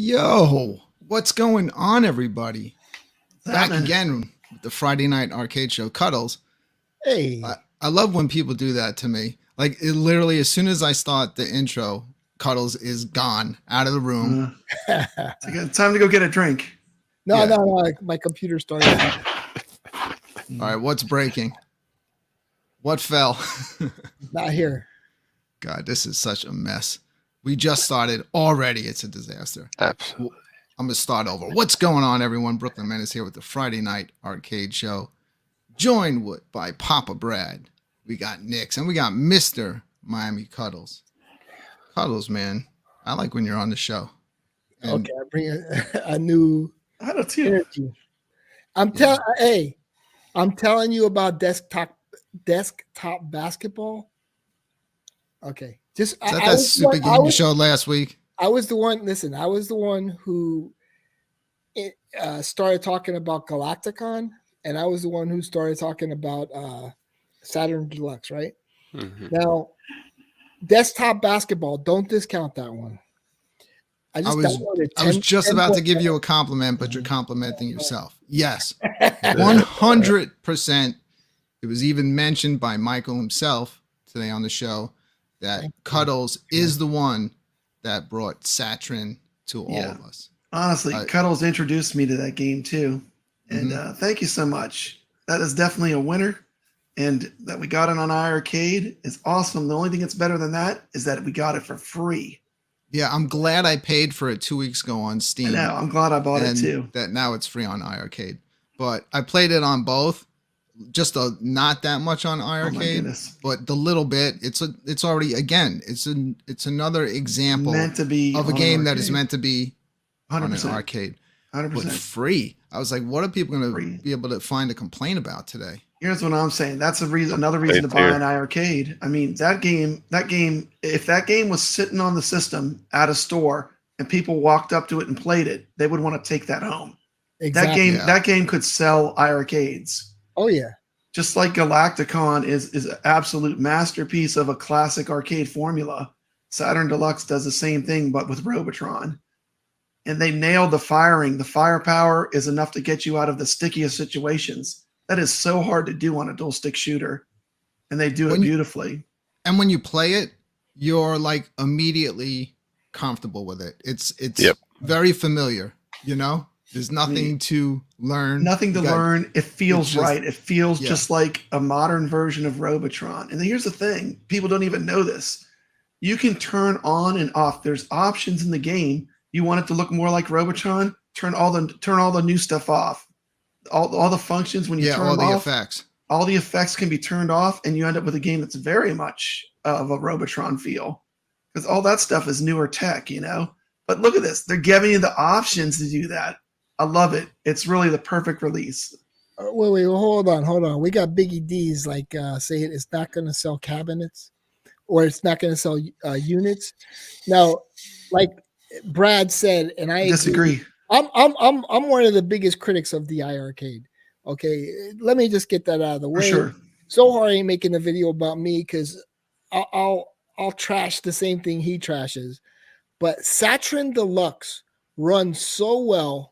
Yo, what's going on, everybody? Back happening? again with the Friday Night Arcade Show, Cuddles. Hey, I love when people do that to me. Like, it literally, as soon as I start the intro, Cuddles is gone out of the room. It's time to go get a drink. no, Yeah. no, my computer started. All right, what's breaking? What fell? Not here. God, this is such a mess. We just started already. It's a disaster. Absolutely. I'm going to start over. What's going on, everyone? Brooklyn Menace here with the Friday Night Arcade Show. Joined by Papa Brad. We got Nix and we got Mr. Miami Cuddles. Cuddles, man. I like when you're on the show. And Okay, I bring a new I don't too. energy. I'm telling you about desktop basketball. Okay, just is that that stupid game you showed last week? I was the one. Listen, I was the one who started talking about Galacticon, and I was the one who started talking about Saturn Deluxe. Right now, desktop basketball. Don't discount that one. I was just about to give you a compliment, but you're complimenting yourself. Yes, 100%. It was even mentioned by Michael himself today on the show that Cuddles is the one that brought Satryn to all of us. Honestly, Cuddles introduced me to that game too. And thank you so much. That is definitely a winner. And that we got it on iiRcade is awesome. The only thing that's better than that is that we got it for free. Yeah, I'm glad I paid for it 2 weeks ago on Steam. I know, I'm glad I bought it too. That now it's free on iiRcade. But I played it on both. Just not that much on iiRcade, but the little bit, it's already, again, it's another example meant to be of a game that is meant to be 100%. on an arcade. 100%. But free. I was like, what are people going to be able to find a complaint about today? Here's what I'm saying. That's another reason to buy an iiRcade. I mean, that game, if that game was sitting on the system at a store and people walked up to it and played it, they would want to take that home. Exactly. That game could sell iiRcades. Oh yeah. Just like Galacticon is an absolute masterpiece of a classic arcade formula, Saturn Deluxe does the same thing, but with Robotron. And they nailed the firing. The firepower is enough to get you out of the stickiest situations. That is so hard to do on a dual stick shooter. And they do it beautifully. And when you play it, you're like immediately comfortable with it. It's very familiar, you know? There's nothing to learn. Nothing to learn. It feels right. It feels just like a modern version of Robotron. And here's the thing. People don't even know this. You can turn on and off. There's options in the game. You want it to look more like Robotron? Turn all the new stuff off. All the functions when you turn them off. Effects. All the effects can be turned off, and you end up with a game that's very much of a Robotron feel. Because all that stuff is newer tech, you know? But look at this. They're giving you the options to do that. I love it. It's really the perfect release. Wait, hold on. We got Biggie D's saying it's not going to sell cabinets or it's not going to sell units. Now, like Brad said, and I disagree. I'm one of the biggest critics of the iiRcade. Okay, let me just get that out of the way. For sure. Zohar ain't making a video about me because I'll trash the same thing he trashes. But Satryn Deluxe runs so well.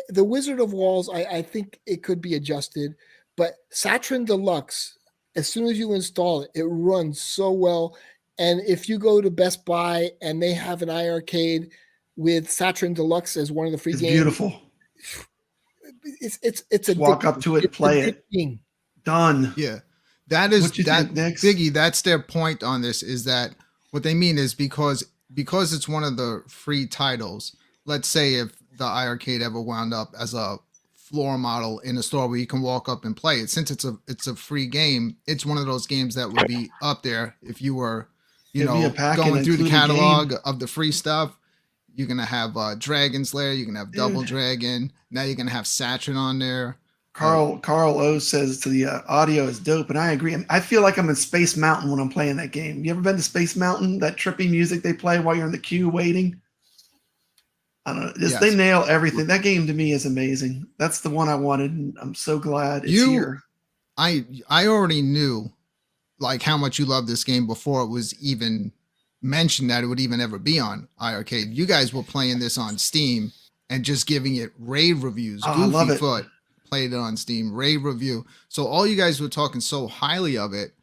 The Wizard of Walls, I think it could be adjusted, but Satryn Deluxe, as soon as you install it, it runs so well. And if you go to Best Buy and they have an iiRcade with Satryn Deluxe as one of the free games, beautiful. It's a walk up to it, play it. Done. Yeah, that is that Biggie. That's their point on this. Is that what they mean is because it's one of the free titles. Let's say if the iiRcade ever wound up as a floor model in a store where you can walk up and play it. Since it's a free game, it's one of those games that would be up there if you were, going through the catalog of the free stuff. You're gonna have Dragon's Lair, you're gonna have Double Dragon. Now you're gonna have Satryn on there. Carl O says the audio is dope, and I agree. I feel like I'm in Space Mountain when I'm playing that game. You ever been to Space Mountain? That trippy music they play while you're in the queue waiting. I don't know. They nail everything. That game to me is amazing. That's the one I wanted, and I'm so glad it's here. I already knew like how much you love this game before it was even mention that it would even ever be on iiRcade. You guys were playing this on Steam and just giving it rave reviews. Oh, I love it. Foot played it on Steam, rave review. So all you guys were talking so highly of it.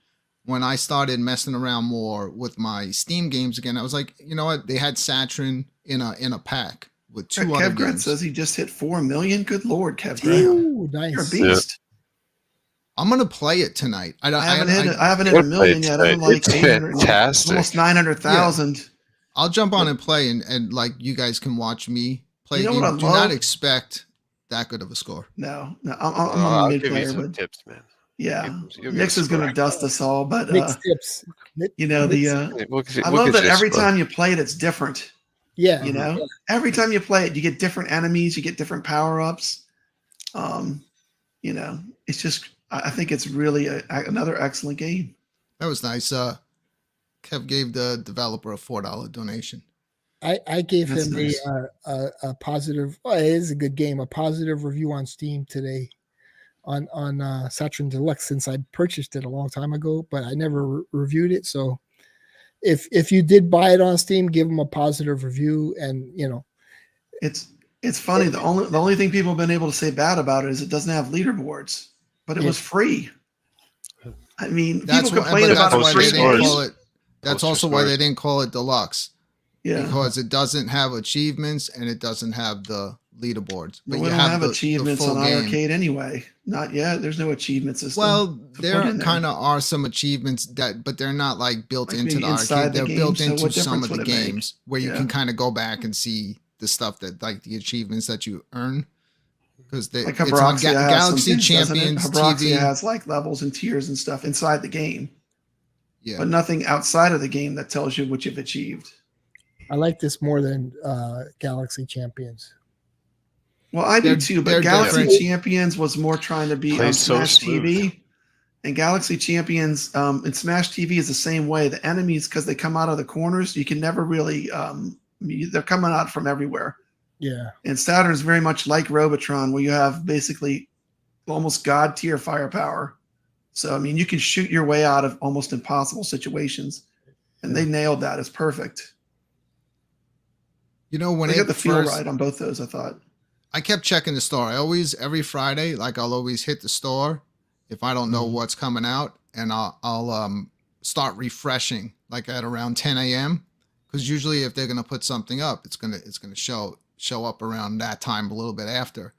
When I started messing around more with my Steam games again, I was like, you know what? They had Satryn in a pack with 2 other Kevgret games. says he just hit 4 million. Good Lord, Kevgret. Ooh, nice. You're a beast. I'm gonna play it tonight. I haven't hit a million yet. I'm like it's fantastic. Almost 900,000. Yeah. I'll jump on and play, and like you guys can watch me play. You know what I Do love? not expect that good of a score. No, I'm I'll a mid give you player, some but tips, man. yeah, You'll Nick's is going to dust us all. But Nick's tips. you know I love that every time you play it, it's different. Yeah, You know, every time you play it, you get different enemies, you get different power ups. You know, it's just I think it's really another excellent game. That was nice. Kev gave the developer a $4 donation. I gave That's him nice. a positive. Oh, it is a good game. A positive review on Steam today on Satryn Deluxe, since I purchased it a long time ago, but I never reviewed it. So if you did buy it on Steam, give them a positive review, and you know It's funny. The only thing people have been able to say bad about it is it doesn't have leaderboards, but it was free. I mean, people complain about why free they didn't games. call it. That's also why they didn't call it deluxe. Yeah, Because it doesn't have achievements and it doesn't have the leaderboards. but we don't have achievements on iiRcade anyway. Not yet. There's no achievement system. Well, there kind of are some achievements but they're not like built Like into the arcade. They're built into some of the games where you can kind of go back and see the stuff that like the achievements that you earn. Because like it's on Galaxy Champions TV has like levels and tiers and stuff inside the game. Yeah, But nothing outside of the game that tells you what you've achieved. I like this more than Galaxy Champions. Well, I do too, but Galaxy different. Champions was more trying to be on Smash TV. And Galaxy Champions and Smash TV is the same way. The enemies, because they come out of the corners, you can never really they're coming out from everywhere. Yeah. And Saturn is very much like Robotron, where you have basically almost god tier firepower. So I mean, you can shoot your way out of almost impossible situations, and they nailed that. It's perfect. You know, when they it got the feel first, right on both those, I thought. I kept checking the store. I always, every Friday, like I'll always hit the store if I don't know what's coming out, and I'll start refreshing like at around 10 a.m. Because usually if they're gonna put something up, it's gonna show up around that time, a little bit after.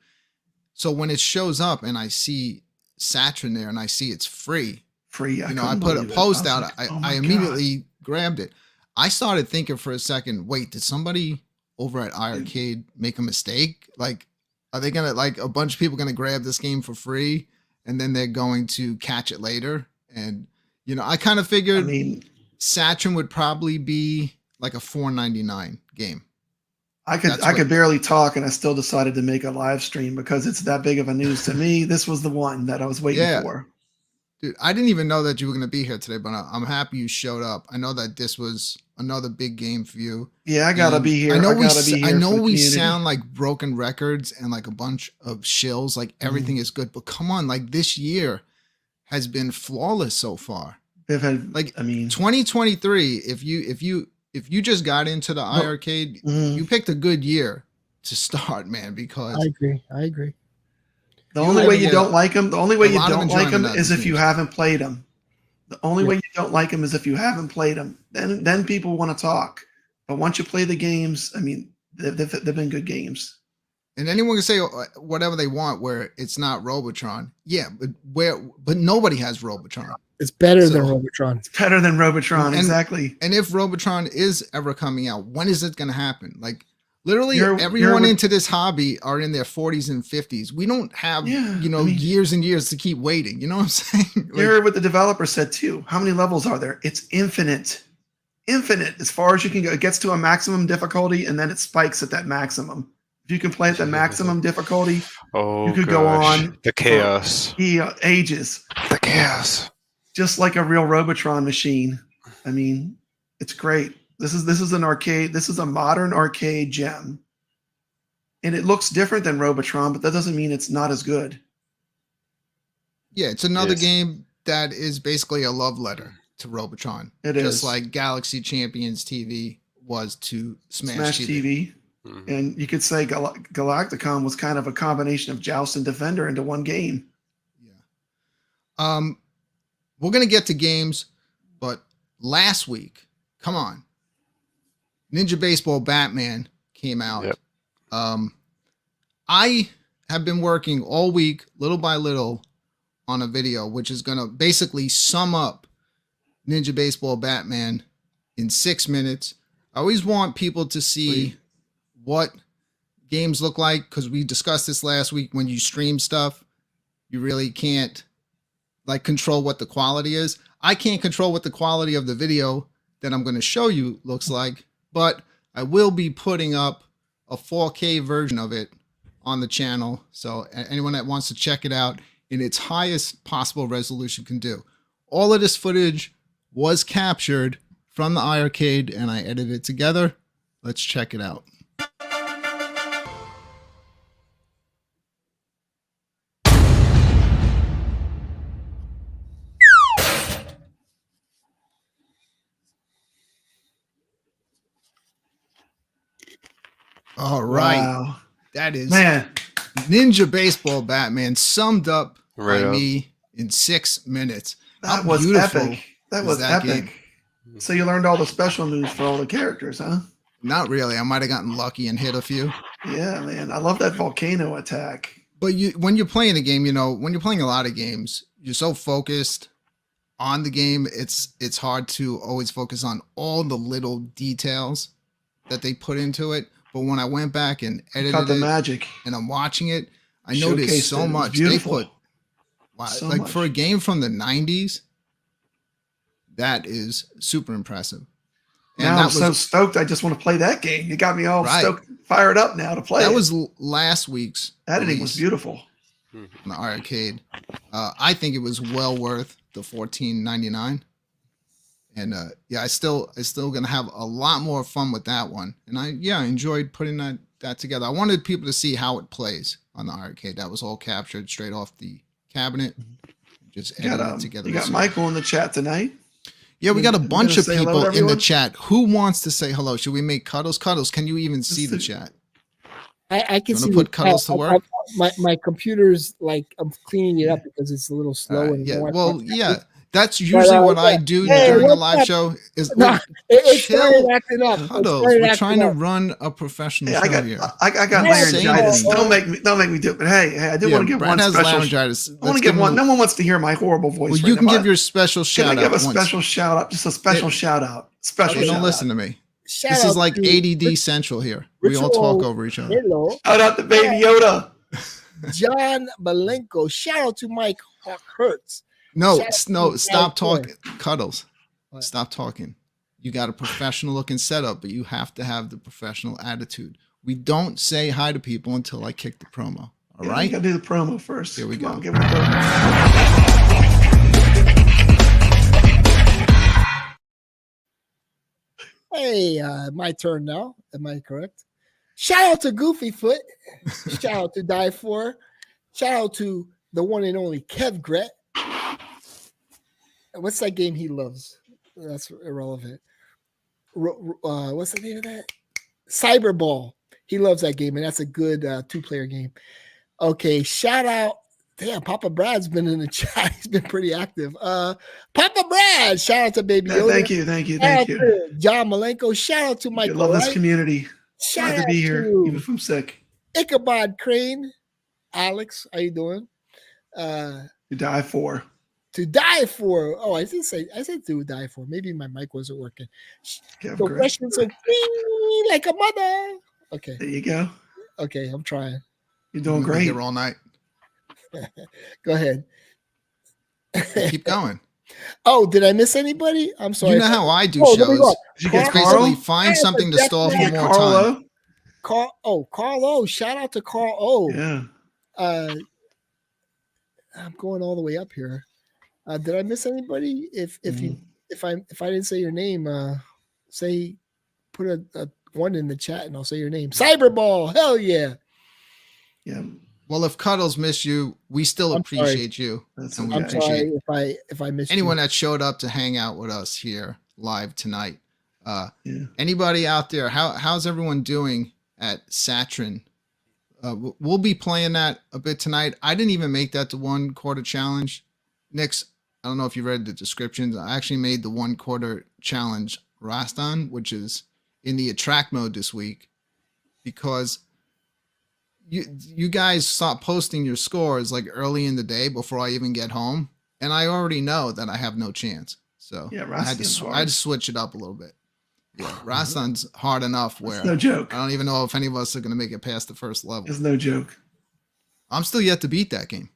So when it shows up and I see Satryn there and I see it's free, you know, I put a post out. I immediately grabbed it. I started thinking for a second, wait, did somebody over at iiRcade make a mistake? Like, are they gonna, like, a bunch of people gonna grab this game for free and then they're going to catch it later? And you know, I kind of figured Satryn would probably be like a $4.99 game. I could barely talk, and I still decided to make a live stream because it's that big of a news to me. This was the one that I was waiting for. Dude, I didn't even know that you were going to be here today, but I'm happy you showed up. I know that this was another big game for you. Yeah, I gotta be here. I know we sound like broken records and like a bunch of shills, like everything is good, but come on, like this year has been flawless so far. They've had, like, I mean, 2023. If you just got into the iiRcade, you picked a good year to start, man. Because I agree. The only way you don't like them, is if you haven't played them. The only way you don't like them is if you haven't played them. Then people want to talk. But once you play the games, I mean, they've been good games. And anyone can say whatever they want where it's not Robotron. Yeah, but nobody has Robotron. It's better than Robotron. It's better than Robotron, exactly. And if Robotron is ever coming out, when is it going to happen? Like, literally, everyone into this hobby are in their 40s and 50s. We don't have, years and years to keep waiting. You know what I'm saying? You heard what the developer said, too. How many levels are there? It's infinite. Infinite, as far as you can go. It gets to a maximum difficulty, and then it spikes at that maximum. If you can play at the maximum difficulty, you could go on. The chaos. Ages. The chaos. Just like a real Robotron machine. I mean, it's great. This is an arcade. This is a modern arcade gem. And it looks different than Robotron, but that doesn't mean it's not as good. Yeah, it's another game that is basically a love letter to Robotron. It just is. like Galaxy Champions TV was to Smash TV. TV. Mhm. And you could say Galacticon was kind of a combination of Joust and Defender into one game. Yeah. We're gonna get to games, but last week, come on, Ninja Baseball Batman came out. Yep. I have been working all week, little by little, on a video which is gonna basically sum up Ninja Baseball Batman in 6 minutes. I always want people to see what games look like, because we discussed this last week. When you stream stuff, you really can't like control what the quality is. I can't control what the quality of the video that I'm going to show you looks like, but I will be putting up a 4K version of it on the channel. So anyone that wants to check it out in its highest possible resolution can do. All of this footage was captured from the iiRcade and I edited it together. Let's check it out. All right. Wow. That is Man, Ninja Baseball Batman summed up Right by up. me in 6 minutes. that How was beautiful epic. That is was that epic. game? So you learned all the special moves for all the characters, huh? Not really. I might have gotten lucky and hit a few. Yeah, man. I love that volcano attack. But when you're playing a game, when you're playing a lot of games, you're so focused on the game. It's hard to always focus on all the little details that they put into it. But when I went back and edited Got the it magic. and I'm watching it, I Showcased noticed it. so It was much. They beautiful. put So like much. for a game from the 90s, that is super impressive. And Now that I'm was so stoked. I just want to play that game. You got me all Right. stoked, fired up now to play. that it. was last week's Editing was release beautiful. on the iiRcade. I think it was well worth the $14.99. And yeah, I still gonna have a lot more fun with that one. And I enjoyed putting that together. I wanted people to see how it plays on the iiRcade. That was all captured straight off the cabinet. Just You edited got, it together. you got So- Michael in the chat tonight. Yeah, we got a You bunch gonna of say hello people to in the everyone? chat. Who wants to say hello? Should we make Cuddles? Cuddles, can you even see the the- chat? I can You see wanna put the Cuddles chat. to work? My computer's like I'm cleaning it up because it's a little slow. All right, and yeah, more- well, yeah. That's usually what I do Hey, during a what's live up? show. Is No, it chill, started acting up. It Cuddles. started We're acting trying to up. run a professional Hey, show here. I got Don't say laryngitis. anything. Don't make me do it. But hey, I do want to give Brad one has special. laryngitis. I want Let's to give him one. a- No one wants to hear my horrible voice. Well, right you now. can Why- give your special Can shout I give out a once. special shout out? Just a special It- shout out. Special Hey, shout don't listen out. to me. Shout This is out like to ADD Central here. We all talk over each other. Hello, Shout out to Baby Yoda. John Malenko. Shout out to Mike Hertz. No, Shout out no, to stop California. talking. Cuddles. What? Stop talking. You got a professional looking setup, but you have to have the professional attitude. We don't say hi to people until I kick the promo. All Yeah, right? You got to do the promo first. Here we Come go. on, give it a promo. Hey, my turn now. Am I correct? Shout out to Goofy Foot. Shout out to Die For. Shout out to the one and only kevgret. What's that game he loves? That's irrelevant. What's the name of that? Cyberball. He loves that game, and that's a good 2-player game. Okay, shout out. Damn, Papa Brad's been in the chat. He's been pretty active. Papa Brad, shout out to Baby Yoda. Thank you. Shout Thank out you. to John Malenko. Shout out to I Michael. love this Wright. community. Shout Glad to out be here, to even if I'm sick. Ichabod Crane. Alex, how you doing? You die for. To Die For. Oh, I said to die for. Maybe my mic wasn't working. Kev So Gret. questions so clean like a mother. Okay, There you go. okay, I'm trying. You're doing We'll be great. here all night. Go ahead. Keep going. Oh, did I miss anybody? I'm sorry. You know how I do Oh, there we shows. go. Did you get It's Carl? basically Carl? find Yeah, something to but stall for that's more right. time. Carlo? Carl O. Shout out to Carl O. Yeah. I'm going all the way up here. Did I miss anybody? If I didn't say your name, say put a 1 in the chat and I'll say your name. Cyberball, hell yeah. Yeah. Well, if Cuddles miss you, we still I'm sorry. appreciate you. That's And we okay. I'm sorry appreciate if I missed anyone you. that showed up to hang out with us here live tonight. Yeah. Anybody out there? How's everyone doing at Satryn? We'll be playing that a bit tonight. I didn't even make that the 1 quarter challenge. Nix, I don't know if you read the descriptions. I actually made the 1 quarter challenge Rastan, which is in the attract mode this week, because you guys stop posting your scores like early in the day before I even get home, and I already know that I have no chance. So Yeah, I had to switch it up a little bit. Yeah, Rastan's hard enough where It's no joke. I don't even know if any of us are going to make it past the first level. It's no joke. I'm still yet to beat that game.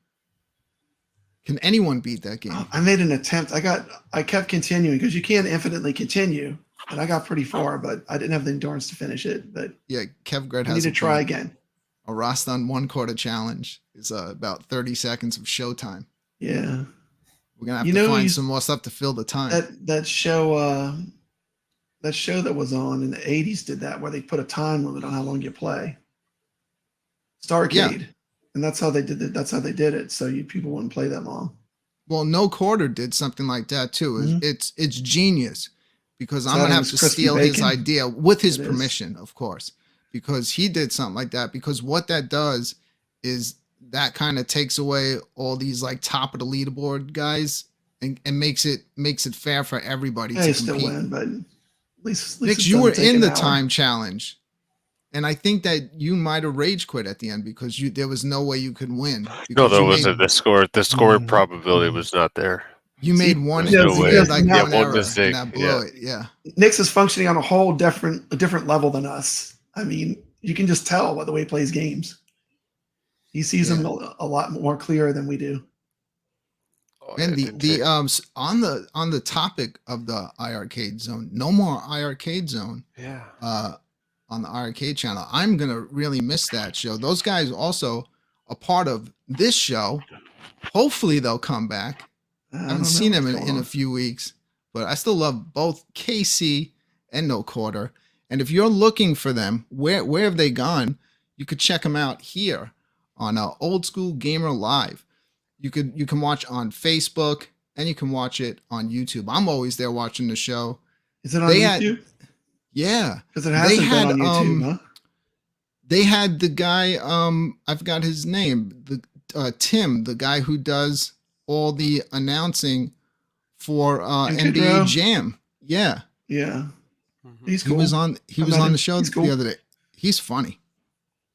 Can anyone beat that game? I made an attempt. I kept continuing because you can't infinitely continue, and I got pretty far, but I didn't have the endurance to finish it. But Yeah, kevgret I has need to try again. A Rastan 1 quarter challenge is about 30 seconds of showtime. Yeah. We're gonna have to find some more stuff to fill the time. That show that was on in the 80s did that, where they put a time limit on how long you play. Starcade. Yeah. And that's how they did it. That's how they did it. So people wouldn't play that long. Well, No Quarter did something like that too. Mhm. It's genius, because I'm Saturn gonna have is to crispy steal his bacon. idea with his It is. permission, of course, because he did something like that. Because what that does is that kind of takes away all these like top of the leaderboard guys and makes it fair for everybody Yeah, to you compete. still win, but at least Nick, it you were doesn't take in an the hour. time challenge, and I think that you might have rage quit at the end because there was no way you could win. No, because there you wasn't. The score probability was not there. You made one. There's You no way. made like Yeah, one one error, mistake, and that blew yeah. it. Yeah. Nix is functioning on a whole different level than us. I mean, you can just tell by the way he plays games. He sees them a lot more clear than we do. Oh, And yeah, the on the topic of the iiRcade zone, no more iiRcade zone. yeah. On the iiRcade channel, I'm gonna really miss that show. Those guys also a part of this show. Hopefully they'll come back. I haven't seen them in a few weeks, but I still love both KC and No Quarter. And if you're looking for them, where have they gone? You could check them out here on Old School Gamer Live. You can watch on Facebook and you can watch it on YouTube. I'm always there watching the show. Is it on YouTube? Yeah, Because it hasn't been on YouTube, huh? They had the guy, I forgot his name, the Tim, the guy who does all the announcing for NBA Jam. Yeah. Yeah. He's He cool. was on the show the other day. He's funny.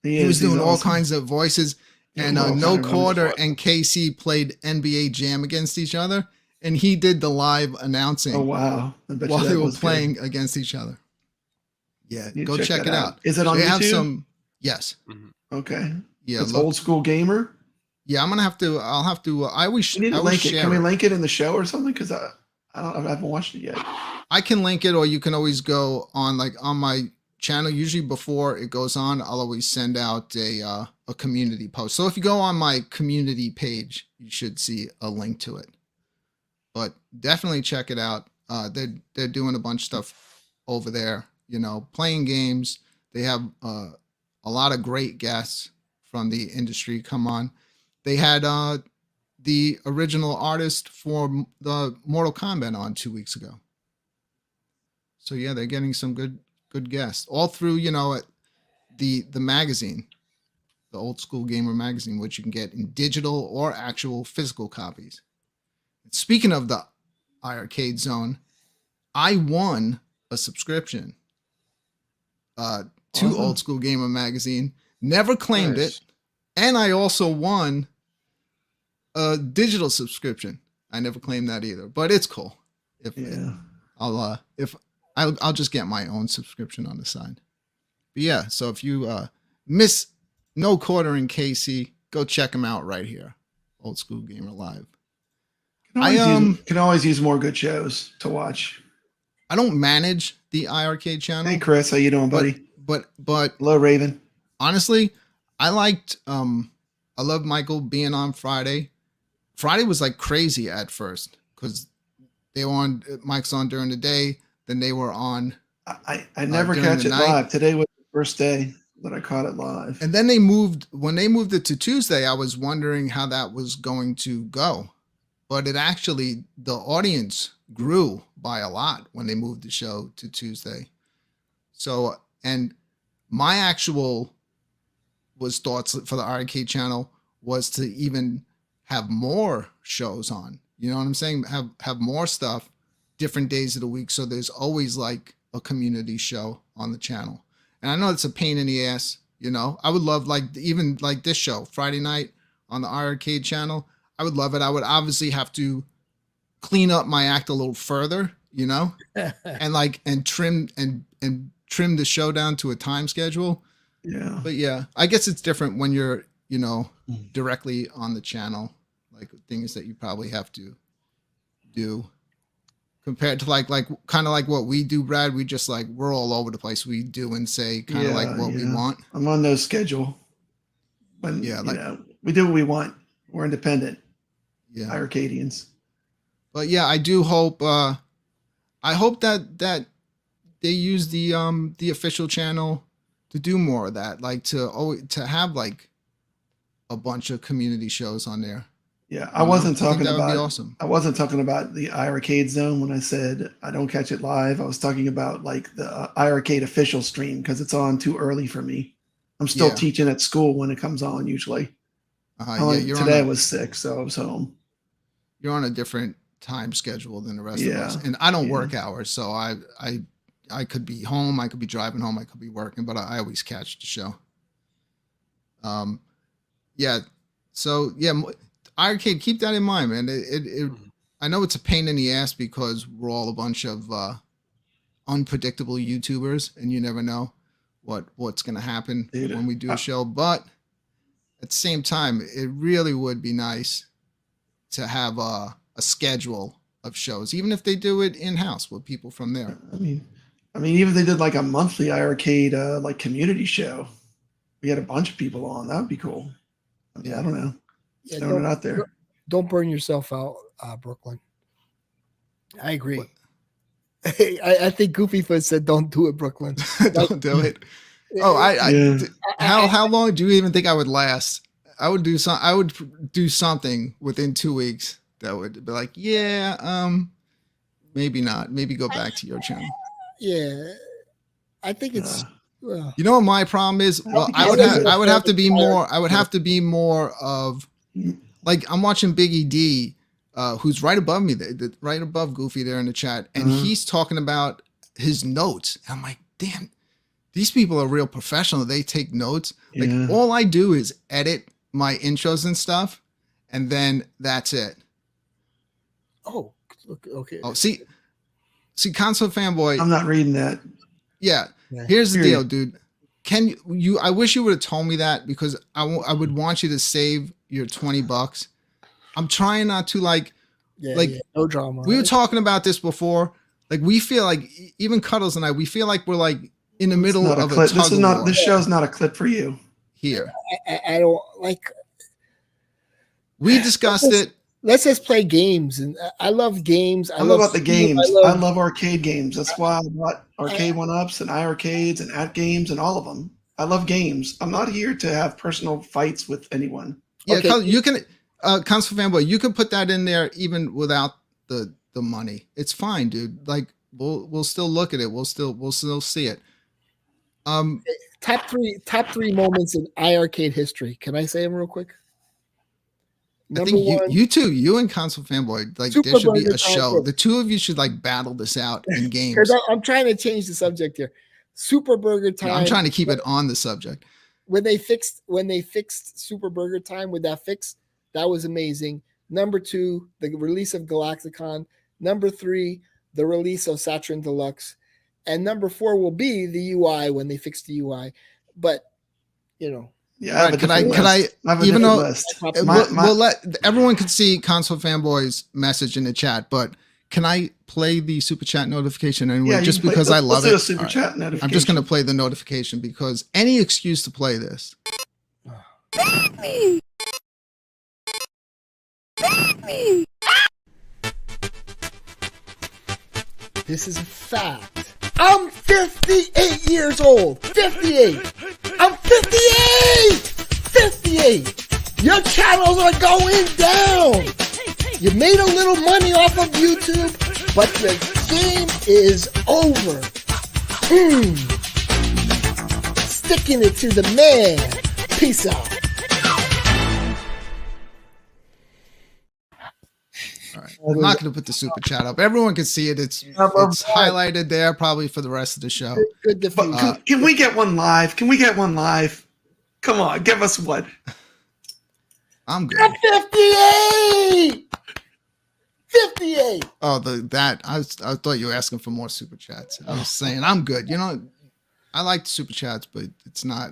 He was doing all kinds of voices, and No Quarter and KC played NBA Jam against each other, and he did the live announcing. Oh wow! While they were playing against each other. Yeah, go check it out. Is it on YouTube? Have some. Yes. Okay. Yeah, it's Old School Gamer. Yeah, I'm gonna have to. I'll have to. I wish. We need to link it. Can we link it in the show or something? Because I haven't watched it yet. I can link it, or you can always go on on my channel. Usually before it goes on, I'll always send out a community post. So if you go on my community page, you should see a link to it. But definitely check it out. They're doing a bunch of stuff over there. You know, playing games. They have a lot of great guests from the industry come on. They had the original artist for the Mortal Kombat on 2 weeks ago. So yeah, they're getting some good guests all through, the magazine, the Old School Gamer magazine, which you can get in digital or actual physical copies. Speaking of the iiRcade zone, I won a subscription to Old School Gamer magazine. Never claimed it, and I also won a digital subscription. I never claimed that either, but it's cool. I'll just get my own subscription on the side. But yeah, so if you miss No Quarter and KC, go check them out right here. Old School Gamer Live. Can always use more good shows to watch. I don't manage the iiRcade channel. Hey Chris, how you doing, buddy? But hello, Raven. Honestly, I liked I love Michael being on Friday. Friday was like crazy at first because they were on Mike's on during the day, then they were on. I never catch it live. Today was the first day. that I caught it live. And then when they moved it to Tuesday, I was wondering how that was going to go. But it actually, the audience grew by a lot when they moved the show to Tuesday. So, and my actual thoughts for the iiRcade channel was to even have more shows on. You know what I'm saying? Have more stuff, different days of the week. So there's always like a community show on the channel. And I know it's a pain in the ass, you know. I would love even like this show, Friday night on the iiRcade channel. I would love it. I would obviously have to clean up my act a little further, you know, and trim the show down to a time schedule. Yeah. But yeah, I guess it's different when you're, you know, directly on the channel, like things that you probably have to do compared to like kind of like what we do, Brad. We just like, we're all over the place. We do and say kind of like what we want. I'm on no schedule. When, you know, we do what we want. We're independent. Yeah. iiRcadians. But yeah, I do hope, I hope that they use the official channel to do more of that, like to have like a bunch of community shows on there. Yeah, I wasn't talking that about. Would be awesome. I wasn't talking about the iiRcade zone when I said I don't catch it live. I was talking about like the iiRcade official stream because it's on too early for me. I'm still teaching at school when it comes on usually. Today I was sick, so I was home. You're on a different time schedule than the rest of us, and I don't work hours, so I could be home, I could be driving home, I could be working, but I always catch the show. Yeah. So yeah, iiRcade, keep that in mind, man. I know it's a pain in the ass because we're all a bunch of unpredictable YouTubers, and you never know what's gonna happen when we do a show. But at the same time, it really would be nice to have a schedule of shows, even if they do it in-house with people from there. I mean, even if they did like a monthly iiRcade like community show, we had a bunch of people on. That would be cool. I mean, I don't know. Yeah, throwing it out there. Don't burn yourself out, Brooklyn. I agree. I think Goofyfoot said, "Don't do it, Brooklyn. Don't do it." Oh, how long do you even think I would last? I would do something within 2 weeks that would be like, maybe not. Maybe go back to your channel. Yeah, I think it's. You know what my problem is? Well, I would have to be more. I would have to be more of, like, I'm watching Biggie D, who's right above me, right above Goofy there in the chat, and he's talking about his notes. And I'm like, damn, these people are real professional. They take notes. Like all I do is edit my intros and stuff, and then that's it. Oh, okay. Oh, see, Console Fanboy. I'm not reading that. Yeah. Here's the deal, dude. Can you? I wish you would have told me that because I would want you to save your $20. I'm trying not to no drama. We were talking about this before. Like we feel like even Cuddles and I, we feel like we're like in the middle of a clip. This show's not a clip for you. Here, I don't like. We discussed it. Let's just play games, and I love games. I love about the games. I love arcade games. That's why I bought Arcade 1-Ups and iiRcades and at games and all of them. I love games. I'm not here to have personal fights with anyone. Yeah, you can, Console Fanboy, you can put that in there even without the money. It's fine, dude. Like we'll still look at it. We'll still see it. Top three moments in iiRcade history. Can I say them real quick? I think you two, you and Console Fanboy, like there should be a show. The two of you should like battle this out in games. I'm trying to change the subject here. Super Burger Time. I'm trying to keep it on the subject. When they fixed Super Burger Time with that fix, that was amazing. Number 2, the release of Galacticon. Number 3, the release of Satryn Deluxe. And number 4 will be the UI when they fix the UI. But you know. Yeah, right, can I even though we'll let everyone can see Console Fanboy's message in the chat, but can I play the super chat notification anyway? Just because I love it. Super chat notification. I'm just going to play the notification because any excuse to play this. This is a fact. I'm 58 years old. 58. I'm 58! 58! Your channels are going down! You made a little money off of YouTube, but the game is over. Sticking it to the man. Peace out. All right. I'm not going to put the super chat up. Everyone can see it. It's highlighted there probably for the rest of the show. Good defeat. Can we get one live? Can we get one live? Come on, give us one. I'm good. I'm 58! 58! Oh, I thought you were asking for more super chats. I was saying I'm good. You know, I like the super chats, but it's not.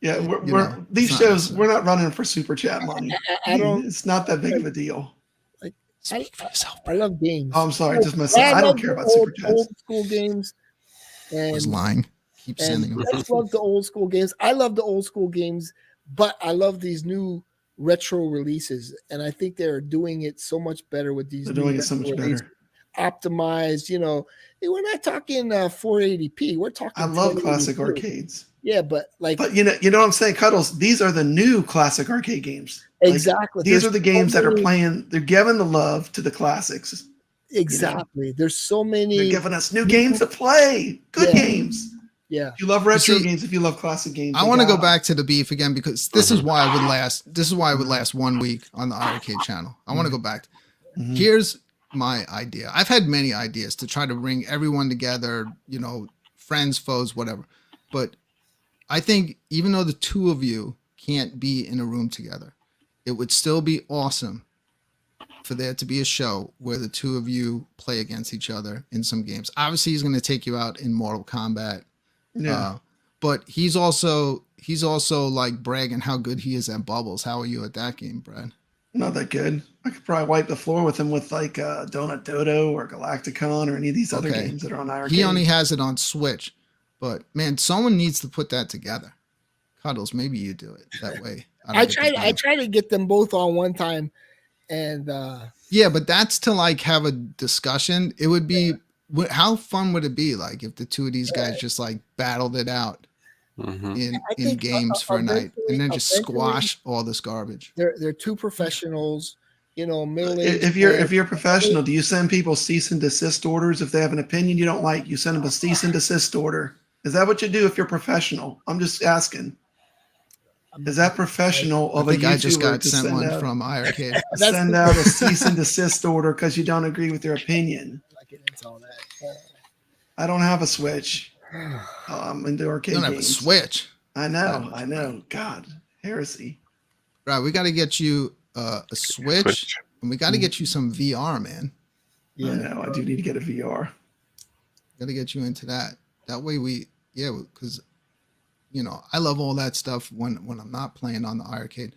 Yeah, these shows, we're not running for super chat money. It's not that big of a deal. Speak for yourself. I love games. Oh, I'm sorry, just myself. I don't care about super chats. Old school games. I was lying. Keep sending them. I just love the old school games. I love the old school games, but I love these new retro releases, and I think they're doing it so much better with these. They're doing it so much better. Optimized, you know. We're not talking 480p. We're talking. I love classic arcades. Yeah, but you know what I'm saying, Cuddles. These are the new classic arcade games. Exactly. These are the games that are playing. They're giving the love to the classics. Exactly. There's so many. They're giving us new games to play. Good games. Yeah. If you love retro games, if you love classic games. I want to go back to the beef again because this is why I would last. This is why I would last 1 week on the iiRcade channel. I want to go back. Here's my idea. I've had many ideas to try to bring everyone together, you know, friends, foes, whatever. But I think even though the two of you can't be in a room together, it would still be awesome for there to be a show where the two of you play against each other in some games. Obviously, he's going to take you out in Mortal Kombat. Yeah. But he's also like bragging how good he is at bubbles. How are you at that game, Brad? Not that good. I could probably wipe the floor with him with like Donut Dodo or Galacticon or any of these other games that are on iiRcade. He only has it on Switch. But man, someone needs to put that together. Cuddles, maybe you do it that way. I try to get them both on one time, and yeah, but that's to like have a discussion. It would be how fun would it be like if the two of these guys just like battled it out in games for a night and then just squash all this garbage. They're two professionals, you know, if you're a professional, do you send people cease and desist orders if they have an opinion you don't like? You send them a cease and desist order. Is that what you do if you're professional? I'm just asking. Is that professional of a YouTuber? I just got sent one from iiRcade. Send out a cease and desist order because you don't agree with their opinion. I don't have a Switch. Into arcade games. You don't have a Switch. I know. God, heresy. Right, we got to get you a Switch, and we got to get you some VR, man. Yeah, I know. I do need to get a VR. Got to get you into that. That way because you know, I love all that stuff when I'm not playing on the iiRcade.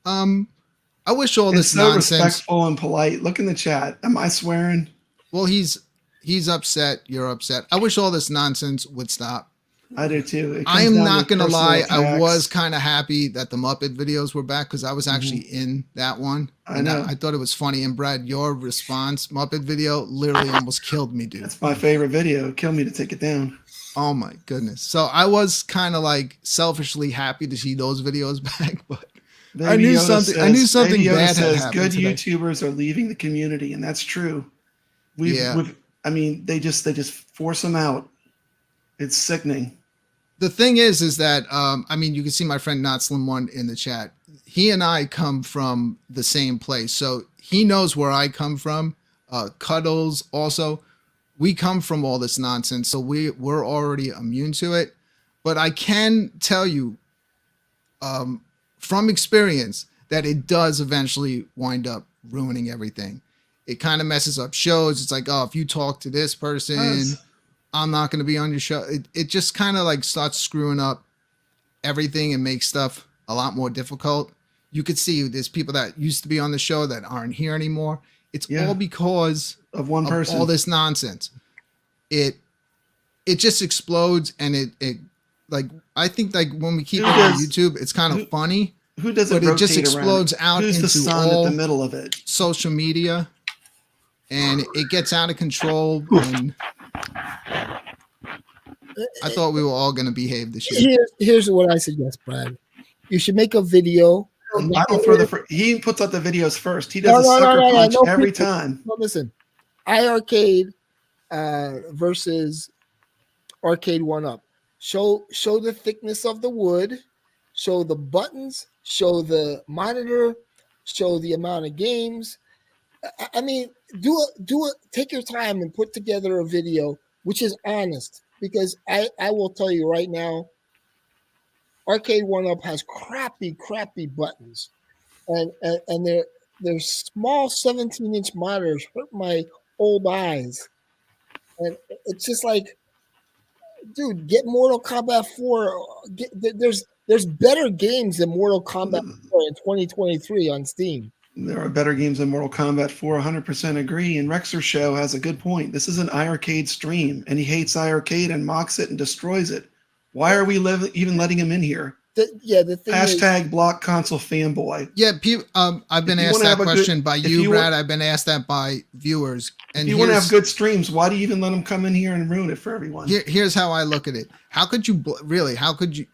I wish all this nonsense. Respectful and polite. Look in the chat. Am I swearing? Well, he's upset. You're upset. I wish all this nonsense would stop. I do too. I am not going to lie. I was kind of happy that the Muppet videos were back because I was actually in that one. I know. I thought it was funny. And Brad, your response, Muppet video, literally almost killed me, dude. That's my favorite video. It killed me to take it down. Oh my goodness. So I was kind of like selfishly happy to see those videos back, but I knew something bad had happened. Good today. YouTubers are leaving the community, and that's true. I mean, they just force them out. It's sickening. The thing is that I mean, you can see my friend Not Slim One in the chat. He and I come from the same place, so he knows where I come from. Cuddles also. We come from all this nonsense, so we're already immune to it. But I can tell you from experience that it does eventually wind up ruining everything. It kind of messes up shows. It's like, oh, if you talk to this person, I'm not going to be on your show. It just kind of like starts screwing up everything and makes stuff a lot more difficult. You could see there's people that used to be on the show that aren't here anymore. It's all because of one person. All this nonsense. It just explodes, and it like I think like when we keep it on YouTube, it's kind of funny. Who does it? But it just explodes out Who's into the sun all at the middle of it? Social media, and it gets out of control. And I thought we were all going to behave this year. Here's what I suggest, Brad. You should make a video. I don't throw he puts out the videos first. He does a sucker punch every time. No, listen, iiRcade versus Arcade 1-Up. Show the thickness of the wood, show the buttons, show the monitor, show the amount of games. I mean, do it. Take your time and put together a video which is honest. Because I will tell you right now, Arcade 1-Up has crappy buttons, and their small 17-inch monitors hurt my old eyes, and it's just like, dude, get Mortal Kombat 4. There's better games than Mortal Kombat 4 in 2023 on Steam. There are better games than Mortal Kombat 4. 100% agree. And Rexer Show has a good point. This is an iiRcade stream, and he hates iiRcade and mocks it and destroys it. Why are we even letting him in here? The thing Hashtag block console fanboy. Yeah, I've been asked that question by you, Brad. I've been asked that by viewers. And if you want to have good streams, why do you even let him come in here and ruin it for everyone? Here's how I look at it. How could you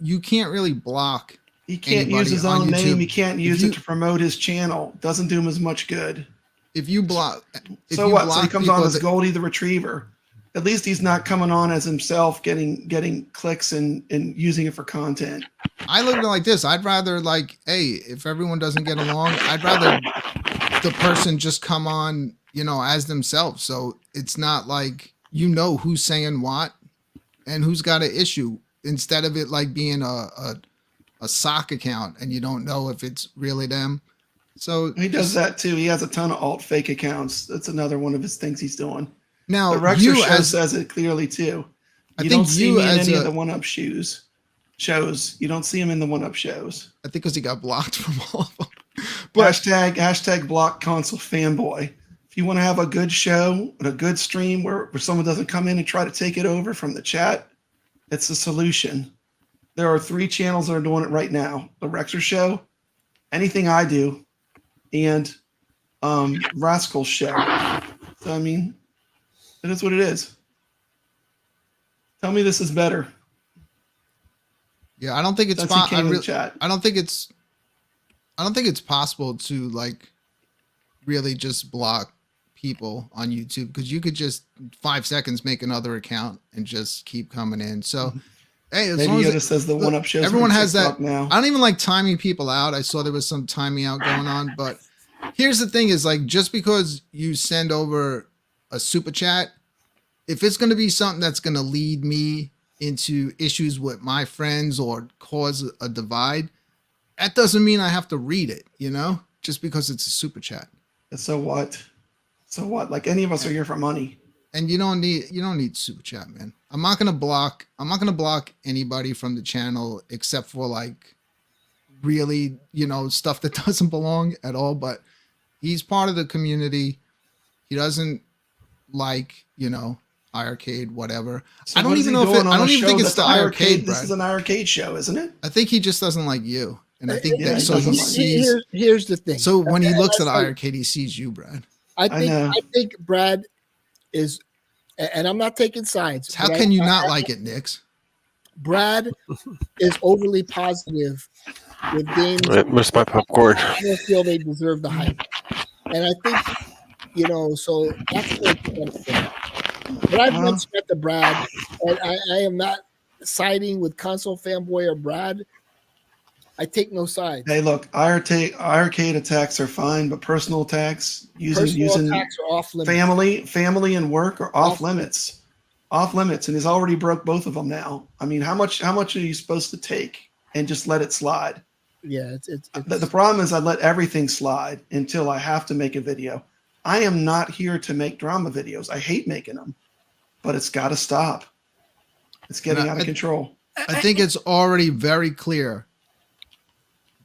you can't really block. He can't use his own name. He can't use it to promote his channel. Doesn't do him as much good. If you block, so what? So he comes on as Goldie the Retriever. At least he's not coming on as himself, getting clicks and using it for content. I look at it like this. I'd rather if everyone doesn't get along, I'd rather the person just come on, as themselves. So it's not like who's saying what and who's got an issue, instead of it like being a sock account and you don't know if it's really them. So he does that too. He has a ton of alt fake accounts. That's another one of his things he's doing. Now, the Rexer Show says it clearly too. You don't see me in any of the 1-Up shows. You don't see him in the 1-Up shows. I think because he got blocked from all of them. But hashtag block console fanboy. If you want to have a good show and a good stream where someone doesn't come in and try to take it over from the chat, it's a solution. There are 3 channels that are doing it right now. The Rexer Show, Anything I Do, and Rascal's Show. So, I mean, it is what it is. Tell me this is better. Yeah, I don't think it's I don't think it's possible to really just block people on YouTube, because you could just 5 seconds make another account and just keep coming in. So hey, as long as says the 1-Up shows, everyone has that now. I don't even like timing people out. I saw there was some timing out going on, but here's the thing: is just because you send over a super chat, if it's going to be something that's going to lead me into issues with my friends or cause a divide, that doesn't mean I have to read it, just because it's a super chat. So what? Like, any of us are here for money. And you don't need super chat, man. I'm not gonna block anybody from the channel except for really, stuff that doesn't belong at all. But he's part of the community. He doesn't iiRcade, whatever. So I don't even know if I don't even think it's the iiRcade. This is an iiRcade show, isn't it? I think he just doesn't like you, and I think that so he sees. Here's the thing. So when he looks at iiRcade, he sees you, Brad. I think Brad is, and I'm not taking sides. How can you not like it, Nix? Brad is overly positive with games. Where's my popcorn? I don't feel they deserve the hype, and I think so that's what. But I've once met the Brad, and I am not siding with console fanboy or Brad. I take no sides. Hey, look, iiRcade attacks are fine, but personal attacks using attacks are off limits. Family and work are off limits. Off limits, and he's already broke both of them now. I mean, how much are you supposed to take and just let it slide? Yeah, the problem is I let everything slide until I have to make a video. I am not here to make drama videos. I hate making them, but it's got to stop. It's getting out of control. I think it's already very clear.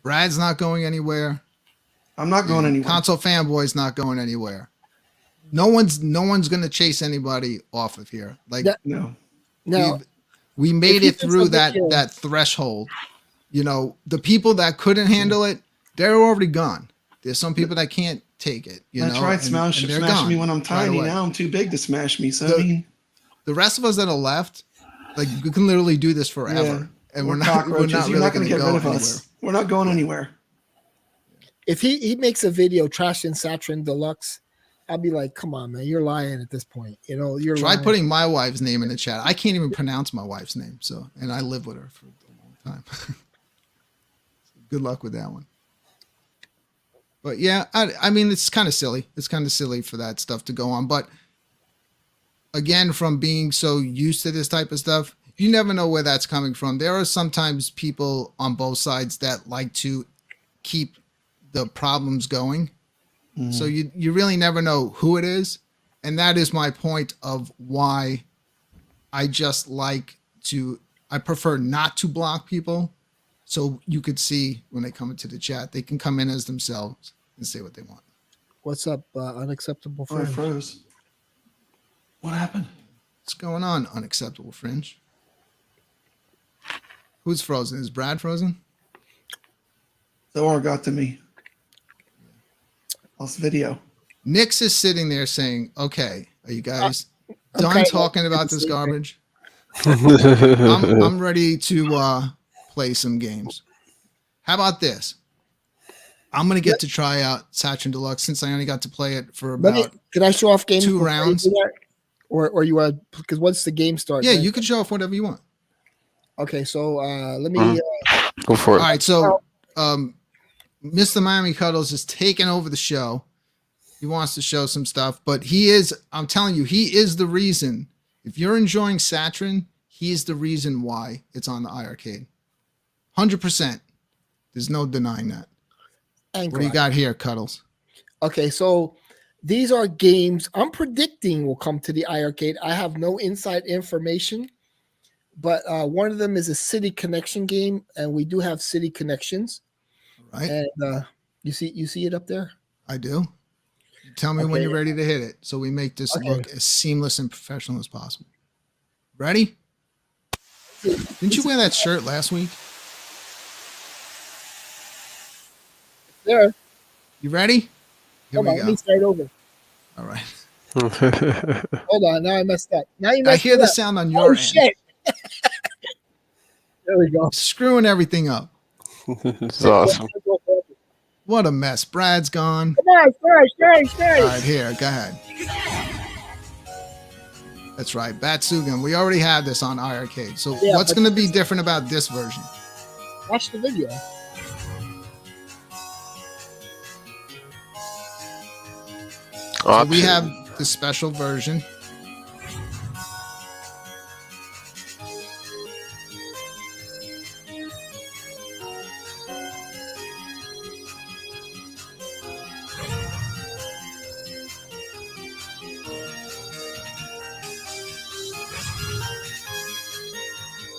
Brad's not going anywhere. I'm not going anywhere. Console fanboy's not going anywhere. No one's going to chase anybody off of here. No. We made it through that threshold. The people that couldn't handle it, they're already gone. There's some people that can't take it. I tried smashing me when I'm tiny. Now I'm too big to smash me. So I mean, the rest of us that are left, Like we can literally do this forever, Yeah. and We're cockroaches. You're really not going to get go rid of anywhere. us. We're not going anywhere. If he makes a video trashing Satryn Deluxe, I'll be like, come on, man, you're lying at this point. You know, you're Try lying. putting my wife's name in the chat. I can't even pronounce my wife's name, and I live with her for a long time. Good luck with that one. But yeah, I mean, it's kind of silly. It's kind of silly for that stuff to go on. But again, from being so used to this type of stuff, you never know where that's coming from. There are sometimes people on both sides that like to keep the problems going. So you really never know who it is. And that is my point of why I just like to, I prefer not to block people. So you could see when they come into the chat, they can come in as themselves and say what they want. What's up, unacceptable Oh, I friend? froze. What happened? What's going on, unacceptable fringe? Who's frozen? Is Brad frozen? Thor got to me. Lost video. Nix is sitting there saying, okay, are you guys I'm done kinda talking about the this same thing. garbage? I'm ready to play some games. How about this? I'm going to get to try out Satryn Deluxe since I only got to play it for about Can I show off games 2 before you rounds. do that? Or you want, because once the game starts. Yeah, then- you can show off whatever you want. Okay, so let me. Go for All it. right, so Mr. Miami Cuddles is taking over the show. He wants to show some stuff, but I'm telling you, he is the reason. If you're enjoying Satryn, he's the reason why it's on the iiRcade. 100%. There's no denying that. What do you got here, Cuddles? Okay, so these are games I'm predicting will come to the iiRcade. I have no inside information, but one of them is a city connection game, and we do have city connections. Right? And you see it up there? I do. Tell me when Okay. you're ready to hit it so we make this Okay. look as seamless and professional as possible. Ready? Didn't you wear that shirt last week? There. You ready? Here Hold on, we let go. me start over. All right. Hold on, now I messed up. Now you I messed hear it the up. sound on Oh your end. shit! There we go. Screwing everything up. It's awesome. What a mess. Brad's gone. Come on, start. All right, here, go ahead. That's right, Batsugan. We already have this on iiRcade. So Yeah, what's but- going to be different about this version? Watch the video. So we have the special version.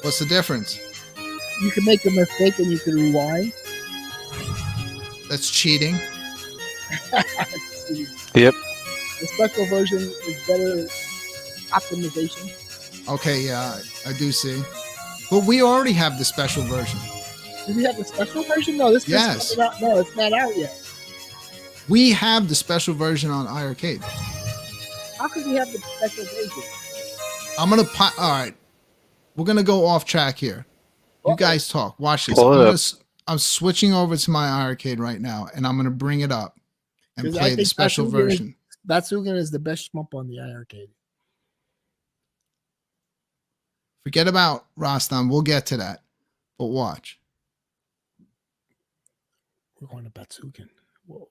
What's the difference? You can make a mistake and you can rewind. That's cheating. Yep. The special version is better optimization. Okay, yeah, I do see. But we already have the special version. Do we have the special version? No, this Yes. is not, no, it's not out yet. We have the special version on iiRcade. How could we have the special version? All right. We're going to go off track here. You Okay. guys talk. Watch this. Pull it up. I'm switching over to my iiRcade right now, and I'm going to bring it up and 'Cause I play the think special Batsugan version. Batsugan is the best shmup on the iiRcade. Forget about Rostam. We'll get to that. But watch. We're going to Batsugan. Whoa.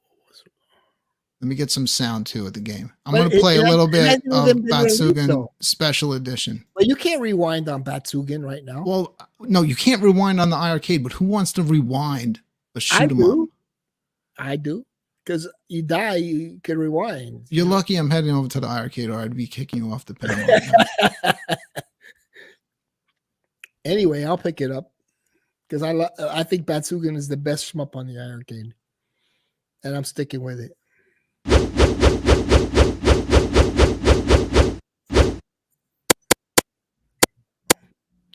Let me get some sound too at the game. I'm But going to play a it little hasn't bit of even been released, Batsugan though. Special Edition. But you can't rewind on Batsugan right now. Well, no, you can't rewind on the iiRcade, but who wants to rewind a shoot 'em up? I do. Because you die, you can rewind. You're lucky I'm heading over to the iiRcade, or I'd be kicking you off the panel right now. Anyway, I'll pick it up. Because I think Batsugan is the best shmup on the iiRcade. And I'm sticking with it.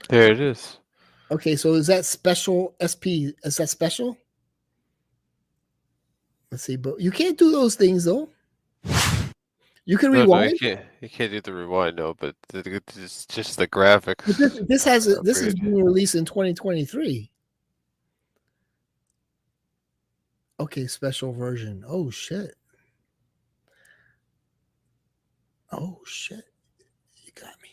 There it is. Okay, so is that special SP? Is that special? Let's see, but you can't do those things though. You can No, rewind. you can't do the rewind, no. But it's just the graphics. But this is being released in 2023. Okay, special version. Oh shit. Oh shit. You got me.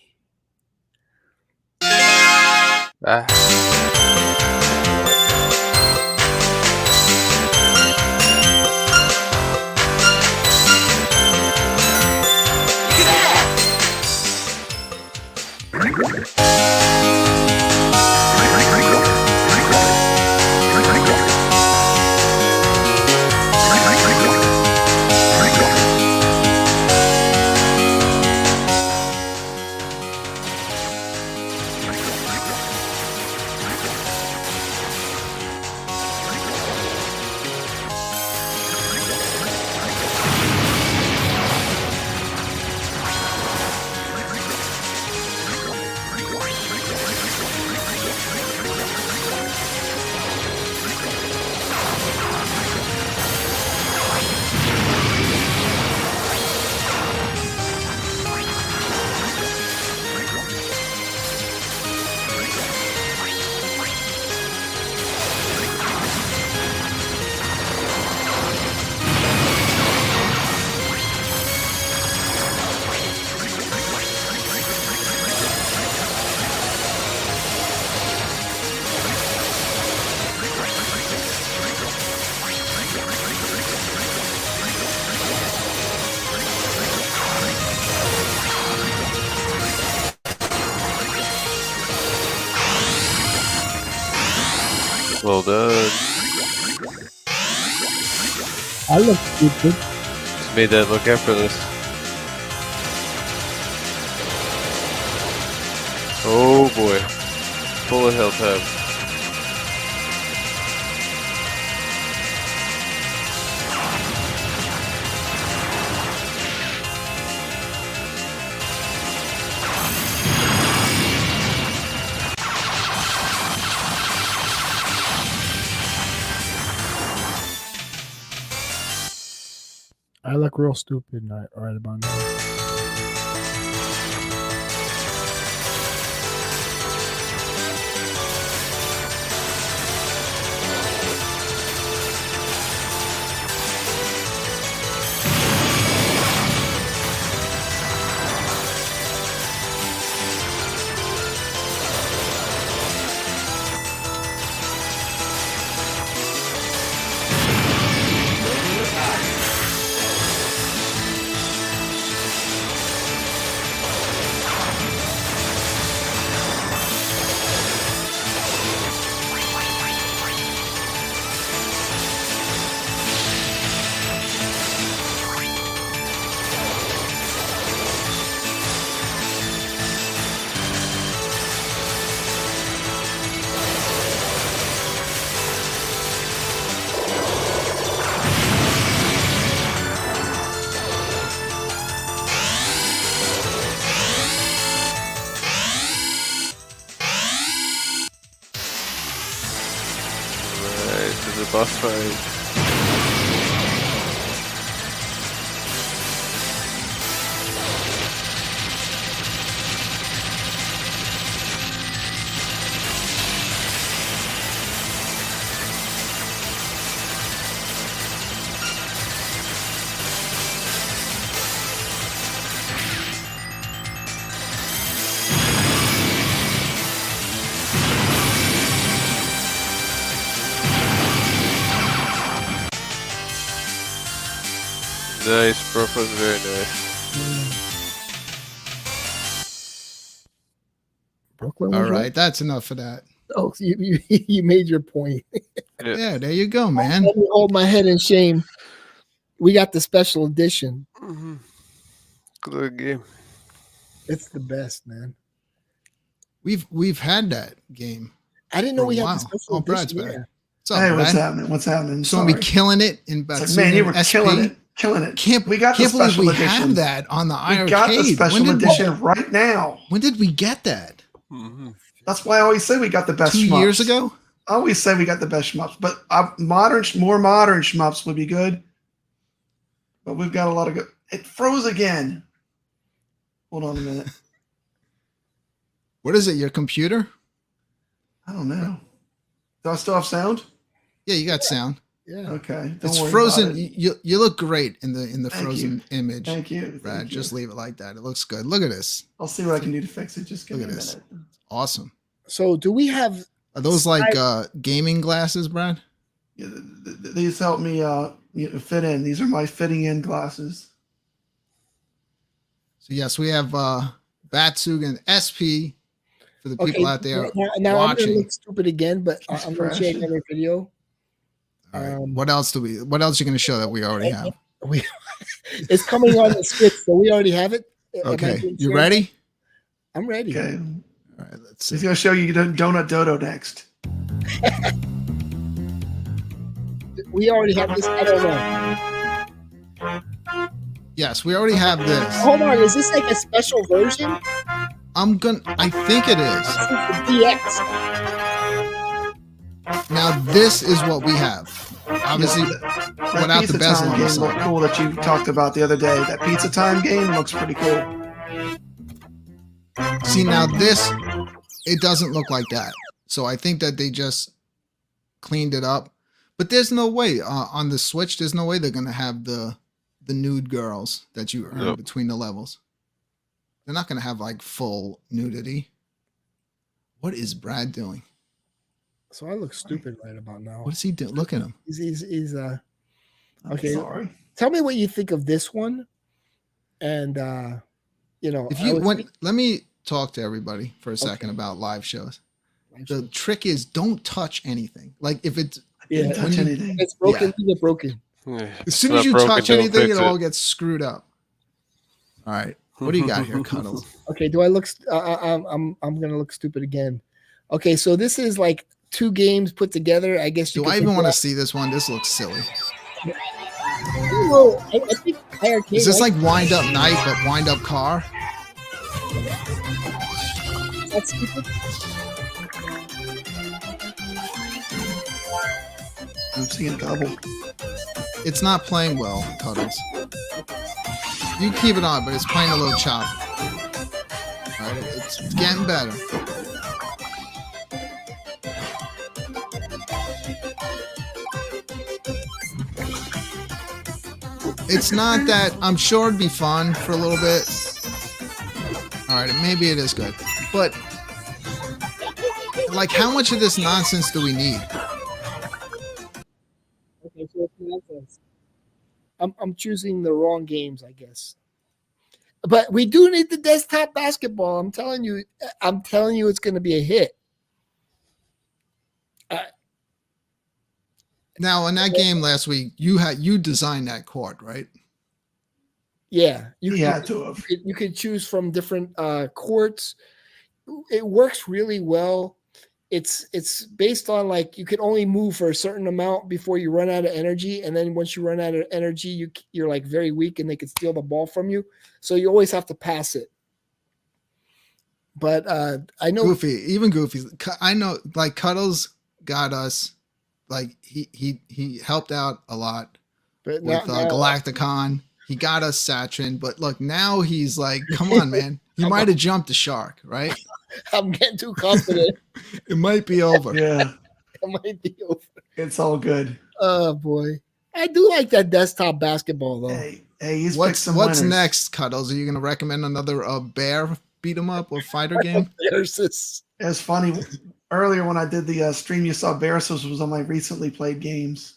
Well done. I look stupid. Just made that look effortless. Oh boy. Bullet hell tab. I look real stupid right about now. The boss fight. Nice, Brooklyn, very nice. Brooklyn. All right, that's enough of that. Oh, you made your point. Yeah, there you go, man. Let me hold my head in shame. We got the special edition. Mm-hmm. Good game. It's the best, man. We've had that game. I didn't know we had the special Brad's edition. back. Yeah. What's up, Hey, Brad? what's happening? What's happening? So we killing it in like, man, you were killing it. Killing it. We got the special we edition. have that on the iiRcade. We got the special edition right now. When did we get that? Mm-hmm. That's why I always say we got the best 2 years ago? I always say we got the best shmups, but more modern shmups would be good. But we've got a lot of good. It froze again. Hold on a minute. What is it? Your computer? I don't know. Do I still have sound? Yeah, you got sound. Yeah. Okay. It's worry frozen. about it. You look great in the Thank frozen image. Thank you. Brad, Thank you. just leave it like that. It looks good. Look at this. I'll see what I can do to fix it. Just give me a Look at this. minute. Awesome. So do we have? Are those like gaming glasses, Brad? Yeah, these help me fit in. These are my fitting in glasses. So yes, we have Batsug and SP for the people out there now I'm watching. gonna look stupid again, but I'm gonna share another video. All right. What else are you going to show that we already have? It's coming on the Switch, so we already have it. Okay, you ready? I'm ready. Okay. All right, let's see. He's gonna show you Donut Dodo next. We already have this. I don't know. Yes, we already have this. Hold on, is this like a special version? I think it is. This is the DX. Now this is what we have. Obviously, without the bezel on the game looked side. cool that you talked about the other day. That Pizza Time game looks pretty cool. See, now this, it doesn't look like that. So I think that they just cleaned it up. But there's no way on the Switch. There's no way they're gonna have the nude girls that you earn between the levels. They're not gonna have like full nudity. What is Brad doing? So I look stupid right about now. What is he doing? Look at him. He's okay. Sorry. Tell me what you think of this one, and If you let me talk to everybody for a second about live shows. The trick is don't touch anything. Like if it's touch anything. It's broken. Leave it broken. As soon as you touch anything, it all gets screwed up. All right, what do you got here, Cuddles? Okay, do I look? I'm gonna look stupid again. Okay, so this is like 2 games put together. I guess. Do I even want to see this one? This looks silly. I think iiRcade. Is this like Wind Up Night but Wind Up Car? That's stupid. I'm seeing double. It's not playing well, Cuddles. You keep it on, but it's playing a little choppy. All right, it's getting better. It's not that. I'm sure it'd be fun for a little bit. All right, maybe it is good, but like, how much of this nonsense do we need? Okay, so it's nonsense. I'm choosing the wrong games, I guess. But we do need the desktop basketball. I'm telling you, it's going to be a hit. Now, in that game last week, you designed that court, right? Yeah, You had to have. You could choose from different courts. It works really well. It's based on like you can only move for a certain amount before you run out of energy, and then once you run out of energy, you're like very weak, and they can steal the ball from you. So you always have to pass it. But I know Goofy. I know, like Cuddles got us. Like he helped out a lot with Galacticon. He got us Satryn, but look, now he's like, come on, man. He might have jumped the shark, right? I'm getting too confident. It might be over. Yeah. It might be over. It's all good. Oh boy. I do like that desktop basketball though. Hey, he's what's winners. next, Cuddles? Are you gonna recommend another bear beat 'em up or fighter game? Versus. It's funny. Earlier when I did the stream, you saw Versus was on my recently played games.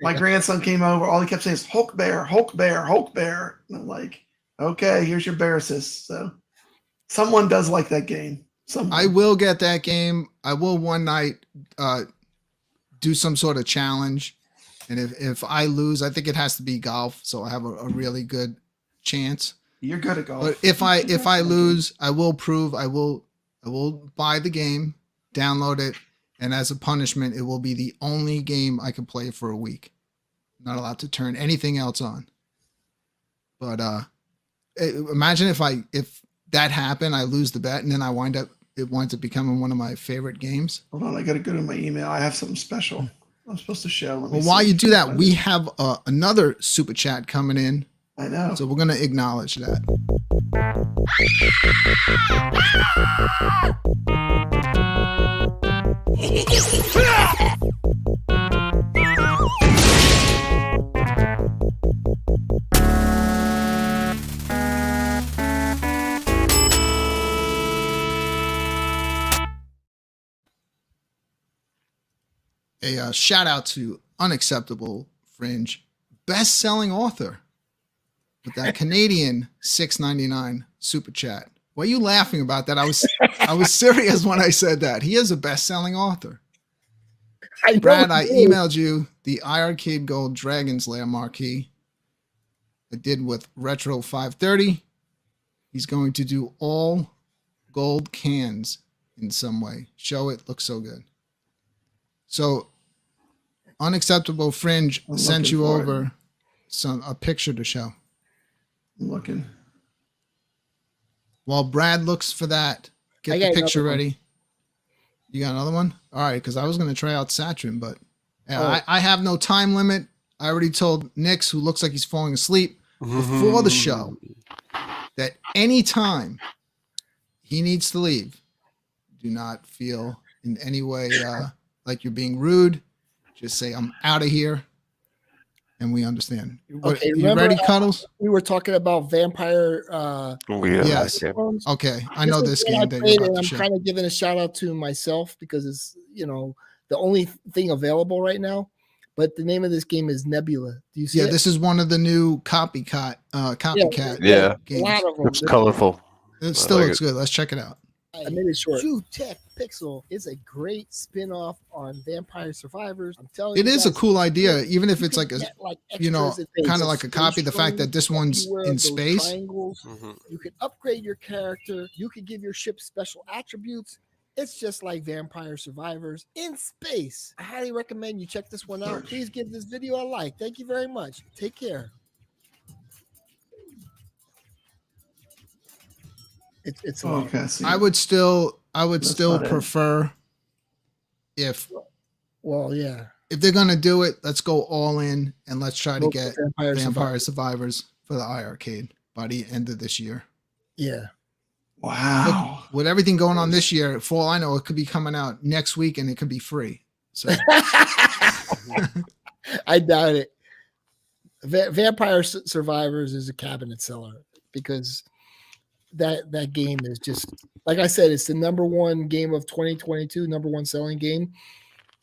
My grandson came over. All he kept saying is Hulk Bear, Hulk Bear, Hulk Bear. And I'm like, okay, here's your Versus. So someone does like that game. I will get that game. I will one night do some sort of challenge. And if I lose, I think it has to be golf. So I have a really good chance. You're good at golf. But if I lose, I will prove I will buy the game, download it, and as a punishment, it will be the only game I can play for a week. I'm not allowed to turn anything else on. But imagine if that happened, I lose the bet, and then it winds up becoming one of my favorite games. Hold on, I got to go to my email. I have something special. I'm supposed to show. Well, while you do that, we have another super chat coming in. I know. So we're going to acknowledge that. A shout out to Unacceptable Fringe, best-selling author, with that Canadian $6.99 super chat. What are you laughing about that? I was serious when I said that. He is a best-selling author. Brad, I emailed you the iiRcade Gold Dragon's Lair marquee. I did with Retro 530. He's going to do all gold cans in some way. Show it. Looks so good. So Unacceptable Fringe sent you over a picture to show. I'm looking. While Brad looks for that, get the picture ready. You got another one? All right, because I was going to try out Satryn, but I have no time limit. I already told Nix, who looks like he's falling asleep before the show, that anytime he needs to leave, do not feel in any way like you're being rude. Just say, I'm out of here. And we understand. Okay, you ready, Cuddles? We were talking about vampire. Yes. Okay, I know this game that you're about to show. I'm kind of giving a shout out to myself because it's the only thing available right now. But the name of this game is Nebula. Do you see it? This is one of the new copycat games. A lot of them. It's colorful. It still looks good. Let's check it out. I made it short. True Tech Pixel is a great spin-off on Vampire Survivors. I'm telling you, it is a cool idea, even if it's like a kind of like a copy. The fact that this one's in space. You can upgrade your character. You can give your ship special attributes. It's just like Vampire Survivors in space. I highly recommend you check this one out. Please give this video a like. Thank you very much. Take care. It's okay. I would still prefer if they're gonna do it, let's go all in and let's try to get Vampire Survivors for the iiRcade by the end of this year. Yeah. Wow. Look, with everything going on this year, for all I know, it could be coming out next week and it could be free. So I doubt it. Vampire Survivors is a cabinet seller because that game is just, like I said, it's the #1 game of 2022, #1 selling game,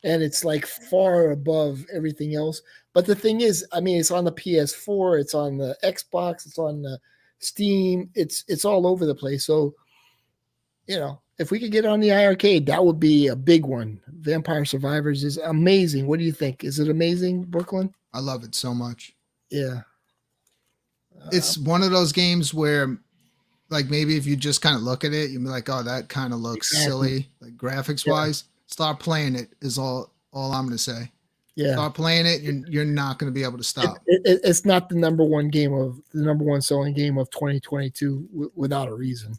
and it's like far above everything else. But the thing is, I mean, it's on the PS4, it's on the Xbox, it's on the Steam, it's all over the place. So, if we could get on the iiRcade, that would be a big one. Vampire Survivors is amazing. What do you think? Is it amazing, Brooklyn? I love it so much. Yeah. It's one of those games where, like, maybe if you just kind of look at it, you'd be like, oh, that kind of looks silly, like graphics wise. Start playing it is all I'm going to say. Yeah. Start playing it. You're not going to be able to stop. It's not the #1 selling game of 2022 without a reason.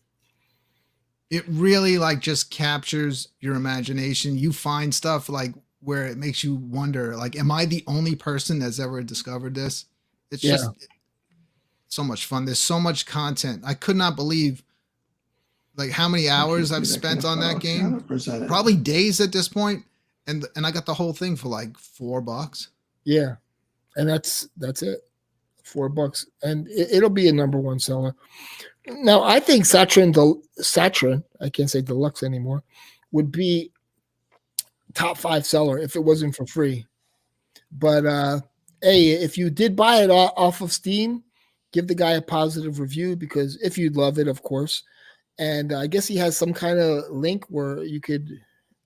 It really just captures your imagination. You find stuff like where it makes you wonder, like, am I the only person that's ever discovered this? It's just so much fun. There's so much content. I could not believe how many hours I've spent on that game. Probably days at this point. And I got the whole thing for $4. Yeah. And that's it. $4. And it'll be a #1 seller. Now, I think Satryn, I can't say deluxe anymore, would be top 5 seller if it wasn't for free. But hey, if you did buy it off of Steam, give the guy a positive review, because if you'd love it, of course. And I guess he has some kind of link where you could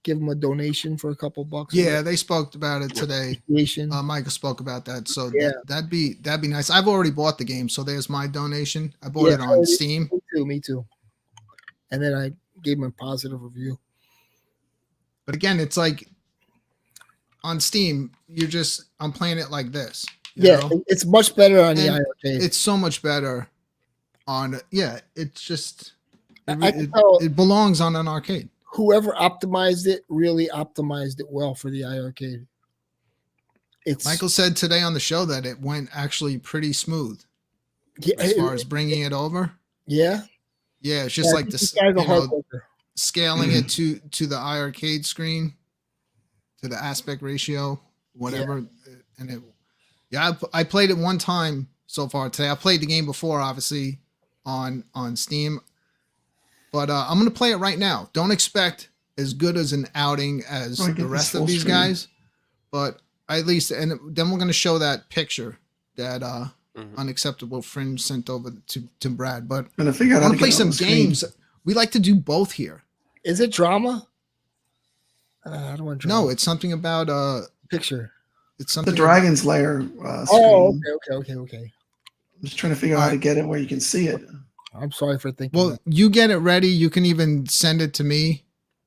give him a donation for a couple bucks. Yeah, they spoke about it today. Michael spoke about that. So that'd be nice. I've already bought the game, so there's my donation. I bought it on Steam. Me too. And then I gave him a positive review. But again, it's like on Steam, I'm playing it like this. You know? It's much better on the iiRcade. It's so much better on it's just it belongs on an arcade. Whoever optimized it really optimized it well for the iiRcade. Michael said today on the show that it went actually pretty smooth as far as bringing it over. Yeah. Yeah, it's just like this, scaling it to the iiRcade screen, to the aspect ratio, whatever. Yeah. And I played it one time so far today. I played the game before, obviously, on Steam, but I'm gonna play it right now. Don't expect as good as an outing as the rest of these guys, but at least, and then we're gonna show that picture that Unacceptable Fringe sent over to Brad. But I want to play some games. We like to do both here. Is it drama? I don't want drama. No, it's something about picture. It's something the Dragon's Lair. Okay. I'm just trying to figure out how to get it where you can see it. I'm sorry for thinking. Well, you get it ready. You can even send it to me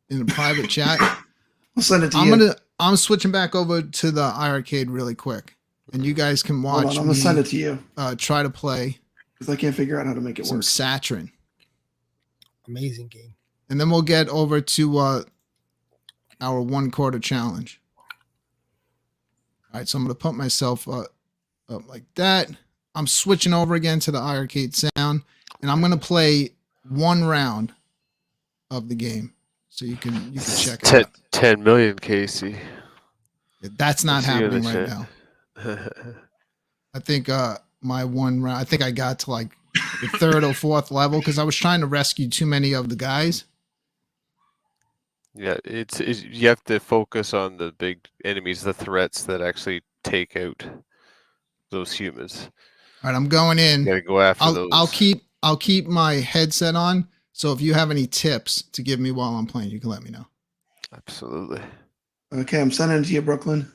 in a private chat. I'll send it to you. I'm switching back over to the iiRcade really quick, and you guys can watch. I'm gonna send it to you. Try to play because I can't figure out how to make it work. Satryn. Amazing game. And then we'll get over to our 1/4 challenge. All right, so I'm gonna put myself up like that. I'm switching over again to the iiRcade sound, and I'm gonna play one round of the game, so you can check it out. 10 million, Casey. That's not happening right now. I think my one round. I think I got to like the 3rd or 4th level because I was trying to rescue too many of the guys. Yeah, it's you have to focus on the big enemies, the threats that actually take out those humans. All right, I'm going in. You gotta go after those. I'll keep my headset on. So if you have any tips to give me while I'm playing, you can let me know. Absolutely. Okay, I'm sending it to you, Brooklyn.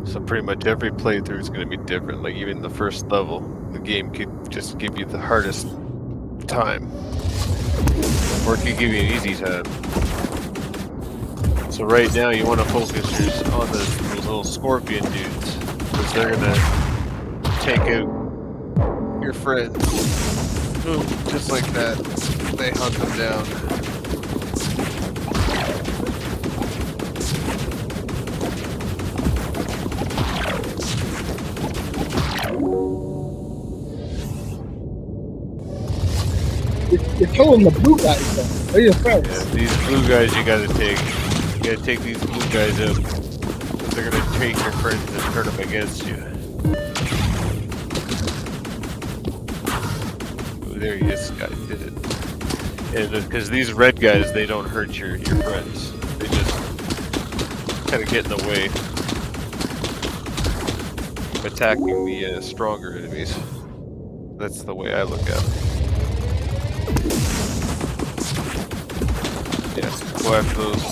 So pretty much every playthrough is going to be different. Like even the first level, the game could just give you the hardest time, or it could give you an easy time. So right now you want to focus on those little scorpion dudes, because they're going to take out your friends. Boom, just like that. They hunt them down. You're killing the blue guys, though. They're your friends. Yeah, these blue guys you gotta take. You gotta take these blue guys out. Because they're gonna take your friends and turn them against you. Oh, there he is. Guy did it. And because these red guys, they don't hurt your friends. They just kind of get in the way of attacking the stronger enemies. That's the way I look at it. Yeah, go after those.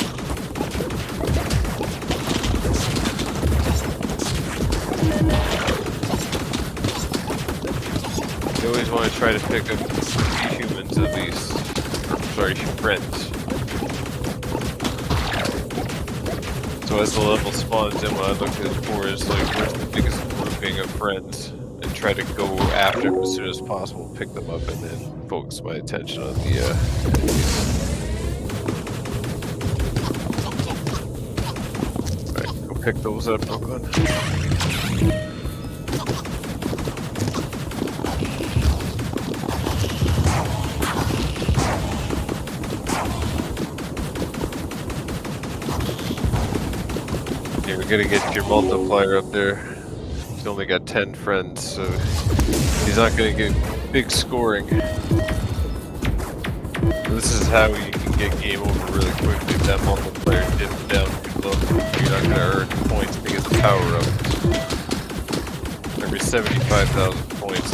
You always want to try to pick up humans at least. Sorry, friends. So as the level spawns in, what I look for is like where's the biggest grouping of friends, and try to go after them as soon as possible, pick them up, and then focus my attention on the enemies. Pick those up real good. Yeah, we gotta get your multiplier up there. He's only got 10 friends, so he's not gonna get big scoring. This is how you can get game over really quickly. If that multiplier dips down too low, you're not gonna earn points to get the power up. Every 75,000 points,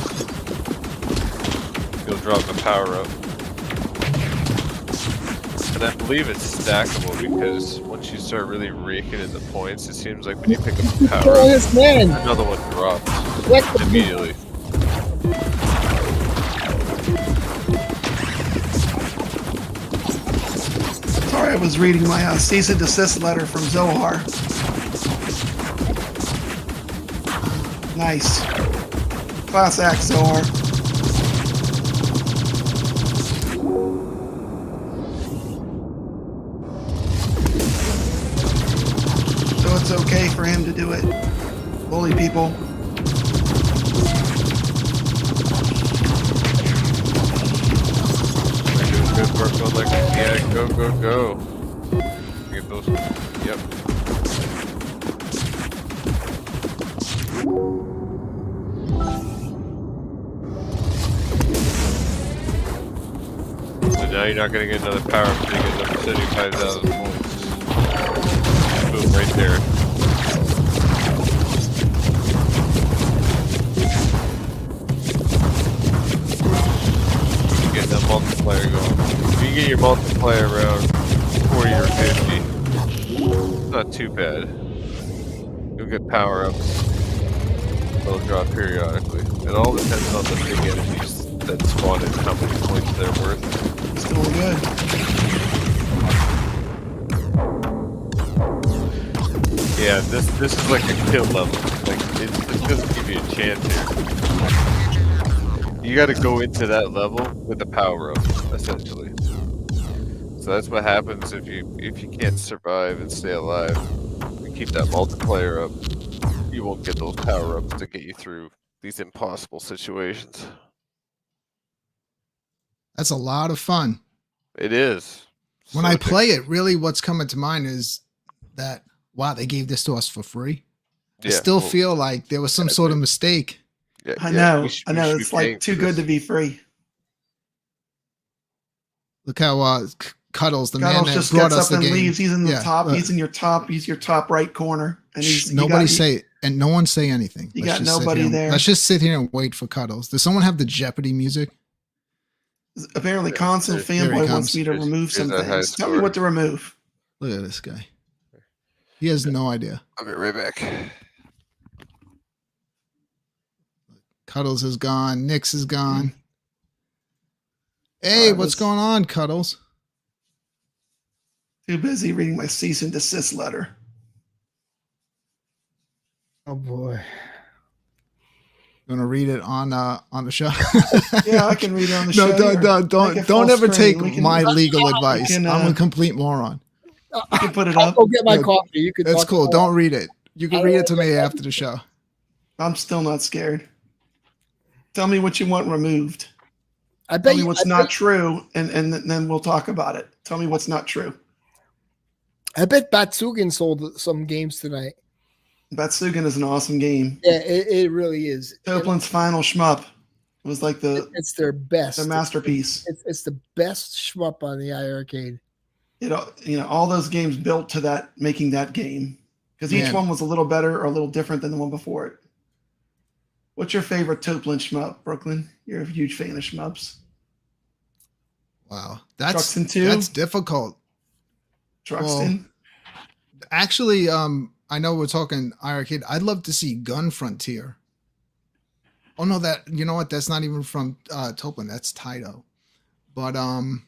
you'll drop the power up. And I believe it's stackable because once you start really raking in the points, it seems like when you pick up the power up, another one drops immediately. Sorry, I was reading my cease and desist letter from Zohar. Nice. Class act, Zohar. So it's okay for him to do it. Bully people. Good work on like, yeah, go, go, go. Get those, yep. So now you're not gonna get another power up until you get another 75,000 points. Boom, right there. Get that multiplier going. If you get your multiplier around 40 or 50, it's not too bad. You'll get power ups. They'll drop periodically. It all depends on the big enemies that spawn and how many points they're worth. It's doing good. Yeah, this is like a kill level. Like it doesn't give you a chance here. You got to go into that level with a power up, essentially. So that's what happens if you can't survive and stay alive. You keep that multiplier up, you won't get those power ups to get you through these impossible situations. That's a lot of fun. It is. When I play it, really what's coming to mind is that, wow, they gave this to us for free. I still feel like there was some sort of mistake. Yeah, I know. It's like too good to be free. Look how Cuddles, the man Cuddles that just brought gets us up the and game. leaves. He's in the top. He's in your top. He's your top right corner. And nobody say and no one say anything. You got nobody there. Let's just sit here and wait for Cuddles. Does someone have the Jeopardy music? Apparently, console fanboy wants me to remove some things. Tell me what to remove. Look at this guy. He has no idea. I'll be right back. Cuddles is gone. Nix is gone. Hey, what's going on, Cuddles? Too busy reading my cease and desist letter. Oh boy. You want to read it on the show? Yeah, I can read it on the show. No, don't ever take my legal advice. I'm a complete moron. You can put it up. I'll go get my coffee. You can. That's cool. Don't read it. You can read it to me after the show. I'm still not scared. Tell me what you want removed. I bet Tell me what's not true, and then we'll talk about it. Tell me what's not true. I bet Batsugan sold some games tonight. Batsugan is an awesome game. Yeah, it really is. Toplin's final shmup was like it's their best. The masterpiece. It's the best shmup on the iiRcade. All those games built to that, making that game, because each one was a little better or a little different than the one before it. What's your favorite Toplin shmup, Brooklyn? You're a huge fan of shmups. Wow, that's difficult. Truxton. Well, actually, I know we're talking iiRcade. I'd love to see Gun Frontier. Oh no, you know what? That's not even from Toplin. That's Taito. But I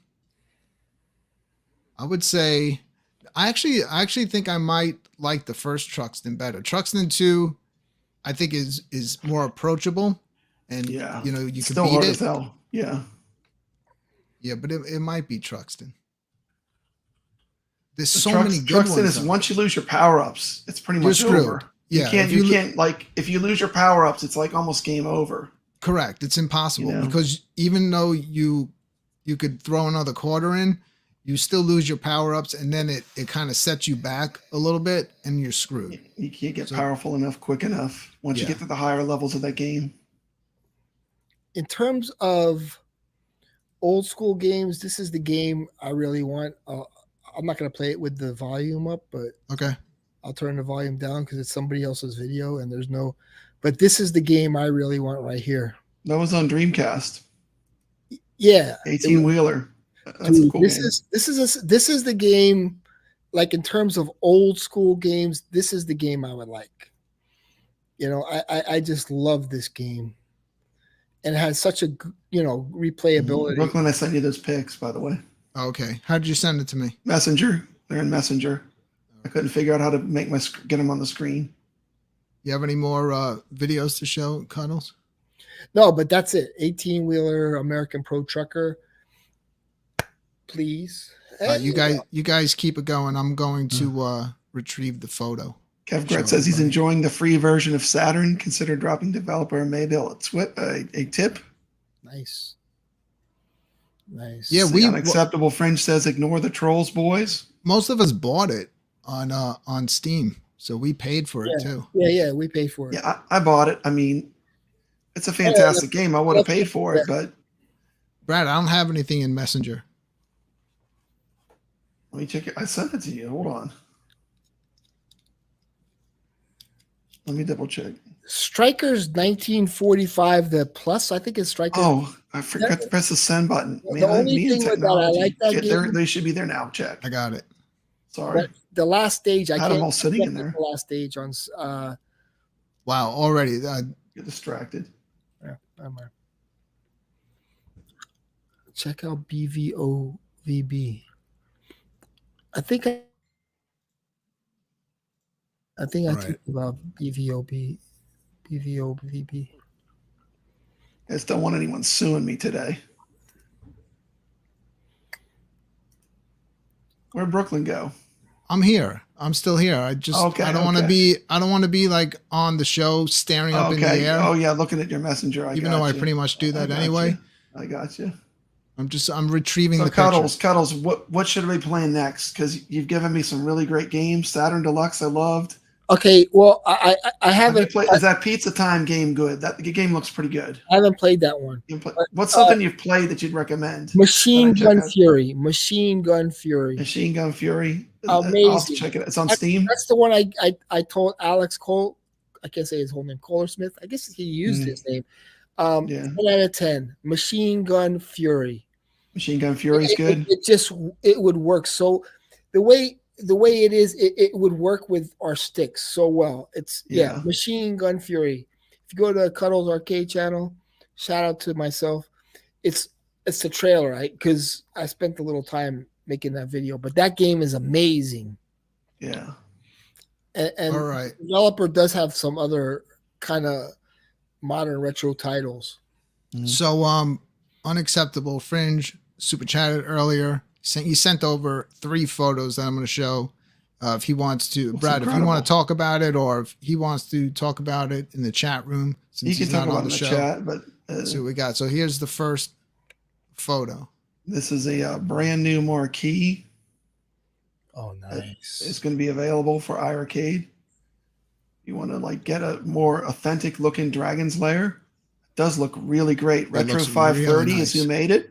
would say I actually think I might like the first Truxton better. Truxton 2, I think is more approachable, and you can still beat hard it. As hell. Yeah, but it might be Truxton. There's so many good ones. Truxton is once you lose your power ups, it's pretty much over. Yeah, you can't like if you lose your power ups, it's like almost game over. Correct. It's impossible because even though you could throw another quarter in, you still lose your power ups, and then it kind of sets you back a little bit, and you're screwed. You can't get powerful enough quick enough once you get to the higher levels of that game. In terms of old school games, this is the game I really want. I'm not going to play it with the volume up, but okay, I'll turn the volume down because it's somebody else's video and there's no. But this is the game I really want right here. That was on Dreamcast. Yeah, 18-wheeler. That's dude, a cool this game. This is the game. Like in terms of old school games, this is the game I would like. I just love this game, and it has such a replayability. Brooklyn, I sent you those pics, by the way. Okay. How did you send it to me? Messenger. They're in Messenger. I couldn't figure out how to get them on the screen. You have any more videos to show, Cuddles? No, but that's it. 18-wheeler American Pro Trucker. Please. You guys keep it going. I'm going to retrieve the photo. Kevgret says he's enjoying the free version of Satryn. Consider dropping developer and maybe a tip. Nice. Yeah, the Unacceptable Fringe says ignore the trolls, boys. Most of us bought it on Steam, so we paid for it too. Yeah, we paid for it. Yeah, I bought it. I mean, it's a fantastic game. I would have paid for it, but Brad, I don't have anything in Messenger. let me check it. I sent it to you. Hold on. Let me double check. Strikers 1945, the plus, I think it's Strikers. Oh, I forgot to press the send button. Man, the only thing with that, I like that game. They should be there now. Check. I got it. Sorry. But the last stage, I had can't. them all sitting in there. The last stage on. Wow, already. Get distracted. Yeah, I'm check out BVOVB. I think I talked about BVOVB. I just don't want anyone suing me today. Where'd Brooklyn go? I'm here. I'm still here. I don't want to be like on the show staring up in the air. Oh yeah, looking at your messenger. Even though I pretty much do that anyway. I got you. I'm retrieving the Cuddles. What should we play next? Because you've given me some really great games. Saturn Deluxe, I loved. Okay, well, I haven't played. Is that Pizza Time game good? That game looks pretty good. I haven't played that one. What's something you've played that you'd recommend? Machine Gun Fury. Machine Gun Fury. Amazing. I'll check it. It's on Steam. That's the one I told Alex Cole. I can't say his whole name. Kohler-Smith. I guess he used his name. 10 out of 10. Machine Gun Fury. Machine Gun Fury is good. It would work so the way it is, it would work with our sticks so well. It's Machine Gun Fury. If you go to the Cuddles Arcade channel, shout out to myself. It's the trailer, right? Because I spent a little time making that video, but that game is amazing. Yeah. And all right. The developer does have some other kind of modern retro titles. So Unacceptable Fringe super chatted earlier. He sent over 3 photos that I'm going to show. If he wants to, Brad, if you want to talk about it, or if he wants to talk about it in the chat room, since he's not on the show. Chat, but see what we got. So here's the first photo. This is a brand new marquee. Oh, nice! It's going to be available for iiRcade. You want to get a more authentic looking Dragon's Lair? It does look really great. Retro 530 is who made it.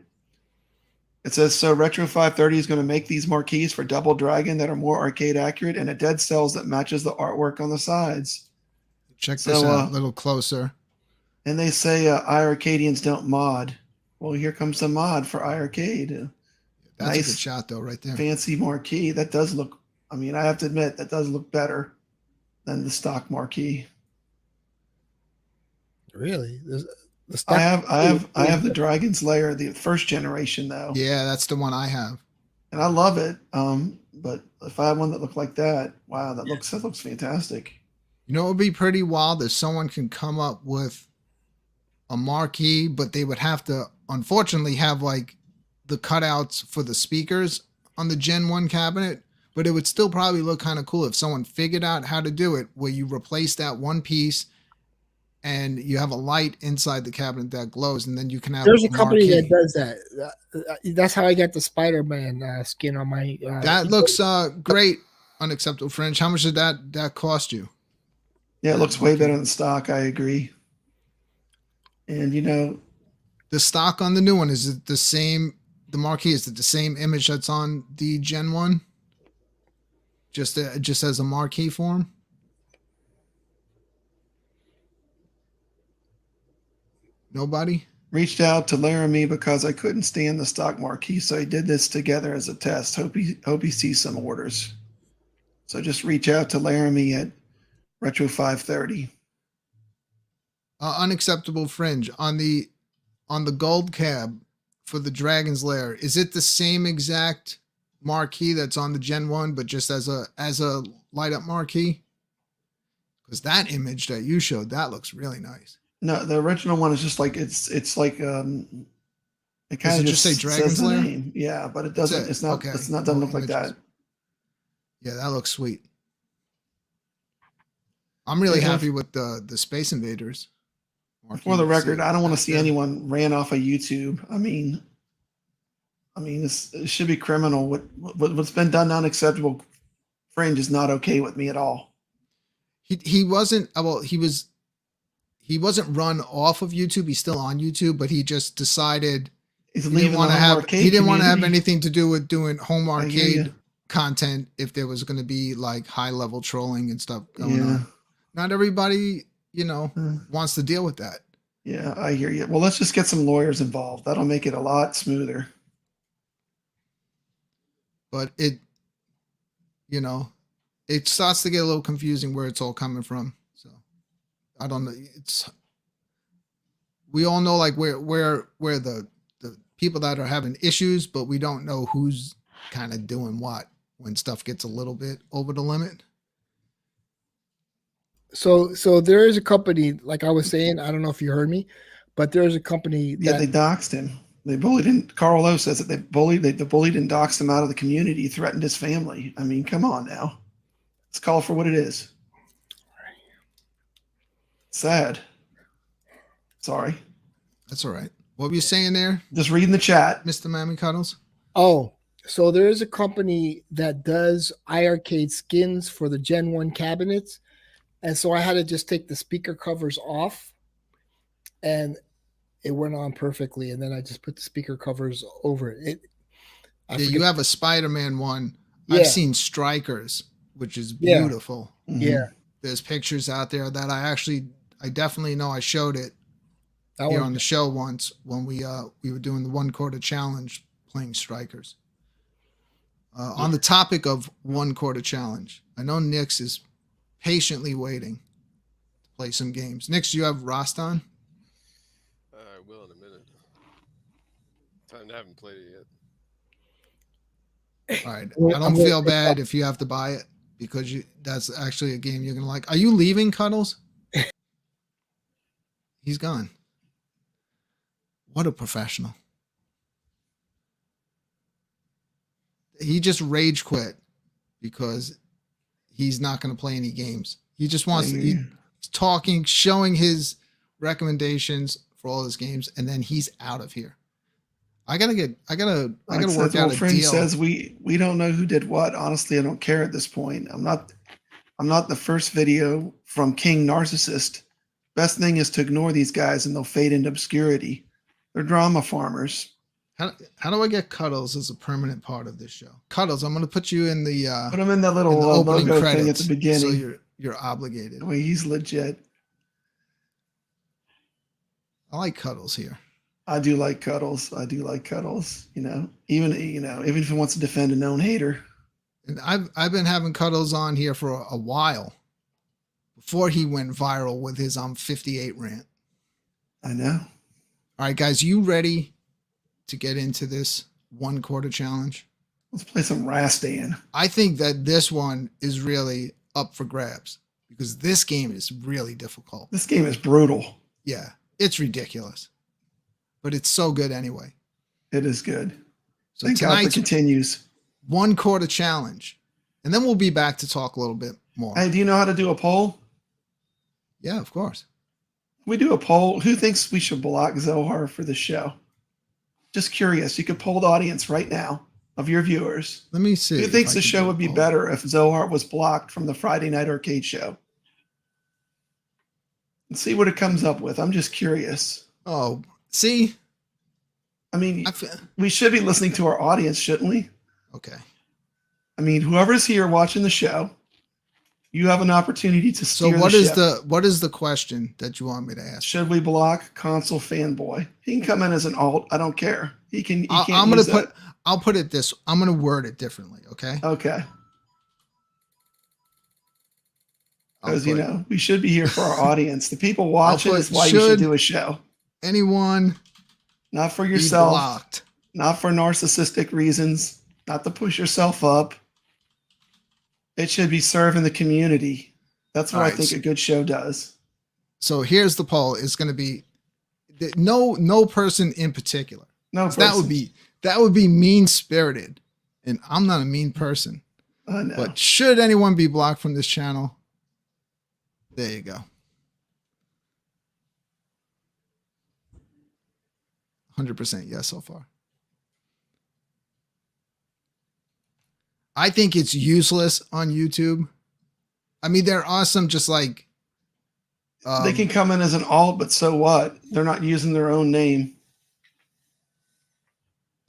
It says, so Retro 530 is going to make these marquees for Double Dragon that are more arcade accurate and a dead cells that matches the artwork on the sides. Check this out a little closer. And they say iiRcadians don't mod. Well, here comes the mod for iiRcade. That's nice, a good shot, though, right there. Fancy marquee. That does look, I mean, I have to admit, that does look better than the stock marquee. Really? I have the Dragon's Lair, the first generation though. Yeah, that's the one I have, and I love it. But if I had one that looked like that, wow, that looks fantastic. You know, it would be pretty wild if someone can come up with a marquee, but they would have to, unfortunately, have the cutouts for the speakers on the Gen 1 cabinet. But it would still probably look kind of cool if someone figured out how to do it, where you replace that one piece and you have a light inside the cabinet that glows, and then you can have. There's a company that does that. That's how I got the Spider-Man skin on my. That looks great. Unacceptable Fringe. How much did that cost you? Yeah, it looks way better than stock. I agree. And the stock on the new one, is it the same? The marquee, is it the same image that's on the Gen 1? Just as a marquee form. Nobody reached out to Laramie because I couldn't stand the stock marquee, so he did this together as a test. Hope he sees some orders. So just reach out to Laramie at Retro 530. Unacceptable Fringe on the gold cab. for the Dragon's Lair, is it the same exact marquee that's on the Gen 1, but just as a light up marquee? Because that image that you showed, that looks really nice. No, the original one is just like it's like it kind of just say Dragon's Lair? name. Yeah, but it doesn't. It's not. Okay. It's not. Doesn't look like that. Yeah, that looks sweet. I'm really happy with the Space Invaders. For the record, I don't want to see anyone ran off of YouTube. I mean, it should be criminal. What's been done unacceptable. Fringe is not okay with me at all. He wasn't. Well, he wasn't run off of YouTube. He's still on YouTube, but he just decided he didn't want to have anything to do with doing home arcade content if there was going to be like high level trolling and stuff going on. Not everybody, wants to deal with that. Yeah, I hear you. Well, let's just get some lawyers involved. That'll make it a lot smoother. But it starts to get a little confusing where it's all coming from. So I don't know. We all know like where the people that are having issues, but we don't know who's kind of doing what when stuff gets a little bit over the limit. So there is a company, like I was saying, I don't know if you heard me, but there's a company that they doxed him. They bullied him. Carl O says that the bullied and doxed him out of the community, threatened his family. I mean, come on now. Let's call it for what it is. Sad. Sorry. That's all right. What were you saying there? Just reading the chat. Mr. Mammy Cuddles. Oh, so there is a company that does iiRcade skins for the Gen 1 cabinets. And so I had to just take the speaker covers off and it went on perfectly. And then I just put the speaker covers over it. You have a Spider-Man one. Yeah. I've seen Strikers, which is beautiful. Yeah. Mm-hmm. There's pictures out there that I definitely know I showed it here on the show once when we were doing the 1 quarter challenge playing Strikers. On the topic of 1 quarter challenge, I know Nix is patiently waiting to play some games. Nix, do you have Rost on? I will in a minute. I haven't played it yet. All right. I don't feel bad if you have to buy it because that's actually a game you're going to like. Are you leaving, Cuddles? He's gone. What a professional. He just rage quit because he's not going to play any games. He just wants he's talking, showing his recommendations for all his games, and then he's out of here. I gotta work out a friend deal. Says we don't know who did what. Honestly, I don't care at this point. I'm not the first video from King Narcissist. Best thing is to ignore these guys and they'll fade into obscurity. They're drama farmers. How do I get Cuddles as a permanent part of this show? Cuddles, I'm going to put you in the put him in that little opening logo thing at the beginning. So you're obligated. Well, he's legit. I like Cuddles here. I do like Cuddles. Even if he wants to defend a known hater. And I've been having Cuddles on here for a while before he went viral with his 58 rant. I know. All right, guys, you ready to get into this 1 quarter challenge? Let's play some Rastan. I think that this one is really up for grabs because this game is really difficult. This game is brutal. Yeah, it's ridiculous, but it's so good anyway. It is good. So Thank God it continues. 1 quarter challenge, and then we'll be back to talk a little bit more. Hey, do you know how to do a poll? Yeah, of course. We do a poll. Who thinks we should block Zohar for the show? Just curious. You could poll the audience right now of your viewers. Let me see. Who thinks the show would be better if Zohar was blocked from the Friday Night Arcade show? And see what it comes up with. I'm just curious. Oh, see? I mean, we should be listening to our audience, shouldn't we? Okay. I mean, whoever's here watching the show, you have an opportunity to steer what is the question that you want me to ask? Should we block Console Fanboy? He can come in as an alt. I don't care. I'll put it this. I'm gonna word it differently. Okay. Okay. Because we should be here for our audience. The people watching is why you should do a show. Anyone Not for be yourself. blocked. Not for narcissistic reasons. Not to push yourself up. It should be serving the community. That's what I think a good show does. So here's the poll. It's going to be no person in particular. No person. That would be mean spirited, and I'm not a mean person. No. But should anyone be blocked from this channel? There you go. 100% yes so far. I think it's useless on YouTube. I mean, they're awesome, just like they can come in as an alt, but so what? They're not using their own name.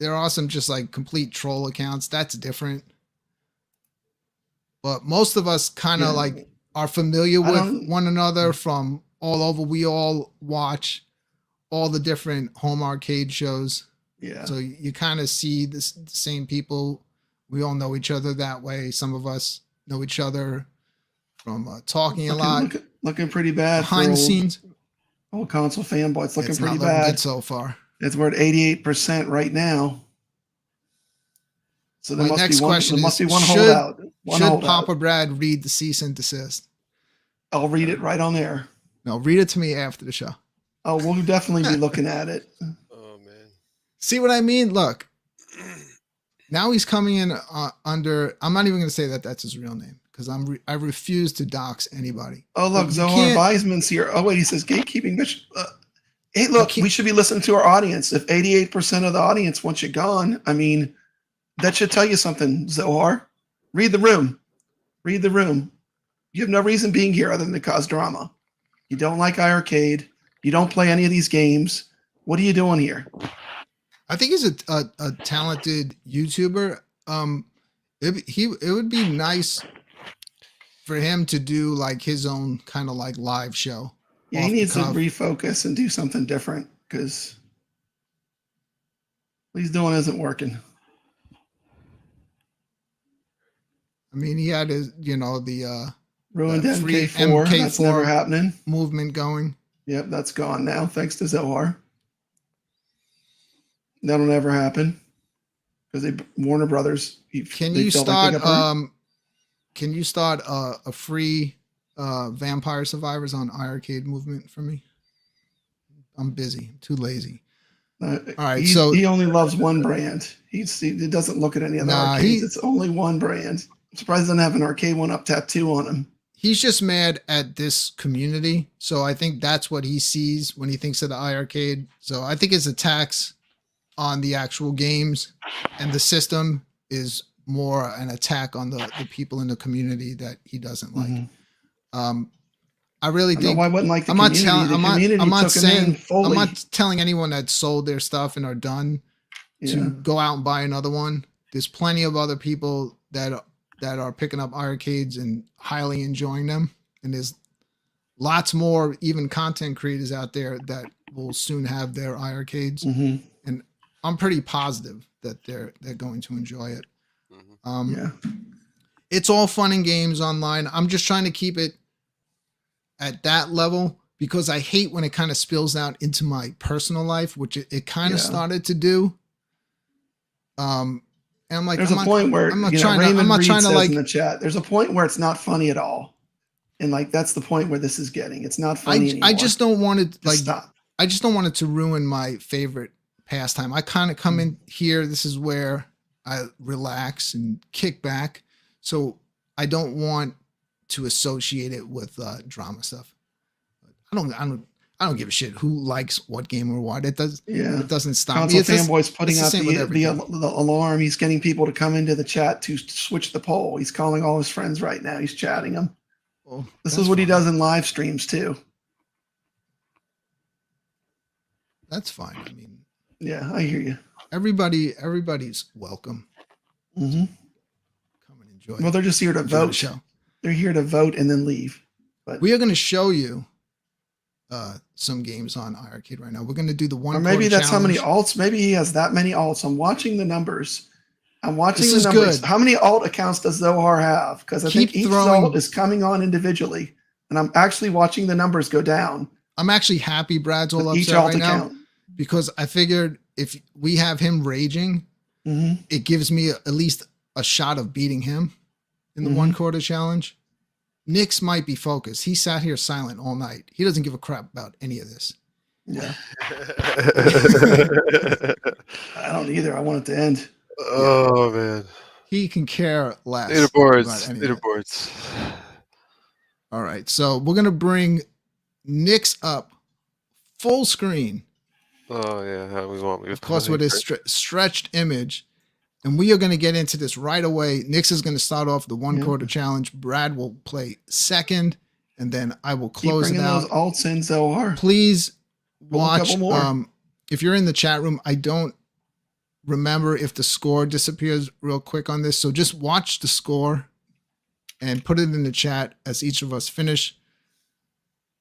They're awesome, just like complete troll accounts. That's different. But most of us kind of like are familiar with one another from all over. We all watch all the different home arcade shows. Yeah. So you kind of see the same people. We all know each other that way. Some of us know each other from talking a lot. Looking pretty bad behind the scenes. Old console fanboy. It's looking pretty not bad good so far. We're at 88% right now. So there must be one holdout. Should Papa Brad read the cease and desist? I'll read it right on there. No, read it to me after the show. Oh, we'll definitely be looking at it. Oh man. See what I mean? Look. Now he's coming in under. I'm not even going to say that that's his real name because I refuse to dox anybody. Oh look, Zohar Weisman's here. Oh wait, he says gatekeeping. Hey, look, we should be listening to our audience. If 88% of the audience wants you gone, I mean, that should tell you something, Zohar. Read the room. Read the room. You have no reason being here other than to cause drama. You don't like iiRcade. You don't play any of these games. What are you doing here? I think he's a talented YouTuber. It would be nice for him to do like his own kind of like live show. Yeah, he needs to refocus and do something different because what he's doing isn't working. I mean, he had his, the ruined MK4. That's never happening. Movement going. Yep, that's gone now, thanks to Zohar. That'll never happen because Warner Brothers. Can you start a free Vampire Survivors on iiRcade movement for me? I'm busy. I'm too lazy. All right, so he only loves one brand. He doesn't look at any other arcades. It's only one brand. I'm surprised he doesn't have an Arcade 1-Up tattoo on him. He's just mad at this community. So I think that's what he sees when he thinks of the iiRcade. So I think his attacks on the actual games and the system is more an attack on the people in the community that he doesn't like. I really think I wouldn't like the community. I'm not telling anyone that sold their stuff and are done to go out and buy another one. There's plenty of other people that are picking up iiRcades and highly enjoying them. And there's lots more even content creators out there that will soon have their iiRcades. And I'm pretty positive that they're going to enjoy it. It's all fun and games online. I'm just trying to keep it at that level because I hate when it kind of spills out into my personal life, which it kind of started to do. And I'm like, there's a point where I'm not trying to like in the chat. There's a point where it's not funny at all, and like that's the point where this is getting. It's not funny anymore. I just don't want it stop. I just don't want it to ruin my favorite pastime. I kind of come in here. This is where I relax and kick back. So I don't want to associate it with drama stuff. I don't give a shit who likes what game or what. It doesn't stop me. Fanboy's putting out the alarm. He's getting people to come into the chat to switch the poll. He's calling all his friends right now. He's chatting them. Well, this is what he does in live streams too. That's fine. I mean, yeah, I hear you. Everybody's welcome. Come and enjoy. Well, they're just here to vote. They're here to vote and then leave. But we are going to show you some games on iiRcade right now. We're going to do the one. Or maybe that's how many alts. Maybe he has that many alts. I'm watching the numbers. I'm watching the numbers. Good. How many alt accounts does Zohar have? Because I think each alt is coming on individually, and I'm actually watching the numbers go down. I'm actually happy Brad's all upset right now because I figured if we have him raging, it gives me at least a shot of beating him in the 1 quarter challenge. Nix might be focused. He sat here silent all night. He doesn't give a crap about any of this. Yeah. I don't either. I want it to end. Oh man. He can care less. Leaderboards. All right. So we're going to bring Nix up full screen. Oh yeah, how we want me. Of course, with his stretched image. And we are going to get into this right away. Nix is going to start off the 1 quarter challenge. Brad will play second, and then I will close it out. Those alts in, Zohar. Please watch. If you're in the chat room, I don't remember if the score disappears real quick on this. So just watch the score and put it in the chat as each of us finish.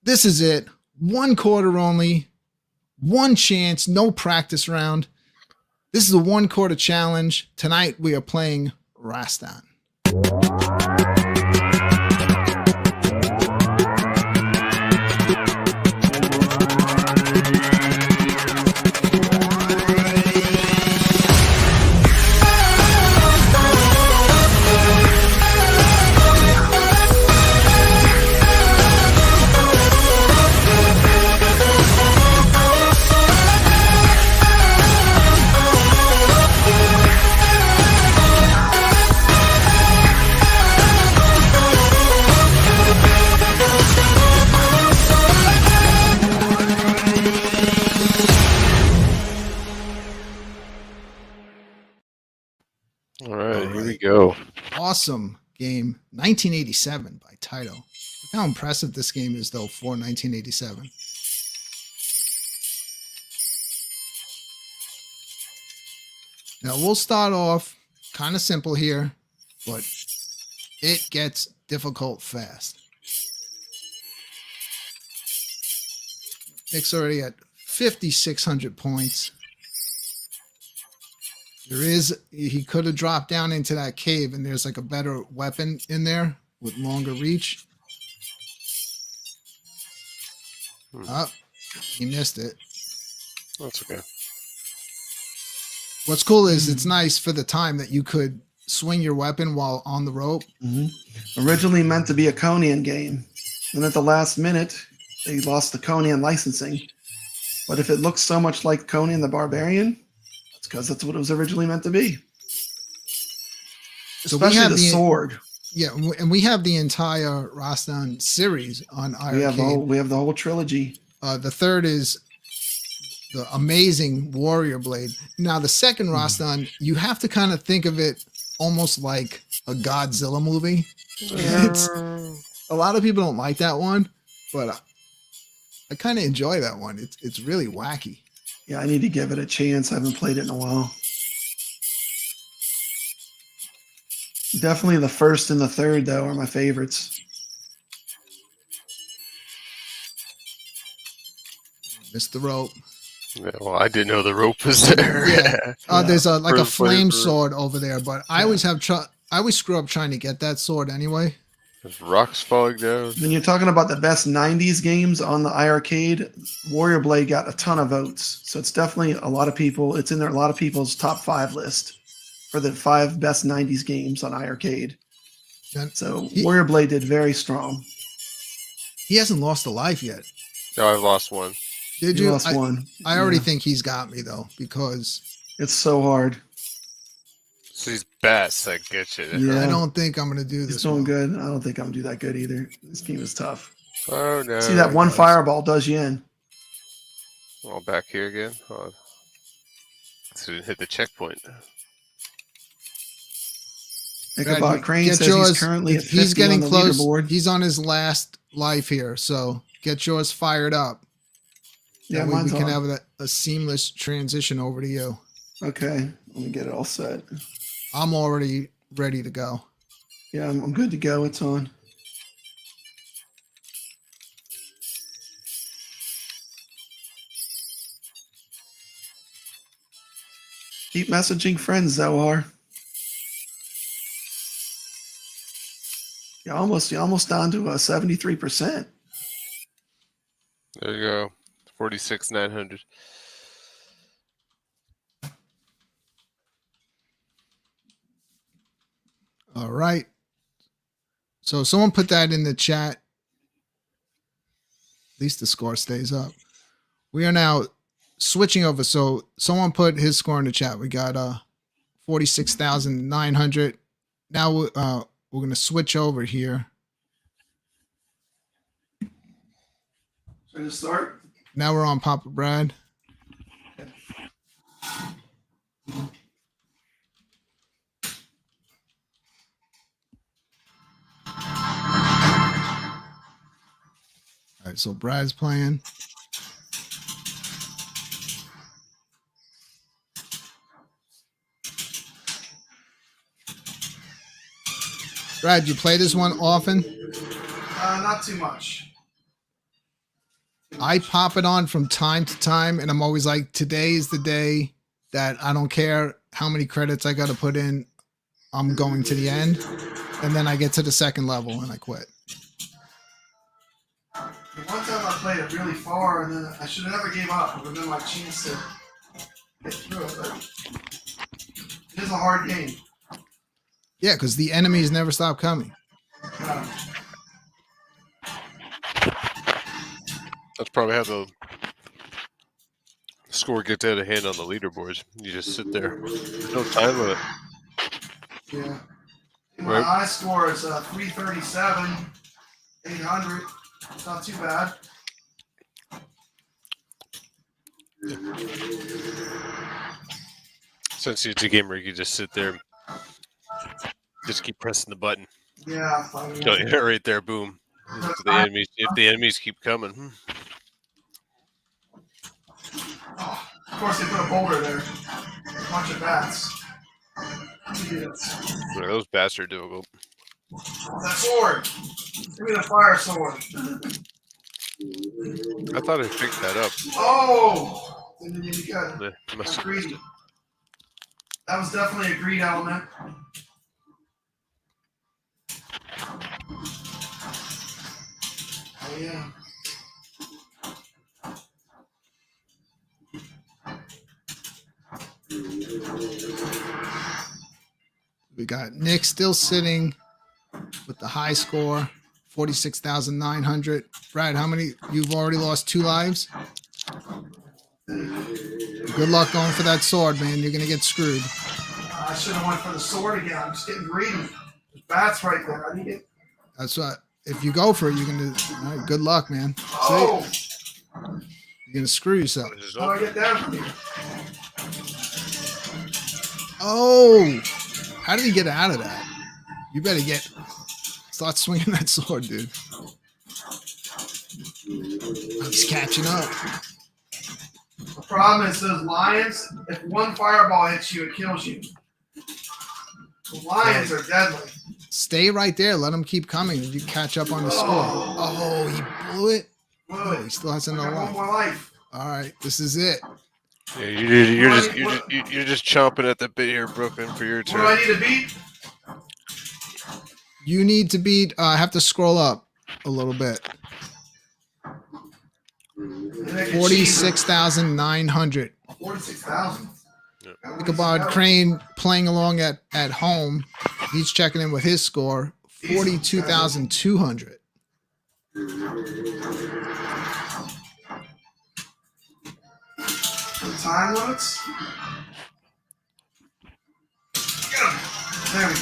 This is it. 1 quarter only. 1 chance. No practice round. This is a 1 quarter challenge. Tonight we are playing Rastan. All right, here we go. Awesome game. 1987 by Taito. Look how impressive this game is, though, for 1987. Now, we'll start off kind of simple here, but it gets difficult fast. Nick's already at 5,600 points. He could have dropped down into that cave, and there's like a better weapon in there with longer reach. Oh, he missed it. That's okay. What's cool is it's nice for the time that you could swing your weapon while on the rope. Originally meant to be a Conan game. And at the last minute, they lost the Conan licensing. But if it looks so much like Conan the Barbarian, it's because that's what it was originally meant to be. So especially the sword. Yeah, and we have the entire Rastan series on iiRcade. We have the whole trilogy. The third is the amazing Warrior Blade. Now, the second Rastan, you have to kind of think of it almost like a Godzilla movie. It's a lot of people don't like that one, but I kind of enjoy that one. It's really wacky. Yeah, I need to give it a chance. I haven't played it in a while. Definitely the first and the third, though, are my favorites. Missed the rope. Yeah, well, I didn't know the rope was there. Yeah. There's a flame sword over there, but I always I always screw up trying to get that sword anyway. There's rocks falling down. When you're talking about the best 90s games on the iiRcade, Warrior Blade got a ton of votes. So it's definitely a lot of people. It's in there, a lot of people's top 5 list for the 5 best 90s games on iiRcade. So Warrior Blade did very strong. He hasn't lost a life yet. No, I've lost one. Did you? Lost one. I already think he's got me, though, because it's so hard. So these bats that get you. Yeah. I don't think I'm going to do this. He's doing good. I don't think I'm going to do that good either. This game is tough. Oh, no. See, that one fireball does you in. All back here again. Oh. So didn't hit the checkpoint. Ichabod Crane says he's currently at 50 he's getting on the close. leaderboard. He's on his last life here, so get yours fired up. Yeah, we can have a seamless transition over to you. Okay, let me get it all set. I'm already ready to go. Yeah, I'm good to go. It's on. Keep messaging friends, Zohar. You're almost down to 73%. There you go. 46,900. All right. So someone put that in the chat. At least the score stays up. We are now switching over. So someone put his score in the chat. We got 46,900. Now we're going to switch over here. Ready to start? Now we're on Papa Brad. All right, so Brad's playing. Brad, you play this one often? Not too much. I pop it on from time to time, and I'm always like, today is the day that I don't care how many credits I got to put in. I'm going to the end. And then I get to the second level and I quit. One time I played it really far, and then I should have never gave up. It would have been my chance to get through it. But it is a hard game. Yeah, because the enemies never stop coming. That's probably how the score gets out of hand on the leaderboards. You just sit there. There's no time limit. Yeah. My high score is 337, 800. It's not too bad. Since it's a game where you can just sit there, just keep pressing the button. Yeah. Right there, boom. If the enemies keep coming. Oh, of course, they put a boulder there. A bunch of bats. Yeah, those bats are difficult. That sword. Give me the fire sword. I thought I picked that up. Oh! Didn't do any good. Yeah, That's greedy. That was definitely a greed element. Oh, yeah. We got Nick still sitting with the high score, 46,900. Brad, how many? You've already lost 2 lives. Good luck going for that sword, man. You're going to get screwed. I should have went for the sword again. I'm just getting greedy. There's bats right there. I need it. That's what. If you go for it, you're going to. All right, good luck, man. Oh! You're going to screw yourself. How do I get down from here? Oh! How did he get out of that? You better start swinging that sword, dude. He's catching up. The problem is those lions, if one fireball hits you, it kills you. The lions are deadly. Stay right there. Let him keep coming. You catch up on the score. Oh, he blew it. Oh, he still has another one more life. All right, this is it. Yeah, you're just chomping at the bit here, Brooklyn, for your turn. What do I need to beat? You need to beat. I have to scroll up a little bit. 46,900. 46,000. Ichabod Crane playing along at home. He's checking in with his score. 42,200. Time limits. Get him. There we go.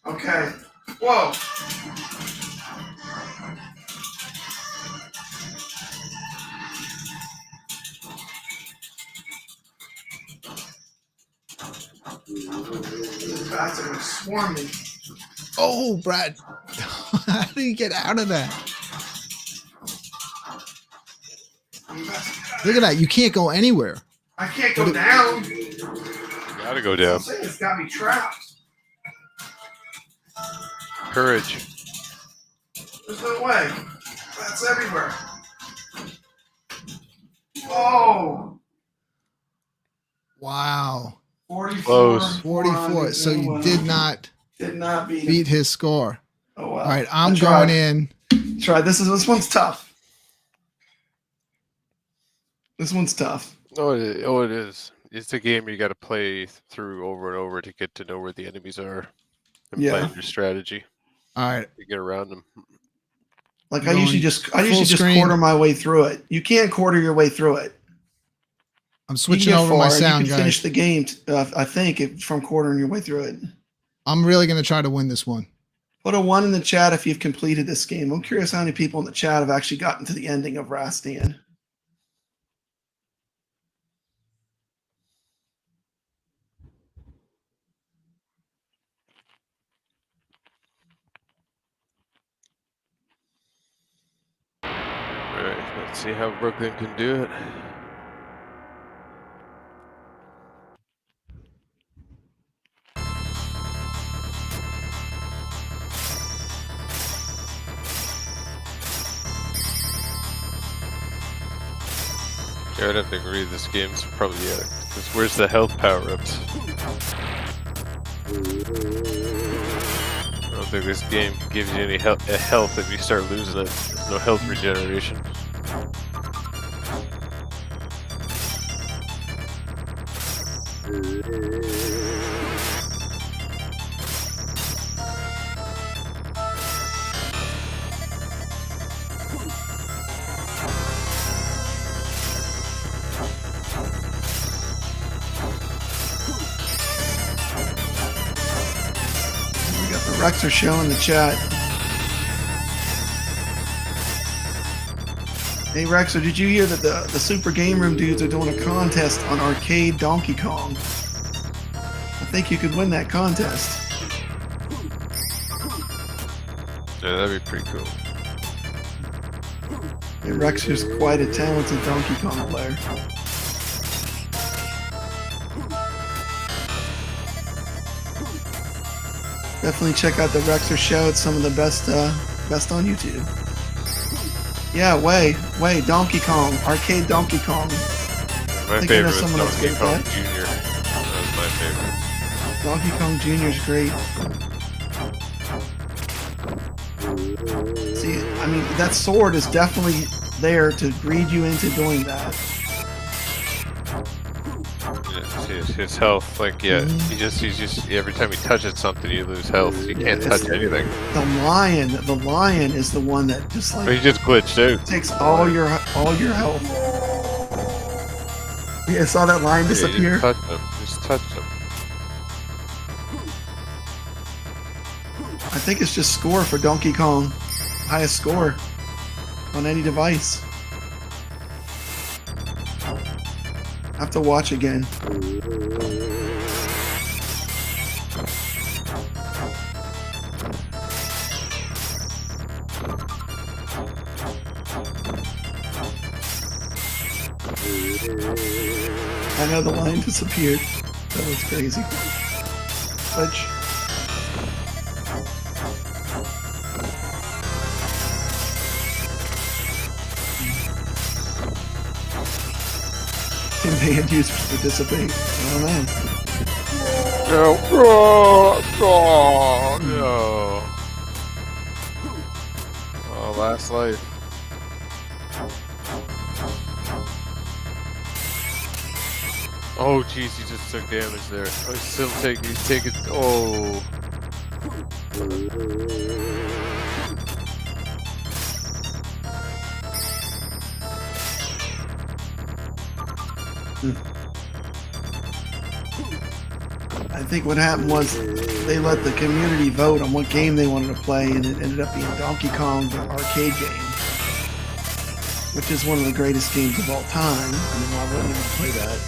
Okay. Whoa. These bats are going to swarm me. Oh, Brad. How did he get out of that? Look at that. You can't go anywhere. I can't go down. You gotta go down. I'm saying it's got me trapped. Courage. There's no way. That's everywhere. Oh. Wow. 44. Close. 44. So you did not beat his score. Oh, wow. All right. I'm going in. Try. This one's tough. This one's tough. Oh, it is. it's a game you got to play through over and over to get to know where the enemies are and Yeah. plan your strategy All right. to get around them. Like Going I usually just screen. quarter my way through it. You can't quarter your way through it. I'm You switching can get over my far. sound, You can finish guys. the game, I think, from quartering your way through it. I'm really going to try to win this one. Put a 1 in the chat if you've completed this game. I'm curious how many people in the chat have actually gotten to the ending of Rastan. All right, let's see how Brooklyn can do it. Yeah, I'd have to agree. This game's probably because where's the health power-ups? I don't think this game gives you any health if you start losing it. There's no health regeneration. Rex are showing the chat. Hey Rexer, did you hear that the Super Game Room dudes are doing a contest on arcade Donkey Kong? I think you could win that contest. Yeah, that'd be pretty cool. Hey, Rexer's quite a talented Donkey Kong player. Definitely check out the Rexer show. It's some of the best on YouTube. Yeah, way, Donkey Kong, arcade Donkey Kong. My favorite was Donkey Kong Jr. That was my favorite. Donkey Kong Jr. is great. See, I mean, that sword is definitely there to greed you into doing that. His health, like, yeah, he's just every time he touches something, you lose health. You can't touch anything. The lion is the one that just like. But he just glitched out. Takes all your health. Yeah, saw that lion disappear. Just touched him. I think it's just score for Donkey Kong, highest score on any device. I have to watch again. I know the line disappeared. That was crazy. Glitch. Command users participate. I don't know. No. Oh, last life. Oh, jeez, he just took damage there. Oh, he's still taking. He's taking. Oh. I think what happened was they let the community vote on what game they wanted to play, and it ended up being Donkey Kong, the arcade game, which is one of the greatest games of all time. I mean, why wouldn't you play that?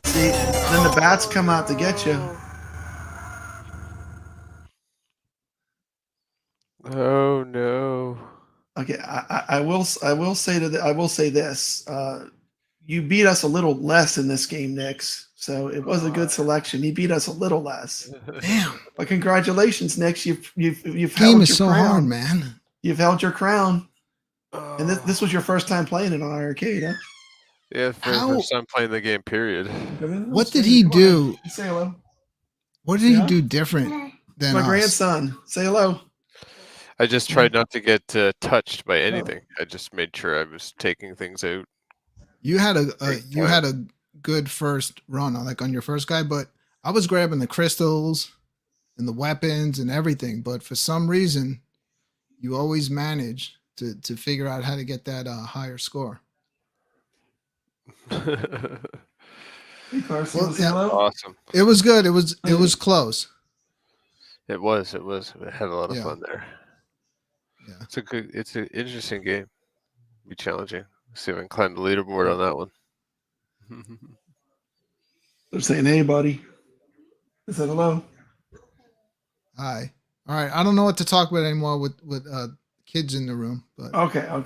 See, then the bats come out to get you. Oh no. Okay, I will say this. You beat us a little less in this game, Nix. So it was a good selection. He beat us a little less. Damn. But congratulations, Nix. You've Game held is your so crown. hard, man. You've held your crown. And this was your first time playing it on iiRcade, huh? Yeah, first time playing the game, period. What did he do? Say hello. What did he do different than My us? grandson. Say hello. I just tried not to get touched by anything. I just made sure I was taking things out. You had a good first run on your first guy, but I was grabbing the crystals and the weapons and everything. But for some reason, you always manage to figure out how to get that higher score. Hey, Carson, Well, yeah. Awesome. It was good. It was close. It was. I had a lot of Yeah. fun there. Yeah. It's an interesting game. Be challenging. See if I can climb the leaderboard on that one. They're saying, "Hey, buddy." I said hello. Hi. All right. I don't know what to talk about anymore with kids in the room, but Okay. I'm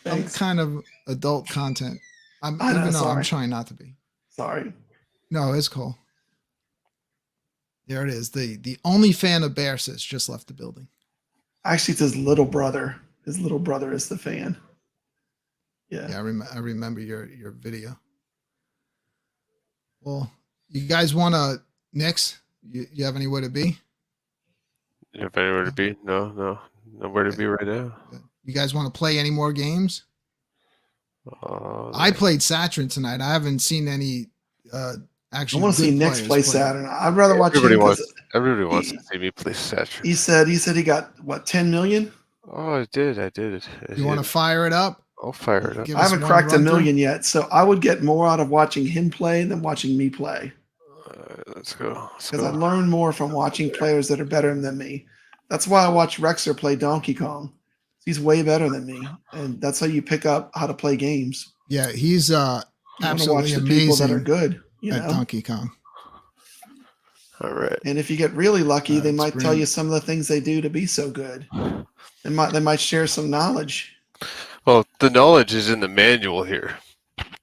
Thanks. kind of adult content. I know, even though I'm sorry. trying not to be. Sorry. No, it's cool. There it is. The only fan of Bearsis just left the building. Actually, it's his little brother. His little brother is the fan. Yeah. Yeah, I remember your video. Well, you guys want to next? You have anywhere to be? You have anywhere to be? No. Nowhere to be right now. You guys want to play any more games? I played Satryn tonight. I haven't seen any actually. I want to see Nick's play Saturn. I'd rather watch everybody him. Everybody wants to see me play Satryn. He said he got what 10 million. Oh, I did. You want to fire it up? I'll fire it up. I haven't cracked a million yet, so I would get more out of watching him play than watching me play. Let's go. Because I learn more from watching players that are better than me. That's why I watch Rexer play Donkey Kong. He's way better than me, and that's how you pick up how to play games. Yeah, he's absolutely watch the amazing people that are good at Donkey Kong. All right. And if you get really lucky, they might tell you some of the things they do to be so good. They might share some knowledge. Well, the knowledge is in the manual here,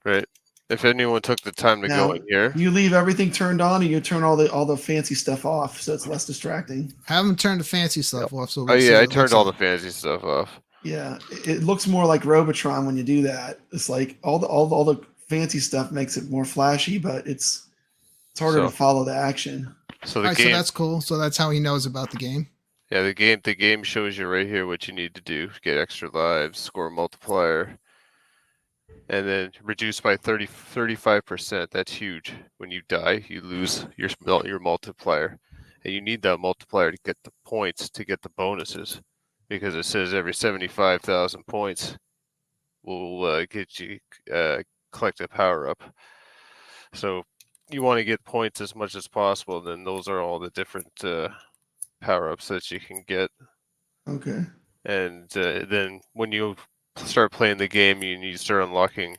right? If anyone took the time to go in here, you leave everything turned on, and you turn all the fancy stuff off, so it's less distracting. Haven't turned the fancy stuff off. So I turned all the fancy stuff off. Yeah, it looks more like Robotron when you do that. It's like all the fancy stuff makes it more flashy, but it's harder to follow the action. So so that's cool. So that's how he knows about the game. Yeah, the game shows you right here what you need to do: get extra lives, score a multiplier, and then reduce by 35%. That's huge. When you die, you lose your multiplier, and you need that multiplier to get the points to get the bonuses, because it says every 75,000 points will get you collect a power up. So you want to get points as much as possible. And then those are all the different power-ups that you can get. Okay. And then when you start playing the game, you need to start unlocking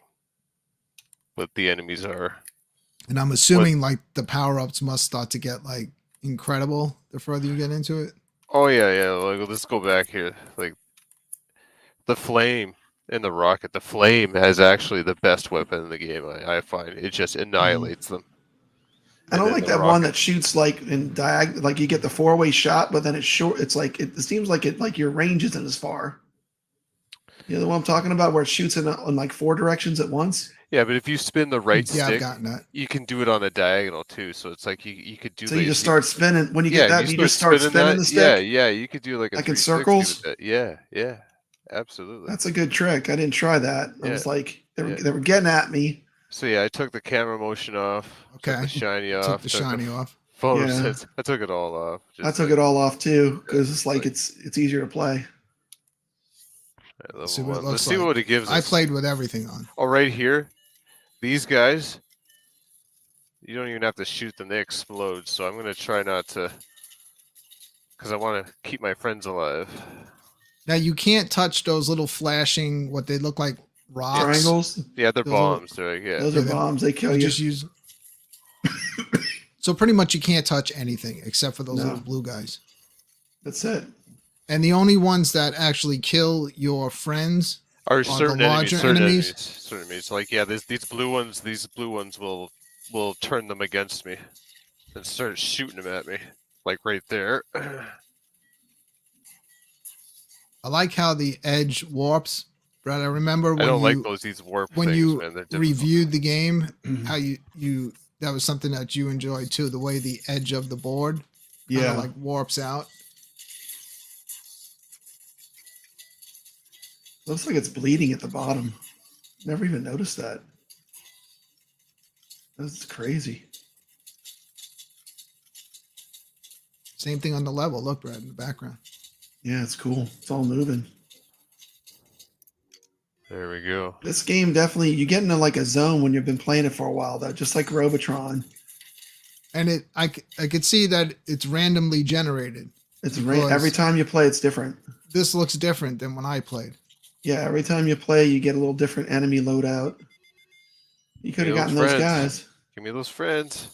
what the enemies are. And I'm assuming like the power-ups must start to get like incredible the further you get into it. Oh yeah. Like, let's go back here. Like the flame and the rocket. The flame has actually the best weapon in the game. I find it just annihilates them. I don't like that one that shoots like in diagonal, like you get the 4-way shot, but then it's short. It's like it seems like your range isn't as far. You know the one I'm talking about, where it shoots in like 4 directions at once. Yeah, but if you spin the right stick, I've gotten that. You can do it on a diagonal too. So it's like you could do. So you just start spinning when you get that. You just start spinning the stick. Yeah. You could do like in circles. Yeah, absolutely. That's a good trick. I didn't try that. I was like, they were getting at me. So yeah, I took the camera motion off. Okay. Took the shiny off. Took the shiny off. Photos. I took it all off. I took it all off too, because it's like it's easier to play. Let's see what it gives us. I played with everything on. Oh, right here, these guys, you don't even have to shoot them; they explode. So I'm gonna try not to, because I want to keep my friends alive. Now you can't touch those little flashing, what they look like rocks. Triangles. Yeah, they're bombs. Those are bombs. They kill you. Just use. So pretty much you can't touch anything except for those little blue guys. That's it. And the only ones that actually kill your friends are certain enemies. Certain enemies. Like these blue ones will turn them against me and start shooting them at me, like right there. I like how the edge warps. Brad, I remember when I don't like these warp when things, you man. reviewed the game, how you that was something that you enjoyed too, the way the edge of the board like warps out. Looks like it's bleeding at the bottom. Never even noticed that. That's crazy. Same thing on the level. Look, Brad, in the background. Yeah, it's cool. It's all moving. There we go. This game definitely, you get into like a zone when you've been playing it for a while, though, just like Robotron. And I could see that it's randomly generated. It's every time you play, it's different. This looks different than when I played. Yeah, every time you play, you get a little different enemy loadout. You could have gotten those guys. Give me those friends.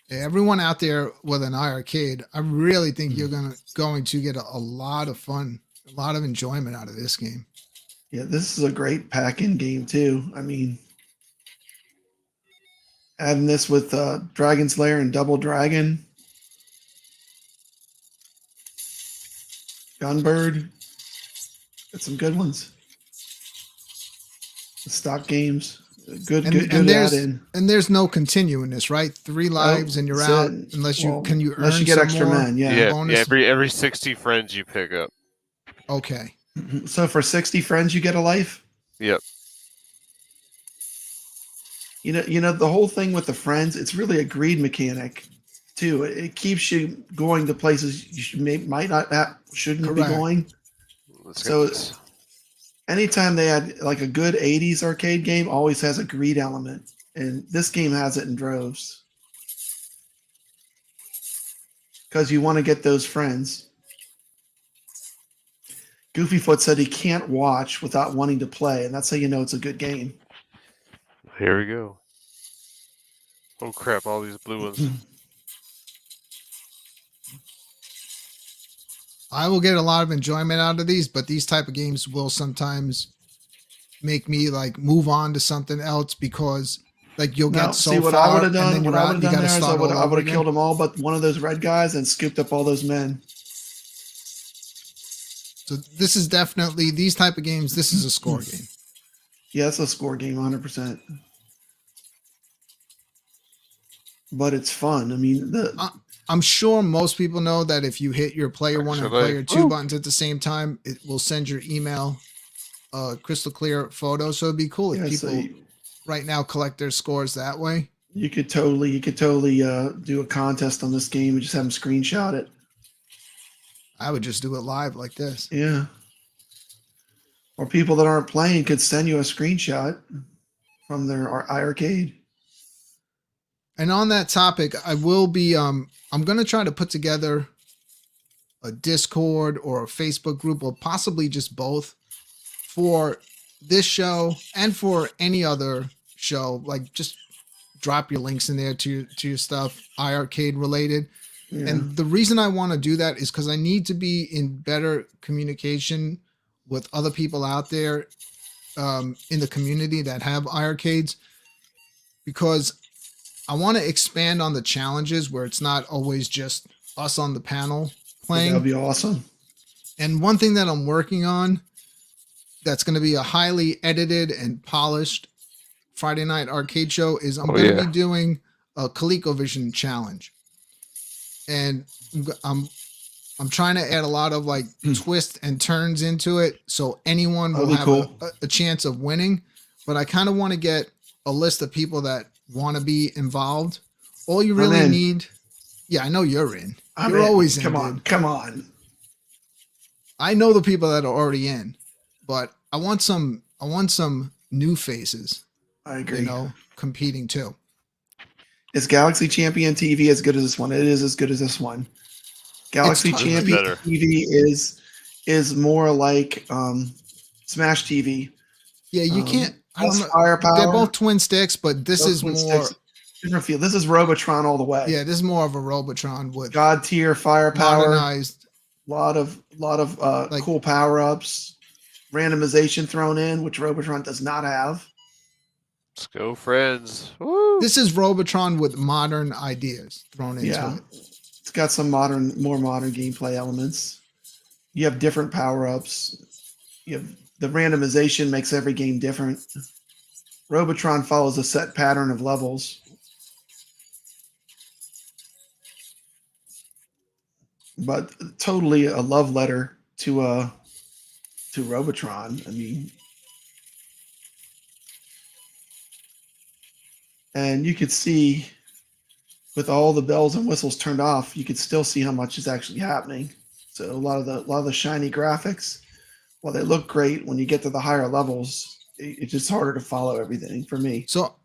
Hey, everyone out there with an iiRcade, I really think you're going to get a lot of fun, a lot of enjoyment out of this game. Yeah, this is a great pack-in game too. I mean, adding this with Dragon's Lair and Double Dragon, Gunbird, got some good ones. The stock games, good add-in. And there's no continuing this, right? 3 lives and you're out unless you unless you get extra men. Yeah, every 60 friends you pick up. Okay. So for 60 friends, you get a life? Yep. You know the whole thing with the friends, it's really a greed mechanic too. It keeps you going to places you shouldn't be going. So anytime they add like a good 80s arcade game, always has a greed element. And this game has it in droves. Because you want to get those friends. Goofyfoot said he can't watch without wanting to play, and that's how you know it's a good game. Here we go. Oh crap, all these blue ones. I will get a lot of enjoyment out of these, but these type of games will sometimes make me like move on to something else because like you'll get so what far I would have done, and then I would have killed them all but one of those red guys and scooped up all those men. So this is definitely these type of games. This is a score game. Yeah, it's a score game, 100%. But it's fun. I mean, I'm sure most people know that if you hit your player 1 and player 2 buttons at the same time, it will send your email crystal clear photo. So it'd be cool if people right now collect their scores that way. You could totally do a contest on this game and just have them screenshot it. I would just do it live like this. Yeah. Or people that aren't playing could send you a screenshot from their iiRcade. And on that topic, I will be I'm going to try to put together a Discord or a Facebook group or possibly just both for this show and for any other show. Like just drop your links in there to your stuff, iiRcade related. Yeah. And the reason I want to do that is because I need to be in better communication with other people out there in the community that have iiRcades, because I want to expand on the challenges where it's not always just us on the panel playing. That'd be awesome. And one thing that I'm working on that's going to be a highly edited and polished Friday Night Arcade show is I'm going to be doing a ColecoVision challenge. And I'm trying to add a lot of like twists and turns into it, so anyone will have a chance of winning. But I kind of want to get a list of people that want to be involved. All you really need, I know you're in. You're always in. Come on. I know the people that are already in, but I want some new faces. I agree. You know, competing too. Is Galaxy Champion TV as good as this one? It is as good as this one. Galaxy Champion TV is more like Smash TV. Yeah, you can't. I don't know. Firepower. They're both twin sticks, but this is more different feel. This is Robotron all the way. Yeah, this is more of a Robotron with God tier firepower. Modernized. Lot of like, cool power ups, randomization thrown in, which Robotron does not have. Let's go, friends. Woo. This is Robotron with modern ideas thrown into it. It's got some more modern gameplay elements. You have different power-ups. You have the randomization makes every game different. Robotron follows a set pattern of levels. but totally a love letter to Robotron. I mean, and you could see with all the bells and whistles turned off, you could still see how much is actually happening. So a lot of the shiny graphics, while they look great, when you get to the higher levels, it's just harder to follow everything for me. So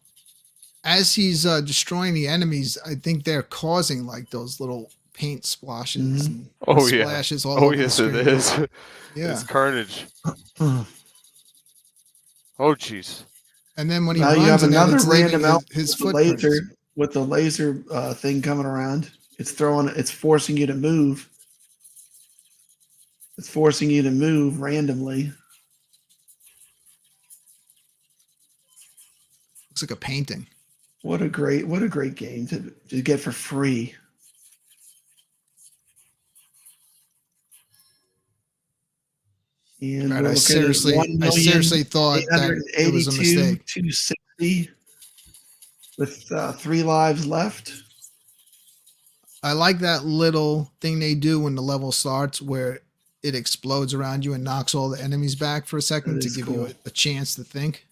as he's destroying the enemies, I think they're causing like those little paint splashes. And splashes all over the screen. It is. Yeah. It's carnage. Oh, jeez. And then when he Now runs, you have another random his laser footprints. with the laser thing coming around. It's forcing you to move. It's forcing you to move randomly. Looks like a painting. What a great game to get for free. And God, I seriously thought that it was a mistake. 260 with 3 lives left. I like that little thing they do when the level starts where it explodes around you and knocks all the enemies back for a second to give you a chance to think.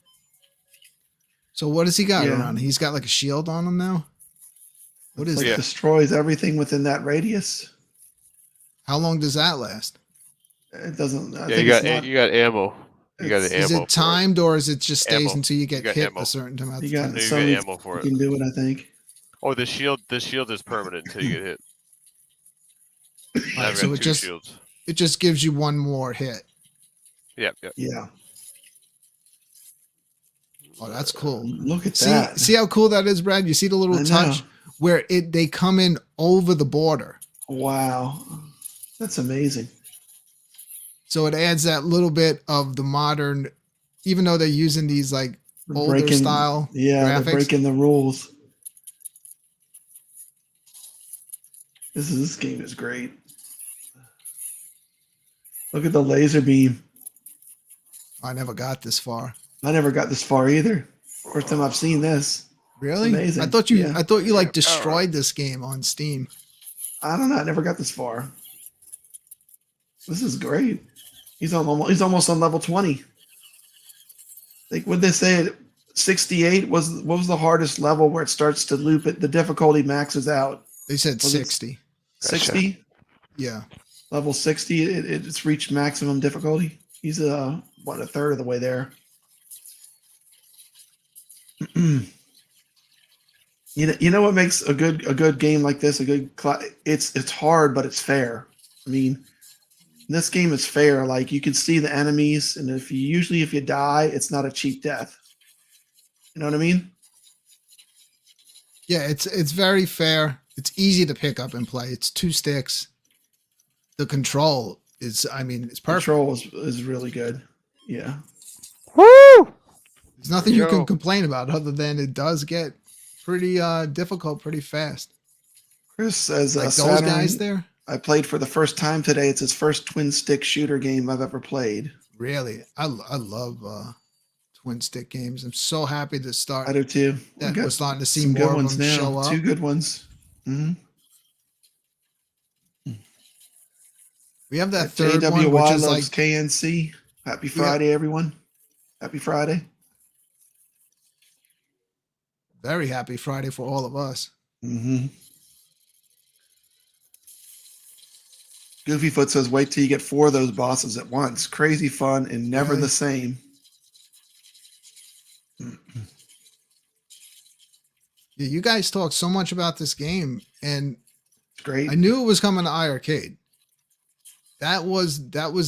So what has he got around? He's got like a shield on him now? What is it? Destroys everything within that radius. How long does that last? It doesn't. You got ammo. You got the ammo. Is it timed or is it just stays ammo. until you get hit ammo. a certain amount of You time? got You get ammo for it. You can do it, I think. Oh, the shield is permanent until you get hit. Right, so it just gives you one more hit. Yeah. Yeah. Oh, that's cool. Look at that. See how cool that is, Brad? You see the little touch where they come in over the border. Wow. That's amazing. So it adds that little bit of the modern, even though they're using these like older style graphics. They're breaking the rules. This game is great. Look at the laser beam. I never got this far. I never got this far either. First time I've seen this. Really? It's amazing. I thought you like destroyed this game on Steam. I don't know. I never got this far. This is great. He's almost on level 20. Like what they say, 68 what was the hardest level where it starts to loop it? The difficulty maxes out. They said 60. 60? Yeah. Level 60, it's reached maximum difficulty. He's a third of the way there. You know what makes a good game like this it's hard, but it's fair. I mean, this game is fair. Like you can see the enemies, and if you die, it's not a cheap death. You know what I mean? Yeah, it's very fair. It's easy to pick up and play. It's 2 sticks. The control is, it's perfect. Control is really good. Yeah. Woo! There's nothing you can complain about other than it does get pretty difficult pretty fast. Chris says, like those Saturn, guys there. I played for the first time today. It's his first twin stick shooter game I've ever played. Really? I love twin stick games. I'm so happy to start. I do too. We're starting to see more of them show up. 2 good ones. Mm-hmm. We have that third one, which JWY is loves like KNC. Happy Friday, everyone. Happy Friday. Very happy Friday for all of us. Mm-hmm. Goofyfoot says, wait till you get 4 of those bosses at once. Crazy fun and never the same. Yeah, you guys talk so much about this game, and it's great. I knew it was coming to iiRcade. That was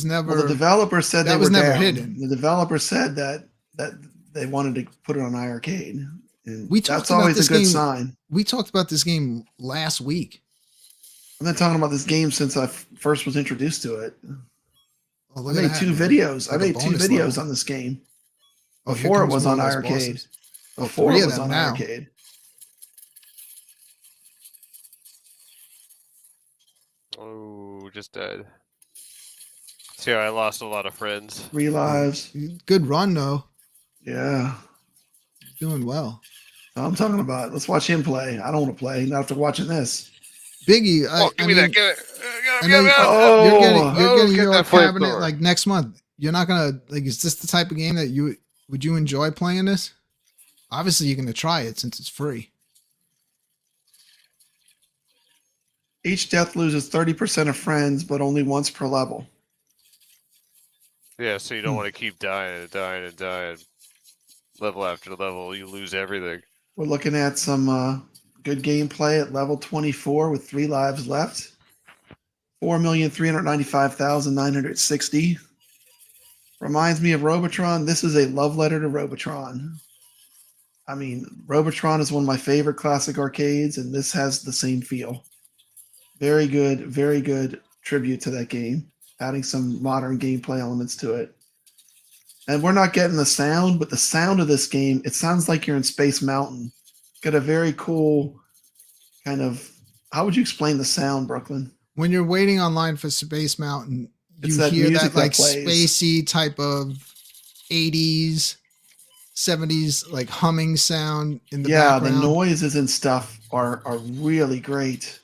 never. Well, the developer said that was never hidden. The developer said that they wanted to put it on iiRcade. And that's always a good sign. We talked about this game last week. I've been talking about this game since I first was introduced to it. Oh, I made 2 videos. I made 2 videos on this game before it was on iiRcade. Before it was on iiRcade. Oh, just died. See, I lost a lot of friends. 3 lives. Good run though. Yeah. Doing well. I'm talking about. Let's watch him play. I don't want to play. Not after watching this. Biggie. Give me that. Get it. you're getting get your that cabinet flamethrower. like next month. You're not gonna like. Is this the type of game that you would you enjoy playing this? Obviously, you're gonna try it since it's free. Each death loses 30% of friends, but only once per level. Yeah, so you don't want to keep dying and dying and dying. Level after level, you lose everything. We're looking at some good gameplay at level 24 with 3 lives left. 4,395,960. Reminds me of Robotron. This is a love letter to Robotron. I mean, Robotron is one of my favorite classic arcades, and this has the same feel. Very good tribute to that game, adding some modern gameplay elements to it. And we're not getting the sound, but the sound of this game, it sounds like you're in Space Mountain. Got a very cool kind of, how would you explain the sound, Brooklyn? When you're waiting online for Space Mountain, It's you that hear music that like that plays. spacey type of 80s, 70s like humming sound in the background. The noises and stuff are really great.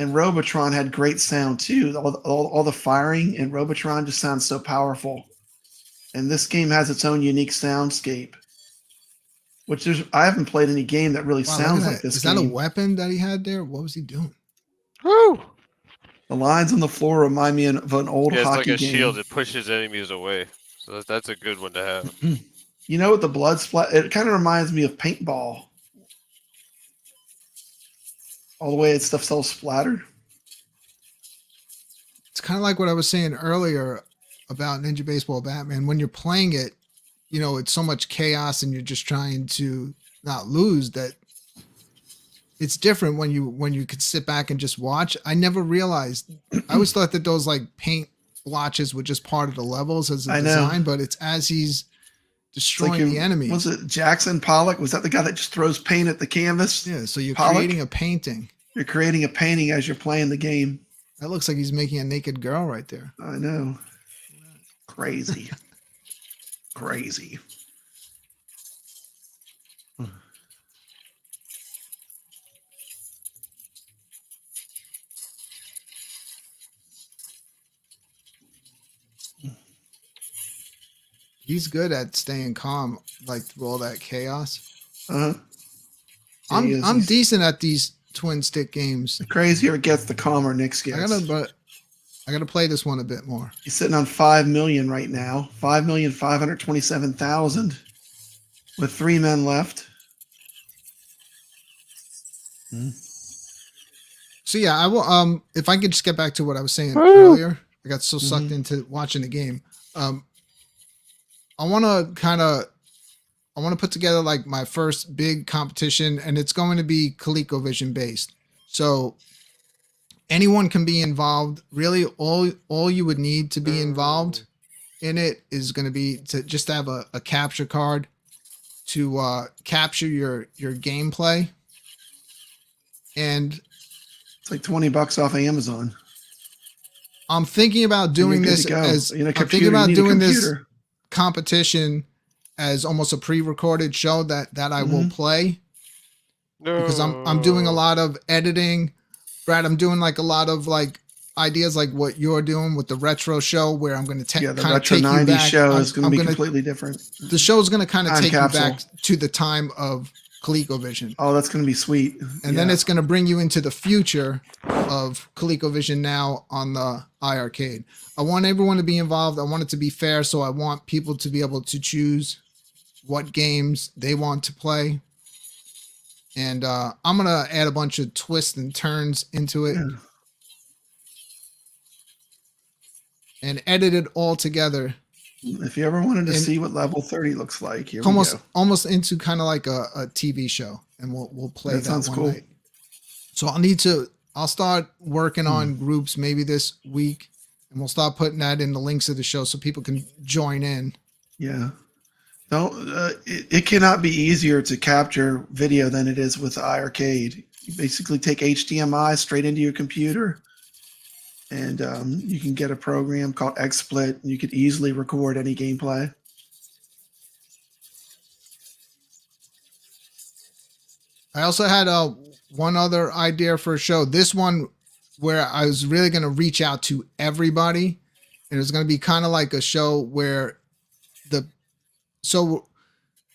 And Robotron had great sound too. All the firing in Robotron just sounds so powerful. And this game has its own unique soundscape, which I haven't played any game that really sounds like this. Is game. that a weapon that he had there? What was he doing? Woo! The lines on the floor remind me of an old Yeah, it's hockey like a game. shield. It pushes enemies away. So that's a good one to have. You know what the blood splat? It kind of reminds me of paintball. All the way it's stuff's all splattered. It's kind of like what I was saying earlier about Ninja Baseball Batman. When you're playing it, you know, it's so much chaos and you're just trying to not lose that it's different when you could sit back and just watch. I never realized. I always thought that those like paint blotches were just part of the levels as a design, but it's as he's destroying the enemies. Was it Jackson Pollock? Was that the guy that just throws paint at the canvas? Yeah, so you're Pollock? creating a painting. You're creating a painting as you're playing the game. That looks like he's making a naked girl right there. I know. Crazy. Crazy. He's good at staying calm, like through all that chaos. Uh-huh. I'm decent at these twin stick games. The crazier it gets, the calmer Nick gets. I gotta play this one a bit more. He's sitting on 5 million right now. 5,527,000 with 3 men left. So yeah, I will. If I could just get back to what I was saying earlier, I got so sucked into watching the game. I want to put together like my first big competition, and it's going to be ColecoVision based. So anyone can be involved. Really, all you would need to be involved in it is going to be to just have a capture card to capture your gameplay. And it's like $20 off of Amazon. I'm thinking about doing this competition as almost a pre-recorded show that I will play. Because I'm doing a lot of editing. Brad, I'm doing like a lot of like ideas like what you're doing with the retro show where I'm going to kind of retro take 90s you back. show is going to be completely different. The show is going to kind of take capsule. you back to the time of ColecoVision. Oh, that's going to be sweet. And then it's going to bring you into the future of ColecoVision now on the iiRcade. I want everyone to be involved. I want it to be fair. So I want people to be able to choose what games they want to play. And I'm going to add a bunch of twists and turns into it. Yeah. And edit it all together. If you ever wanted to see what level 30 looks like, here almost into kind of like a TV show. And we'll play that sounds one cool. night. So I'll start working on groups maybe this week. And we'll start putting that in the links of the show so people can join in. Yeah. It cannot be easier to capture video than it is with iiRcade. You basically take HDMI straight into your computer, and you can get a program called XSplit, and you could easily record any gameplay. I also had one other idea for a show. This one where I was really going to reach out to everybody. And it was going to be kind of like a show where the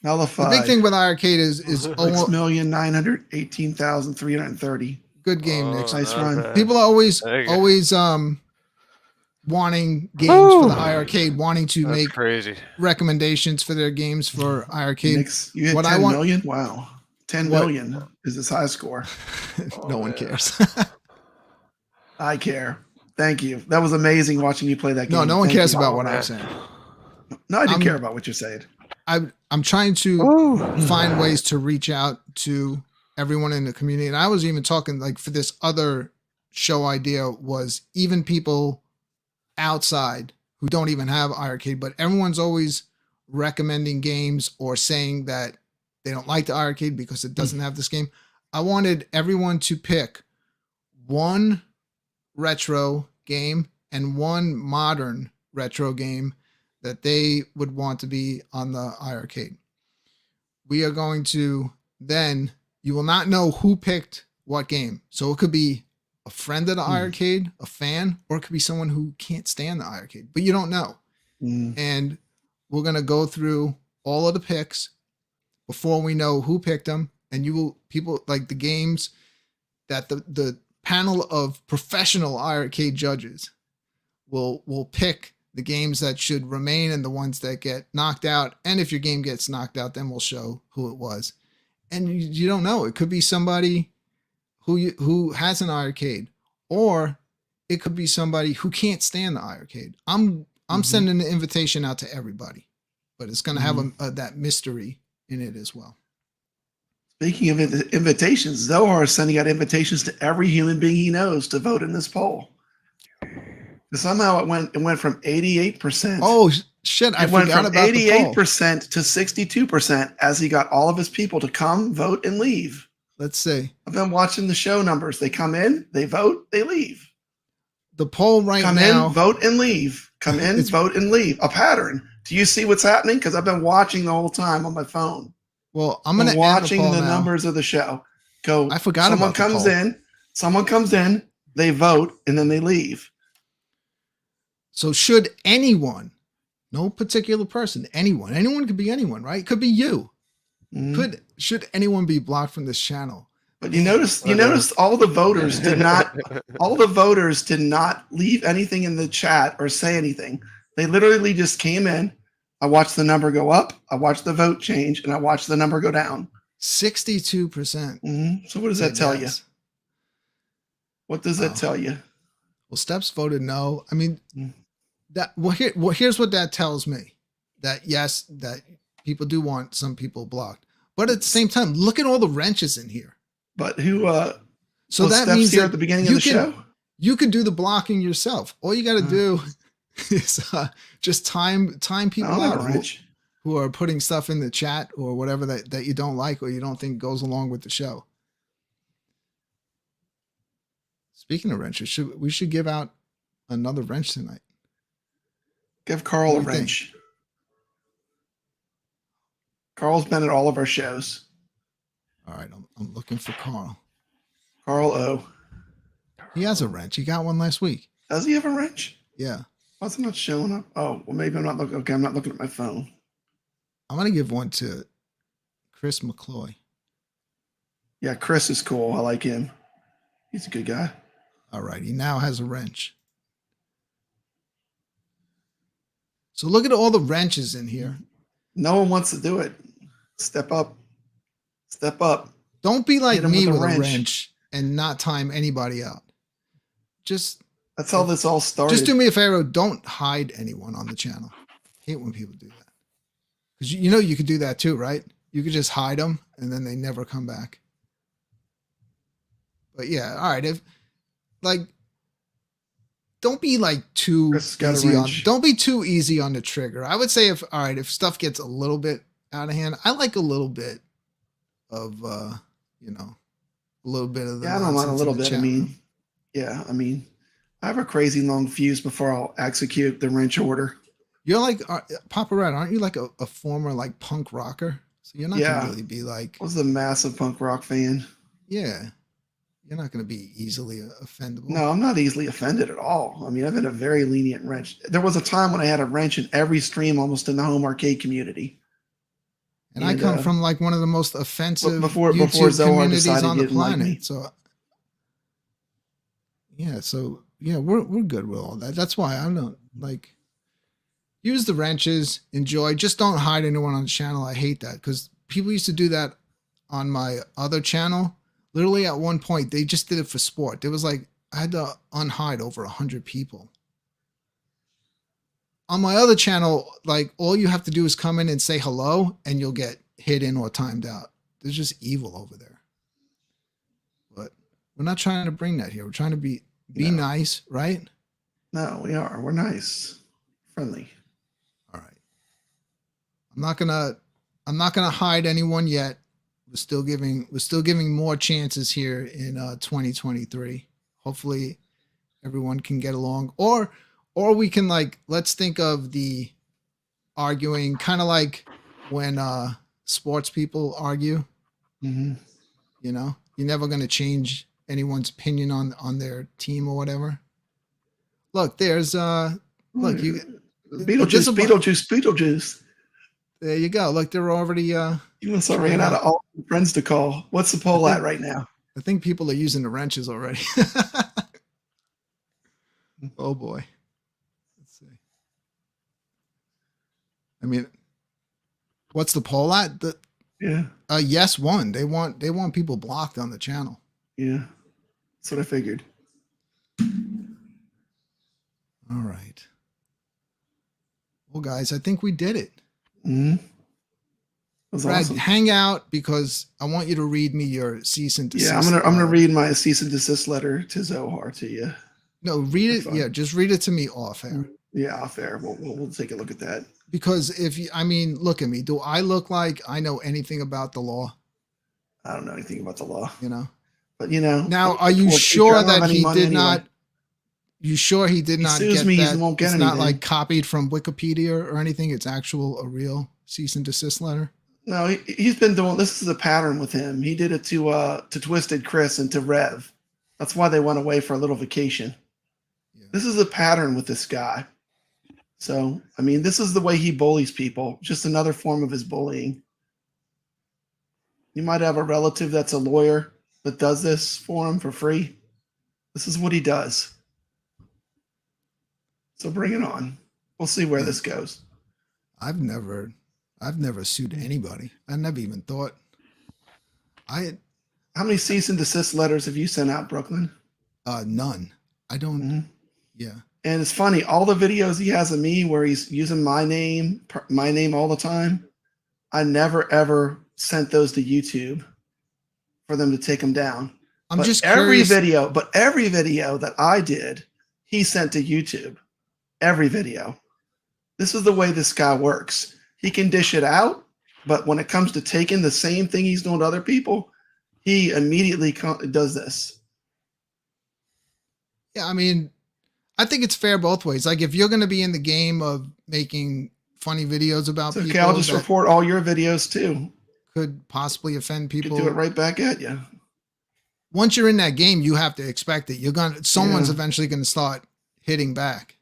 Nullified. big thing with iiRcade is 6,918,330. Good game, Nick. Nice run. bad. People are always wanting games for the iiRcade, wanting to That's make crazy. recommendations for their games for iiRcade. Nick's, you hit What 10 I want- million? Wow. 10 What- million is his high score. No one yeah. cares. I care. Thank you. That was amazing watching you play that game. No one Thank cares you. about what I'm saying. No, I do I'm- care about what you're saying. I'm trying to find ways to reach out to everyone in the community. And I was even talking like for this other show idea was even people outside who don't even have iiRcade, but everyone's always recommending games or saying that they don't like the iiRcade because it doesn't have this game. I wanted everyone to pick one retro game and one modern retro game that they would want to be on the iiRcade. We are going to then, you will not know who picked what game. So it could be a friend of the iiRcade, a fan, or it could be someone who can't stand the iiRcade, but you don't know. And we're going to go through all of the picks before we know who picked them. And you will, people like the games that the panel of professional iiRcade judges will pick the games that should remain and the ones that get knocked out. And if your game gets knocked out, then we'll show who it was. And you don't know. It could be somebody who has an iiRcade, or it could be somebody who can't stand the iiRcade. I'm sending an invitation out to everybody, but it's going to have that mystery in it as well. Speaking of invitations, Zohar is sending out invitations to every human being he knows to vote in this poll. Somehow it went from 88%. Oh shit! I went forgot from about 88% to 62% as he got all of his people to come, vote, and leave. Let's see. I've been watching the show numbers. They come in, they vote, they leave. The poll right Come now. in, vote, and leave. Come in, vote, and leave. A pattern. Do you see what's happening? Because I've been watching the whole time on my phone. Well, I'm gonna watching add the now. numbers of the show. Go. I forgot about the poll. Someone comes in, they vote, and then they leave. So should anyone, no particular person, anyone could be anyone, right? It could be you. Should anyone be blocked from this channel? But you notice all the voters did not leave anything in the chat or say anything. They literally just came in. I watched the number go up, I watched the vote change, and I watched the number go down. 62%. So what does that tell you? What does that tell you? Well, Steps voted no. I mean, here's what that tells me. That yes, that people do want some people blocked. But at the same time, look at all the wrenches in here. But who so that Steps means here that at the beginning of the show? You could do the blocking yourself. All you got to do is just time people out who are putting stuff in the chat or whatever that you don't like or you don't think goes along with the show. Speaking of wrenches, we should give out another wrench tonight. Give Carl a wrench. Carl's been at all of our shows. All right, I'm looking for Carl. Carl O. He has a wrench. He got one last week. Does he have a wrench? Yeah. Why's it not showing up? Oh, well, maybe I'm not looking. Okay, I'm not looking at my phone. I'm going to give one to Chris McCloy. Yeah, Chris is cool. I like him. He's a good guy. All right, he now has a wrench. So look at all the wrenches in here. No one wants to do it. Step up. Step up. Don't be like me with a a wrench and not time anybody out. That's how this all started. Just do me a favor. Don't hide anyone on the channel. I hate when people do that. Because you know you could do that too, right? You could just hide them and then they never come back. But yeah, all right. Don't be like too easy on. Don't be too easy on the trigger. I would say if stuff gets a little bit out of hand, I like a little bit of a little bit of the. Yeah, I don't mind a little bit. I mean, I have a crazy long fuse before I'll execute the wrench order. You're like Papa Red, aren't you like a former like punk rocker? So you're not gonna really be like. I was a massive punk rock fan. Yeah. You're not going to be easily offendable. No, I'm not easily offended at all. I mean, I've had a very lenient wrench. There was a time when I had a wrench in every stream almost in the home arcade community. And I come from like one of the most offensive before YouTube Zohar communities decided on he the didn't like planet. me. So we're good with all that. That's why I don't like use the wrenches, enjoy, just don't hide anyone on the channel. I hate that because people used to do that on my other channel. Literally at one point, they just did it for sport. There was like, I had to unhide over 100 people. On my other channel, like all you have to do is come in and say hello and you'll get hidden or timed out. There's just evil over there. But we're not trying to bring that here. We're trying to be nice, right? No, we are. We're nice. Friendly. All right. I'm not gonna hide anyone yet. We're still giving more chances here in 2023. Hopefully everyone can get along. Or we can like, let's think of the arguing kind of like when sports people argue. Mm-hmm. You know, you're never gonna change anyone's opinion on their team or whatever. Look, there's look, you Beetlejuice. There you go. Look, they're already You must have ran out of all friends to call. What's the poll at right now? I think people are using the wrenches already. Oh boy. Let's see. I mean, what's the poll at? Yes won. They want people blocked on the channel. Yeah. That's what I figured. All right. Well, guys, I think we did it. Mm-hmm. Brad, awesome. Hang out because I want you to read me your cease and desist. Yeah, I'm gonna read my cease and desist letter to Zohar to you. No, read it. Yeah, just read it to me off air. Yeah, off air. We'll take a look at that. Because look at me. Do I look like I know anything about the law? I don't know anything about the law. You know. But you know. Now, are you sure that he did not? You sure he did not get that? He won't get it's anything. Not like copied from Wikipedia or anything. It's a real cease and desist letter. No, he's been doing this. Is a pattern with him. He did it to Twisted Chris and to Rev. That's why they went away for a little vacation. Yeah. This is a pattern with this guy. So, I mean, this is the way he bullies people. Just another form of his bullying. You might have a relative that's a lawyer that does this for him for free. This is what he does. So bring it on. We'll see where this goes. I've never sued anybody. I never even thought. How many cease and desist letters have you sent out, Brooklyn? None. I don't. Mm-hmm. Yeah. And it's funny, all the videos he has of me where he's using my name all the time, I never ever sent those to YouTube for them to take them down. I'm just curious. Every video that I did, he sent to YouTube. Every video. This is the way this guy works. He can dish it out, but when it comes to taking the same thing he's doing to other people, he immediately does this. Yeah, I mean, I think it's fair both ways. Like if you're going to be in the game of making funny videos about people, okay, I'll just report all your videos too. Could possibly offend people. Could do it right back at you. Once you're in that game, you have to expect it. Someone's eventually going to start hitting back.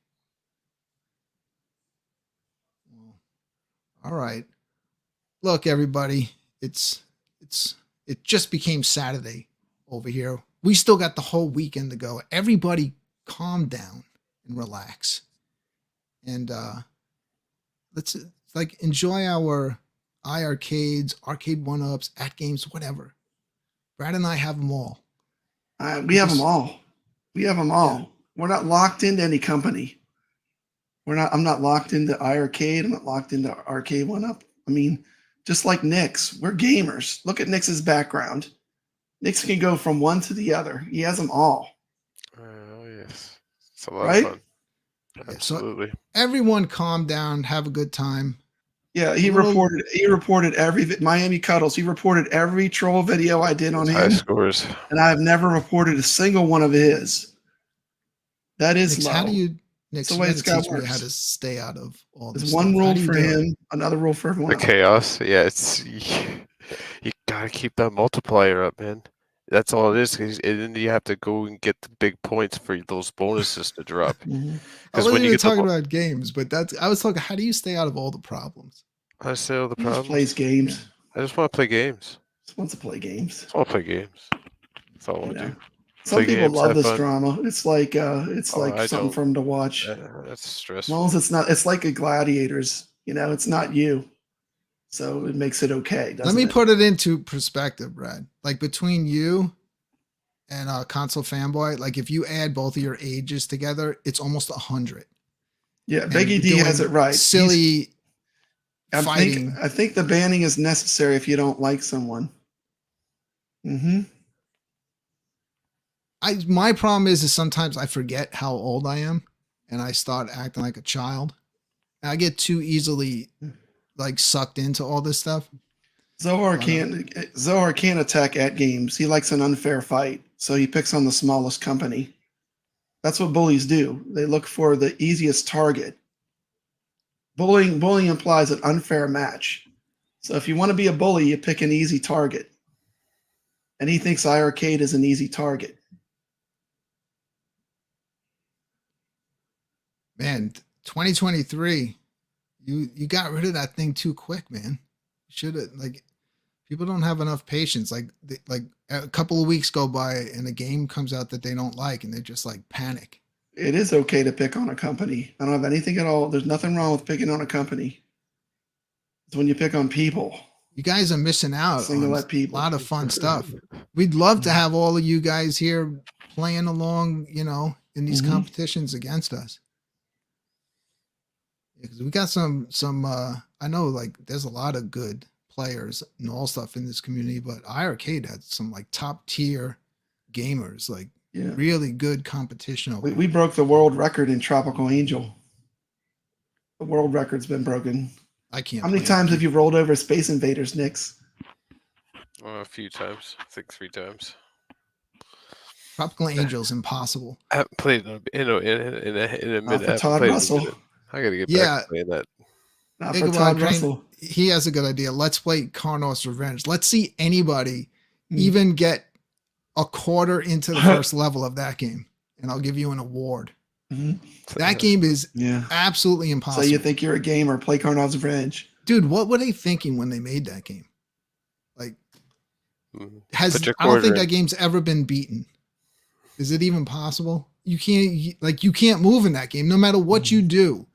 All right. Look, everybody, it just became Saturday over here. We still got the whole weekend to go. Everybody calm down and relax. And let's enjoy our iiRcades, arcade 1-ups, at games, whatever. Brad and I have them all. We have them all. We have them all. Yeah. We're not locked into any company. I'm not locked into iiRcade. I'm not locked into arcade 1-up. I mean, just like Nick's, we're gamers. Look at Nick's background. Nick's can go from one to the other. He has them all. Oh yes, it's a lot of fun. Absolutely. So everyone, calm down. Have a good time. Yeah, he reported every Miami Cuddles. He reported every troll video I did on him. High scores. And I've never reported a single one of his. That is low. How do you? Nick's the way this guy works. How to stay out of all this. There's one rule for him, another rule for everyone. The chaos. Yeah, you gotta keep that multiplier up, man. That's all it is. And then you have to go and get the big points for those bonuses to drop. Mhm. I wasn't even talking about games, but I was talking. How do you stay out of all the problems? I say all the He just problems. plays games. I just want to play games. Just wants to play games. I want to play games. That's all I You want to know. do. Some Play people games, love have this fun. drama. It's like I something don't. for them to watch. That's As stressful. long as it's not, it's like a Gladiators. You know, it's not you, so it makes it okay. Let me put it into perspective, Brad. Like between you and Console Fanboy, like if you add both of your ages together, it's almost 100. Yeah, Biggie D has it right. Silly fighting. I think the banning is necessary if you don't like someone. Mm-hmm. My problem is sometimes I forget how old I am and I start acting like a child. And I get too easily like sucked into all this stuff. Zohar can't attack at games. He likes an unfair fight, so he picks on the smallest company. That's what bullies do. They look for the easiest target. Bullying implies an unfair match. So if you want to be a bully, you pick an easy target. And he thinks iiRcade is an easy target. Man, 2023, you got rid of that thing too quick, man. Should have, like, people don't have enough patience. Like a couple of weeks go by and a game comes out that they don't like and they just like panic. It is okay to pick on a company. I don't have anything at all. There's nothing wrong with picking on a company. It's when you pick on people. You guys are missing out on a lot of fun stuff. We'd love to have all of you guys here playing along, you know, in these competitions against us. Because we got some I know like there's a lot of good players and all stuff in this community, but iiRcade had some like top tier gamers, like really good competition. We broke the world record in Tropical Angel. The world record's been broken. I can't. How many times have you rolled over Space Invaders, Nix? A few times. I think 3 times. Tropical Angel's impossible. I haven't played in a minute. Todd Russell. I gotta get back to playing that. Not for Todd Russell. He has a good idea. Let's play Karnov's Revenge. Let's see anybody even get a quarter into the first level of that game, and I'll give you an award. That game is absolutely impossible. So you think you're a gamer? Play Karnov's Revenge, dude. What were they thinking when they made that game? Like, I don't think that game's ever been beaten. Is it even possible? You can't move in that game, no matter what you do.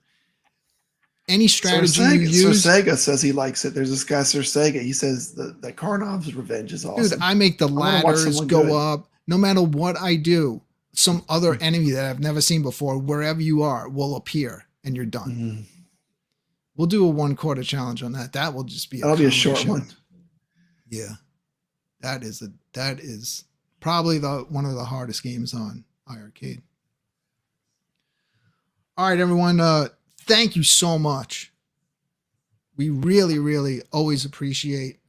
Any strategy you use. Sir Sega says he likes it. There's this guy, Sir Sega. He says that Karnov's Revenge is awesome. Dude, I make the ladders go up. No matter what I do, some other enemy that I've never seen before, wherever you are, will appear, and you're done. We'll do a 1 quarter challenge on that. That will just be a short one. Yeah, that is probably one of the hardest games on iiRcade. All right, everyone. Thank you so much. We really, really always appreciate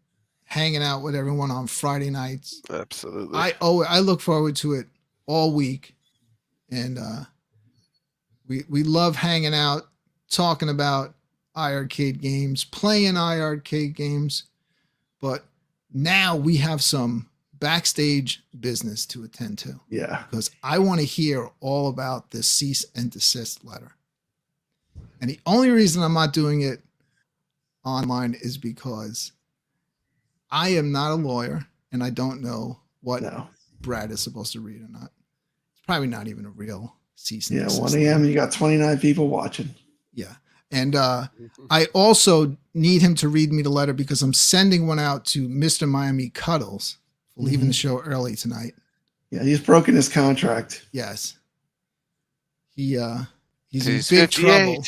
hanging out with everyone on Friday nights. Absolutely. I look forward to it all week. And we love hanging out, talking about iiRcade games, playing iiRcade games. But now we have some backstage business to attend to. Yeah. Because I want to hear all about this cease and desist letter. And the only reason I'm not doing it online is because I am not a lawyer and I don't know what Brad is supposed to read or not. It's probably not even a real cease and desist. 1 a.m. You got 29 people watching. Yeah. And I also need him to read me the letter because I'm sending one out to Mr. Miami Cuddles for leaving the show early tonight. Yeah, he's broken his contract. Yes. He's in big trouble.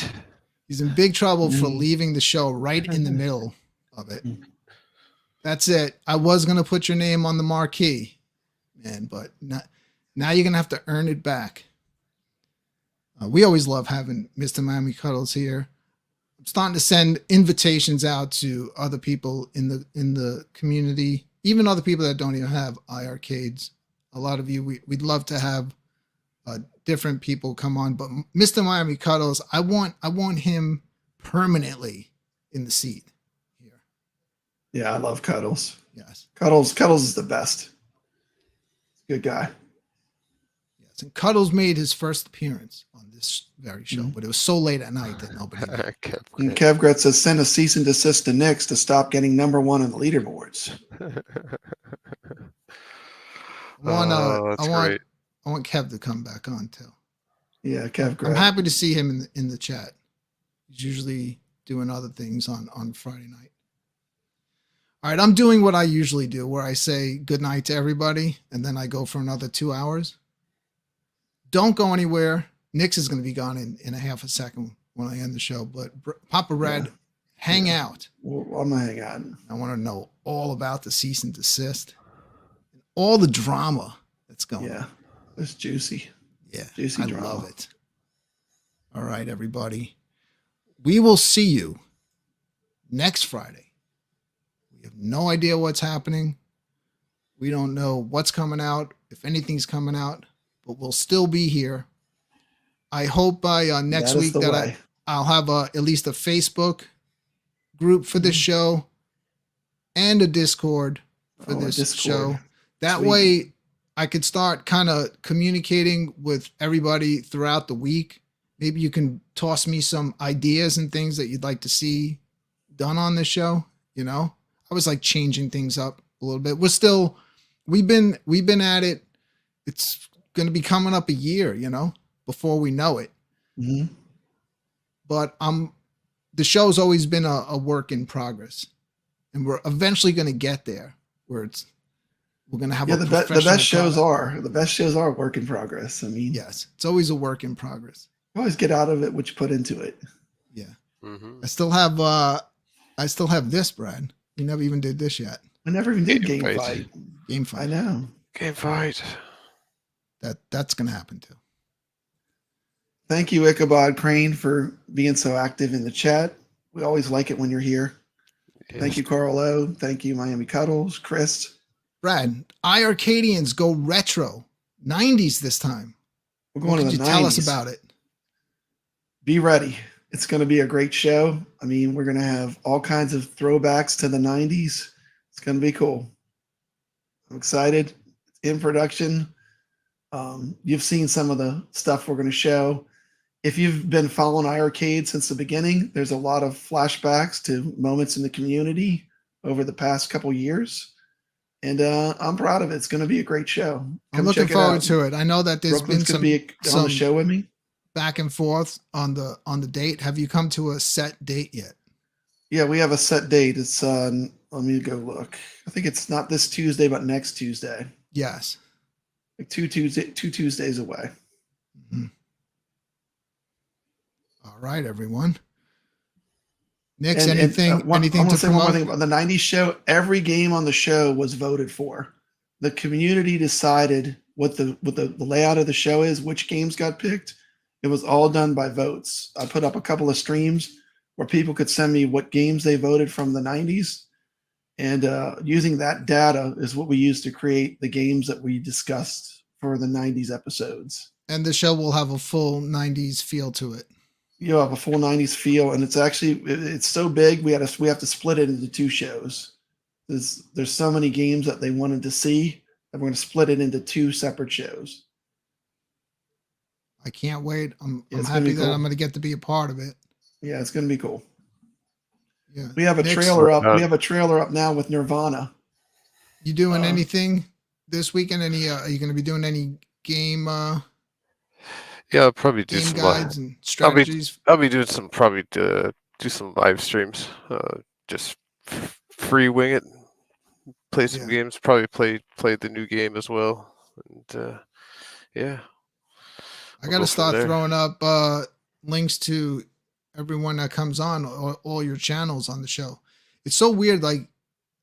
He's in big trouble for leaving the show right in the middle of it. That's it. I was going to put your name on the marquee, man, but now you're going to have to earn it back. We always love having Mr. Miami Cuddles here. I'm starting to send invitations out to other people in the community, even other people that don't even have iiRcades. A lot of you, we'd love to have different people come on, but Mr. Miami Cuddles, I want him permanently in the seat here. Yeah, I love Cuddles. Yes. Cuddles is the best. Good guy. Yes, and Cuddles made his first appearance on this very show, Mm-hmm. but it was so late at night that nobody knew. And Kevgret says send a cease and desist to Nix to stop getting #1 on the leaderboards. I want Kev to come back on too. Yeah, Kevgret. I'm happy to see him in the chat. He's usually doing other things on Friday night. All right, I'm doing what I usually do, where I say good night to everybody, and then I go for another 2 hours. Don't go anywhere. Nix is going to be gone in a half a second when I end the show, but Papa Red, hang out. Well, I'm going to hang out. I want to know all about the cease and desist, and all the drama that's going on. Yeah, it's juicy. Yeah, juicy I drama. love it. All right, everybody. We will see you next Friday. We have no idea what's happening. We don't know what's coming out, if anything's coming out, but we'll still be here. I hope by next week that I'll have at least a Facebook group for this show and a Discord for this show. That way I could start kind of communicating with everybody throughout the week. Maybe you can toss me some ideas and things that you'd like to see done on this show. You know, I was like changing things up a little bit. We've been at it. It's going to be coming up a year, you know, before we know it. Mm-hmm. But the show's always been a work in progress, and we're eventually going to get there where we're going to have the best shows are work in progress. I mean, yes, it's always a work in progress. You always get out of it what you put into it. Yeah. Mm-hmm. I still have this, Brad. We never even did this yet. I never even did game fight. Game fight. I know. Game fight. That's going to happen too. Thank you, Ichabod Crane, for being so active in the chat. We always like it when you're here. Yes. Thank you, Carl O. Thank you, Miami Cuddles, Chris. Brad, iiRcadians go retro. 90s this time. We're going to the 90s. Tell us about it. Be ready. It's going to be a great show. I mean, we're going to have all kinds of throwbacks to the 90s. It's going to be cool. I'm excited. It's in production. You've seen some of the stuff we're going to show. If you've been following iiRcade since the beginning, there's a lot of flashbacks to moments in the community over the past couple years. And I'm proud of it. It's going to be a great show. I'm looking forward to it. I know that there's Brooklyn's been some on the show with me. Back and forth on the date. Have you come to a set date yet? Yeah, we have a set date. It's let me go look. I think it's not this Tuesday, but next Tuesday. Yes. Like two Tuesdays away. Mm-hmm. All right, everyone. Nix, anything to say promote? One more thing about the 90s show. Every game on the show was voted for. The community decided what the layout of the show is, which games got picked. It was all done by votes. I put up a couple of streams where people could send me what games they voted from the 90s. And using that data is what we use to create the games that we discussed for the 90s episodes. And the show will have a full 90s feel to it. You'll have a full 90s feel. And it's so big, we have to split it into two shows. There's so many games that they wanted to see that we're going to split it into two separate shows. I can't wait. I'm happy that I'm going to get to be a part of it. Yeah, it's going to be cool. Yeah. We have a trailer up. We have a trailer up now with Nirvana. You doing anything this weekend? Are you going to be doing any game? Yeah, I'll probably do some guides and strategies. I'll be doing some do some live streams. Just free wing it. Play some games. Probably play the new game as well. And yeah. I got to start throwing up links to everyone that comes on, all your channels on the show. It's so weird. Like,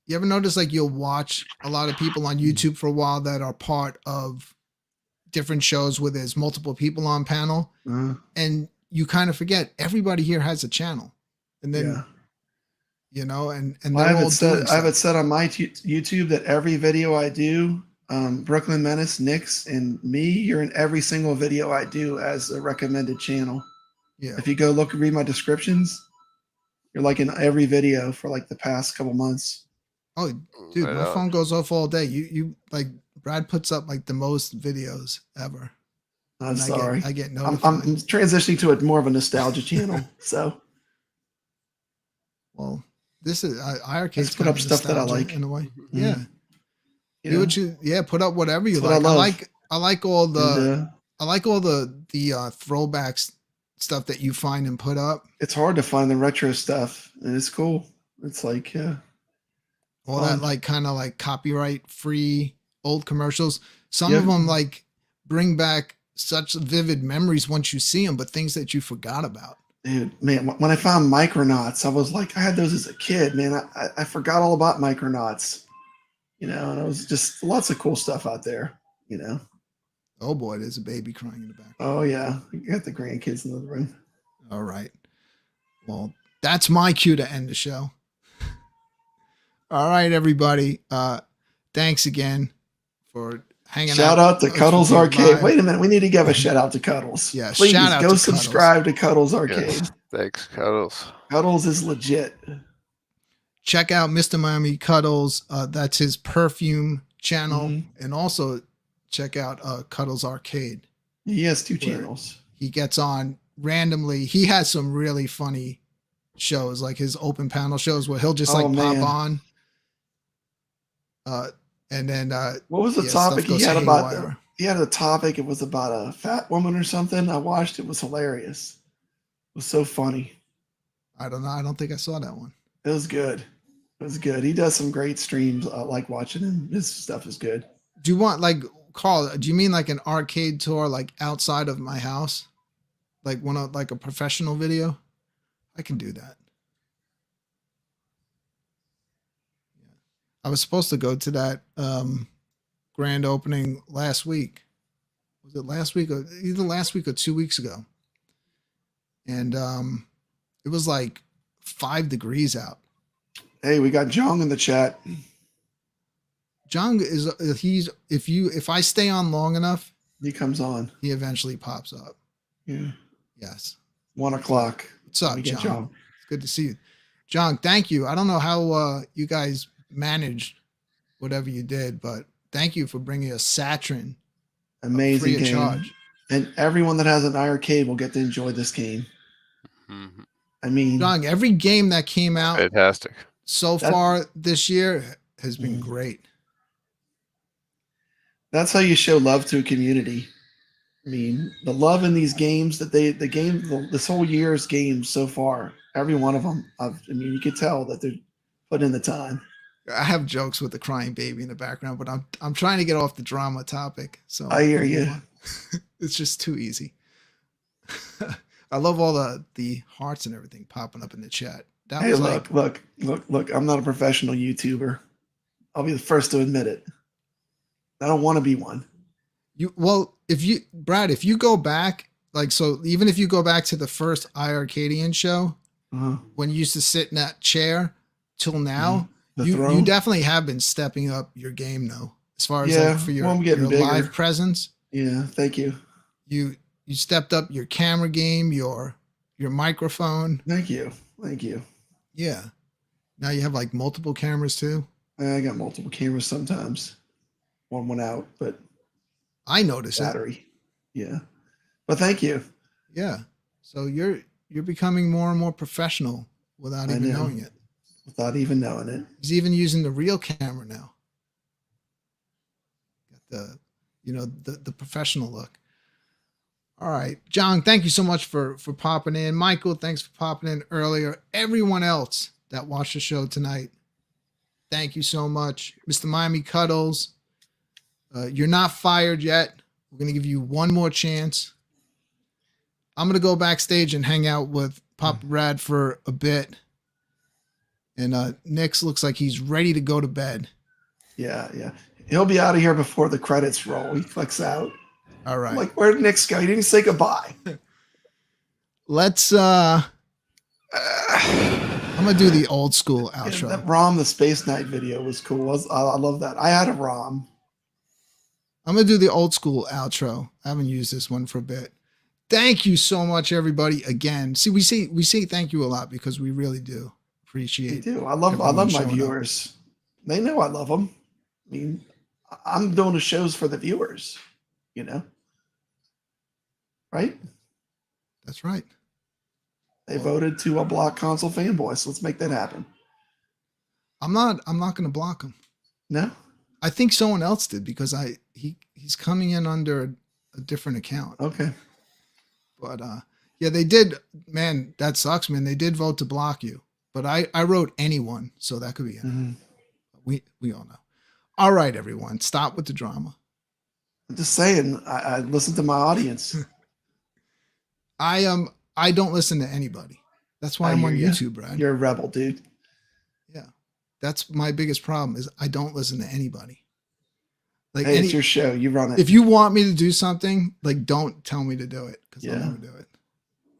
you ever notice, like, you'll watch a lot of people on YouTube for a while that are part of different shows where there's multiple people on panel, and you kind of forget everybody here has a channel. And then, you know, and I have it set on my YouTube that every video I do, Brooklyn Menace, Nix, and me, you're in every single video I do as a recommended channel. Yeah. If you go read my descriptions, you're like in every video for like the past couple months. Oh, dude, my phone goes off all day. You like Brad puts up like the most videos ever. I'm sorry. I get I'm notified. transitioning to more of a nostalgia channel. So, well, this is iiRcade. Let's put up stuff that I like. in a way. Mm-hmm. Yeah. Do what you put up whatever you That's like. I like all the throwbacks stuff that you find and put up. It's hard to find the retro stuff, and it's cool. It's like all that like kind of like copyright free old commercials. Some of them like bring back such vivid memories once you see them, but things that you forgot about. Dude, man, when I found Micronauts, I was like, I had those as a kid, man. I forgot all about Micronauts, and it was just lots of cool stuff out there, Oh boy, there's a baby crying in the back. Oh yeah, you got the grandkids in the room. All right. Well, that's my cue to end the show. All right, everybody. Thanks again for hanging out. Shout out to Cuddles Arcade. Wait a minute, we need to give a shout out to Cuddles. Yeah, please shout out go to subscribe to Cuddles Arcade. Yes. Thanks, Cuddles. Cuddles is legit. Check out Mr. Miami Cuddles. That's his perfume channel, and also check out Cuddles Arcade. He has 2 channels. He gets on randomly. He has some really funny shows, like his open panel shows where he'll just pop on. And then what was the topic he had about? He had a topic. It was about a fat woman or something. I watched it. Was hilarious. It was so funny. I don't know. I don't think I saw that one. It was good. It was good. He does some great streams. I like watching him. His stuff is good. Do you want Carl? Do you mean like an arcade tour, like outside of my house, like a professional video? I can do that. I was supposed to go to that grand opening last week. Was it last week? Or either last week or 2 weeks ago. And it was like 5 degrees out. Hey, we got Jong in the chat. Jong if I stay on long enough, he comes on. He eventually pops up. Yeah. Yes. 1 o'clock. What's up, Jong? It's good to see you. Jong, thank you. I don't know how you guys managed whatever you did, but thank you for bringing a Satryn. Amazing free game. Of charge. And everyone that has an iiRcade will get to enjoy this game. Mm-hmm. I mean, Jong, every game that came out fantastic so far this year has been great. That's how you show love to a community. I mean, the love in these games that this whole year's games so far, every one of them, you could tell that they're putting in the time. I have jokes with the crying baby in the background, but I'm trying to get off the drama topic. So I hear you. It's just too easy. I love all the hearts and everything popping up in the chat. Hey, look! I'm not a professional YouTuber. I'll be the first to admit it. I don't want to be one. Brad, if you go back, even if you go back to the first iiRcadian show, when you used to sit in that chair till now, you definitely have been stepping up your game though, as far as for your live presence. Yeah, thank you. You stepped up your camera game, your microphone. Thank you. Yeah. Now you have like multiple cameras too. I got multiple cameras sometimes. One went out, but I noticed battery. Yeah. But thank you. Yeah. So you're becoming more and more professional without even knowing it. Without even knowing it. He's even using the real camera now. Got the professional look. All right. John, thank you so much for popping in. Michael, thanks for popping in earlier. Everyone else that watched the show tonight, thank you so much. Mr. Miami Cuddles, you're not fired yet. We're going to give you one more chance. I'm going to go backstage and hang out with Papa Brad for a bit. And Nick's looks like he's ready to go to bed. Yeah. He'll be out of here before the credits roll. He clicks out. All right. I'm like, where did Nick's go? He didn't say goodbye. Let's I'm gonna do the old school outro. That ROM, the Space Knight video was cool. I love that. I had a ROM. I'm gonna do the old school outro. I haven't used this one for a bit. Thank you so much, everybody. Again, we say thank you a lot because we really do appreciate. I do. I love my viewers. They know I love them. I mean, I'm doing the shows for the viewers, you know? Right? That's right. They voted to block console fanboy, so let's make that happen. I'm not going to block him. No? I think someone else did because he's coming in under a different account. Okay. But yeah, they did. Man, that sucks, man. They did vote to block you. But I wrote anyone, so that could be it. Mm-hmm. We all know. All right, everyone, stop with the drama. I'm just saying, I listen to my audience. I don't listen to anybody. That's why I'm on YouTube, Brad. You're a rebel, dude. Yeah. That's my biggest problem is I don't listen to anybody. Like hey, it's your show. You run it. If you want me to do something, like don't tell me to do it because I'll never do it.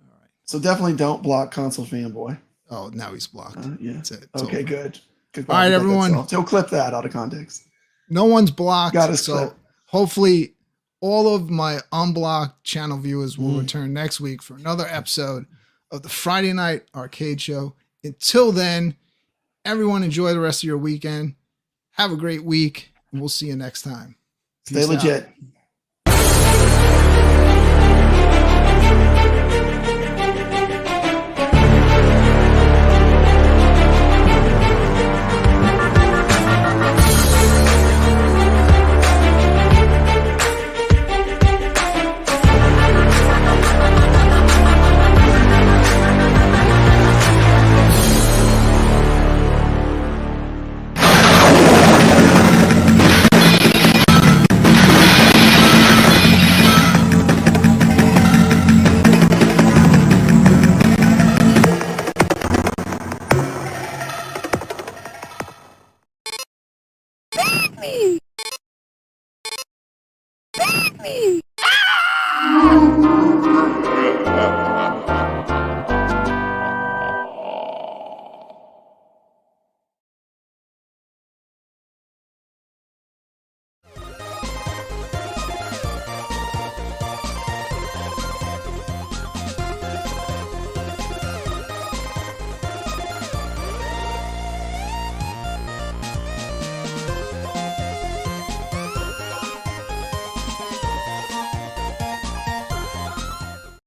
All right. So definitely don't block console fanboy. Oh, now he's blocked. Yeah. That's it. It's okay, over. good. All right, everyone. He'll clip that out of context. No one's blocked. Got his so clip. Hopefully all of my unblocked channel viewers will return next week for another episode of the Friday Night Arcade Show. Until then, everyone enjoy the rest of your weekend. Have a great week, and we'll see you next time. Stay legit. Out. Me.